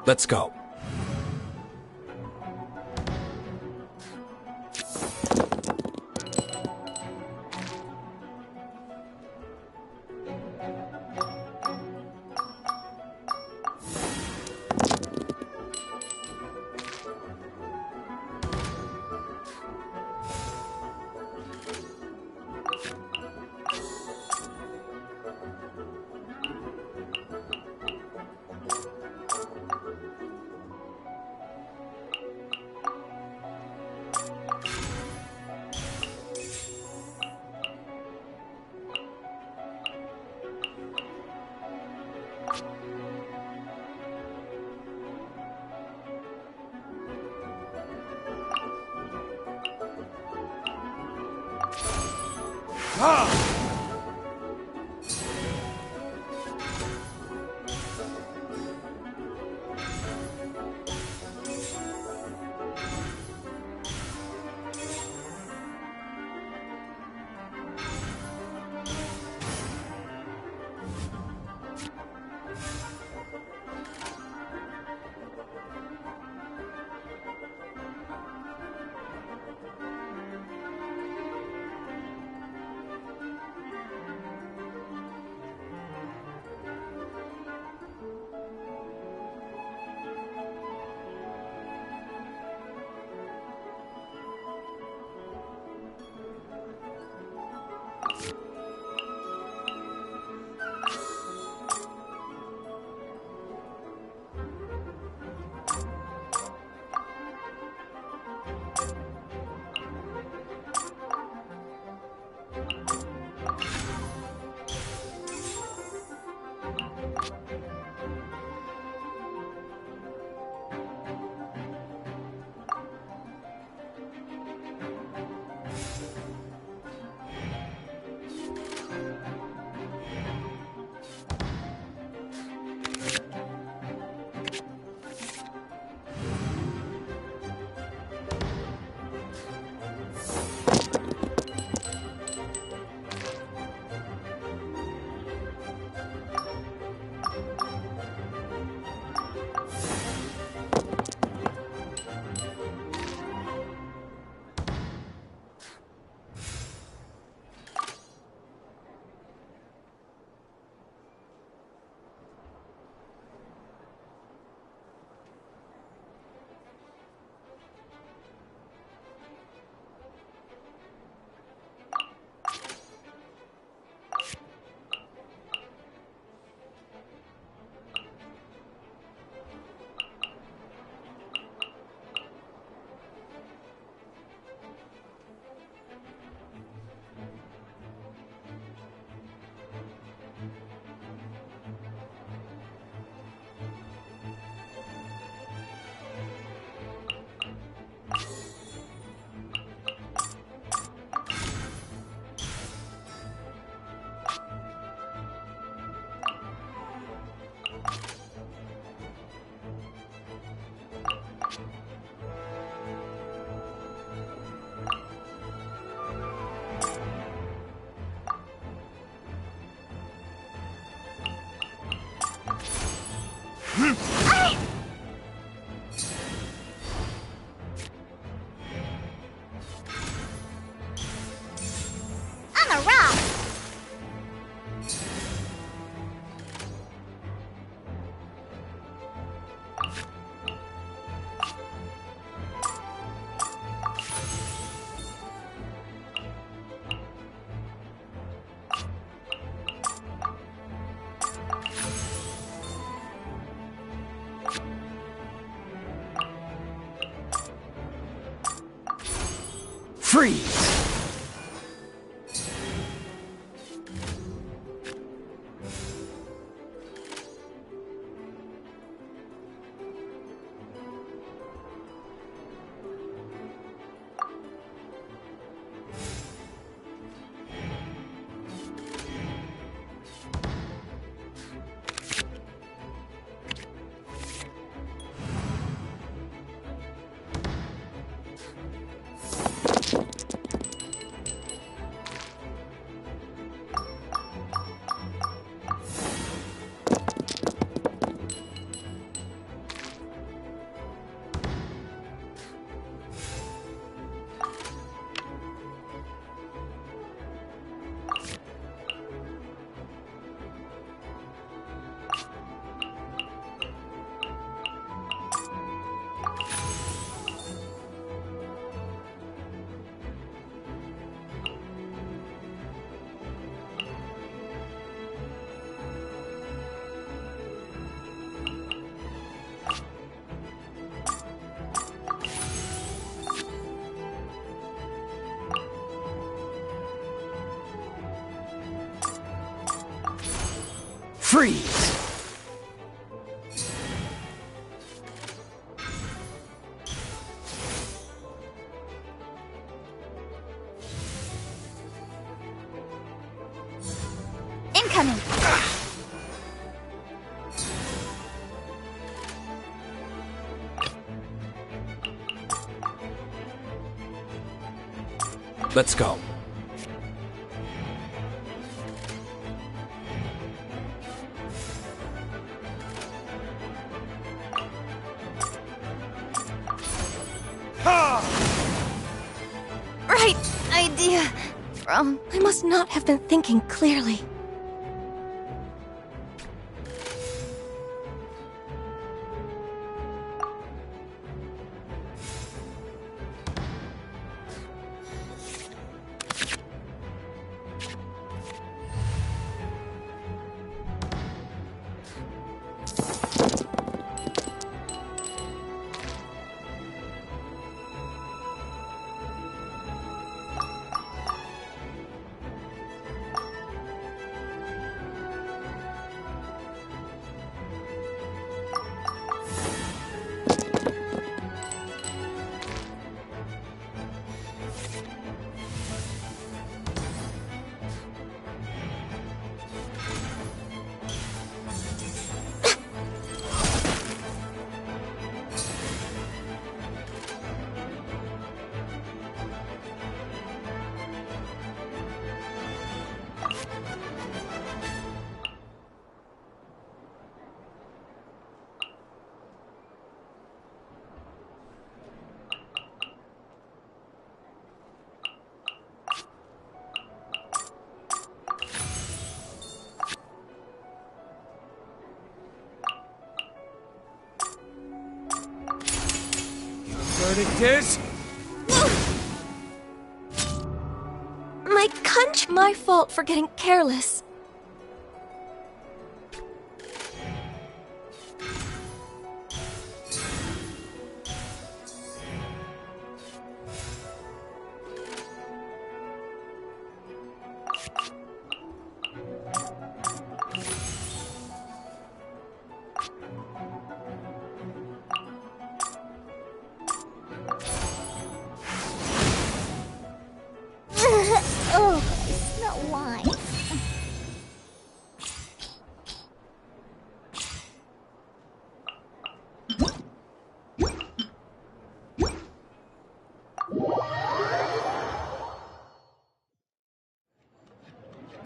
Let's go. I'm a rock! Freeze! Freeze! Incoming! Let's go. Right idea. I must not have been thinking clearly. Verdict is... My conch, my fault for getting careless. Oh, I smell wine.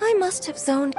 I must have zoned.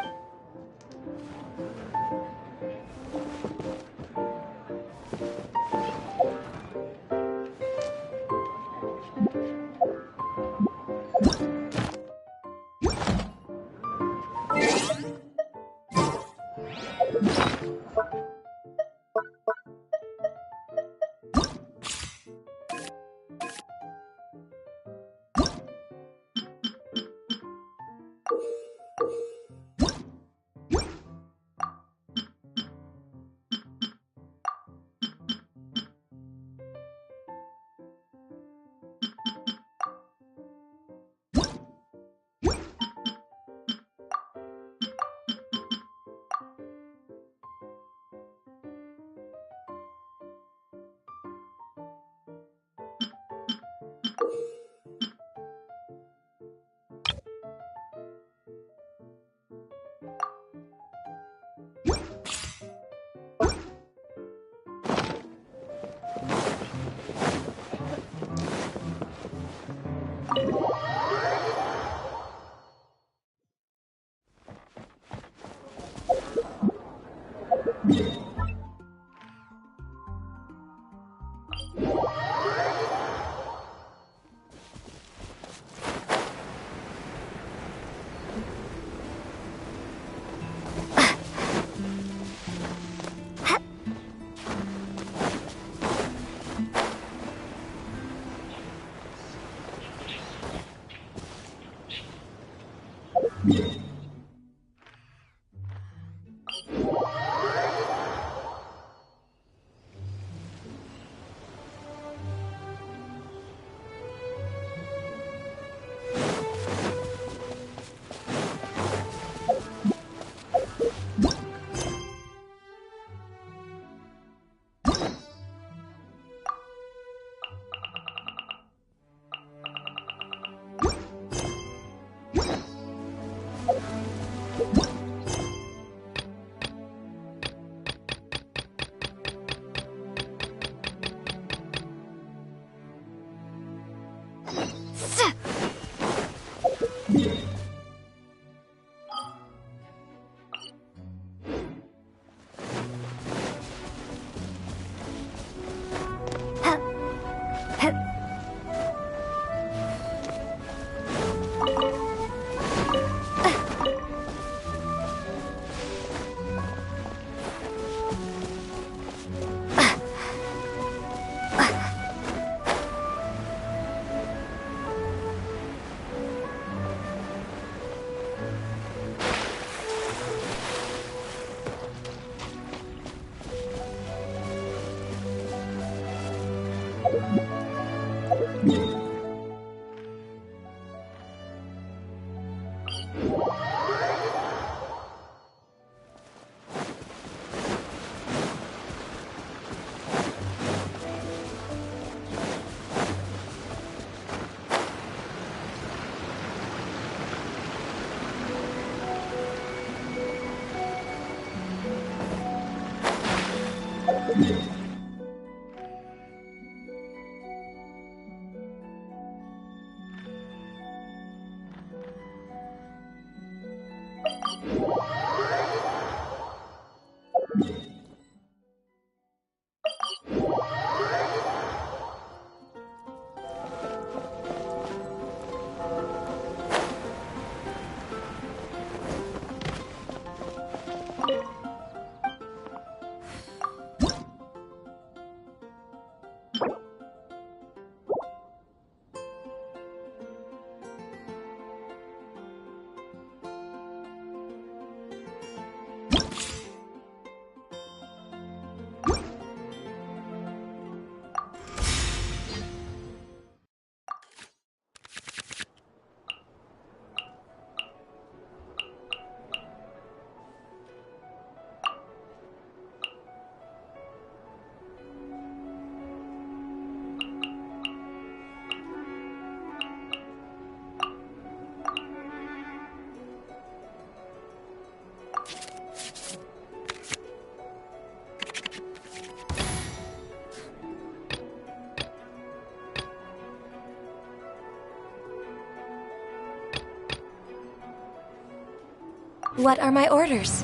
What are my orders?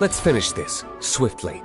Let's finish this, swiftly.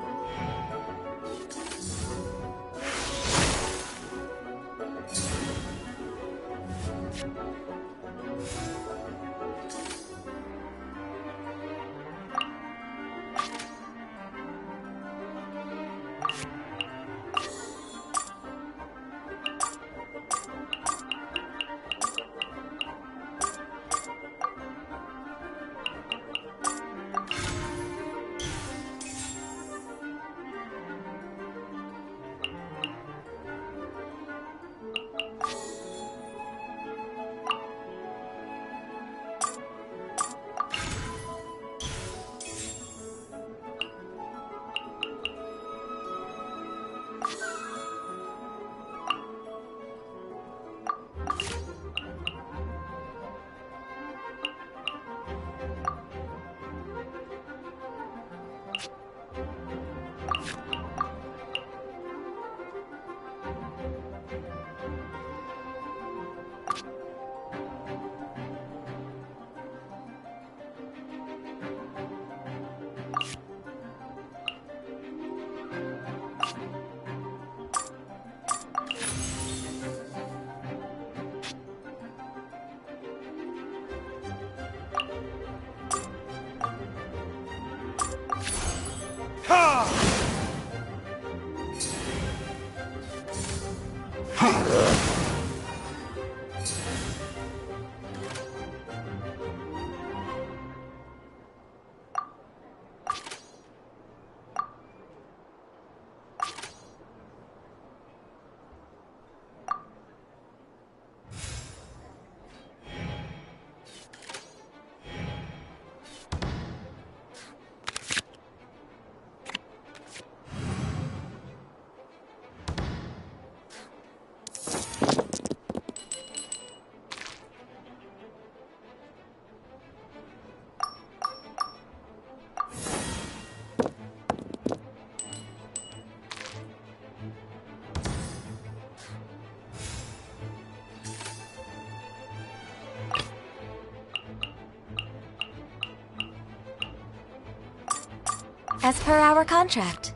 As per our contract.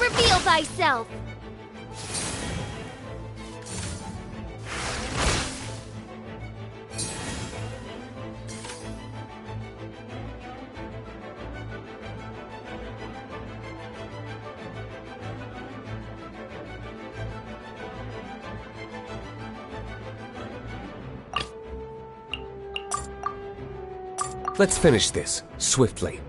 reveal thyself! Let's finish this, swiftly.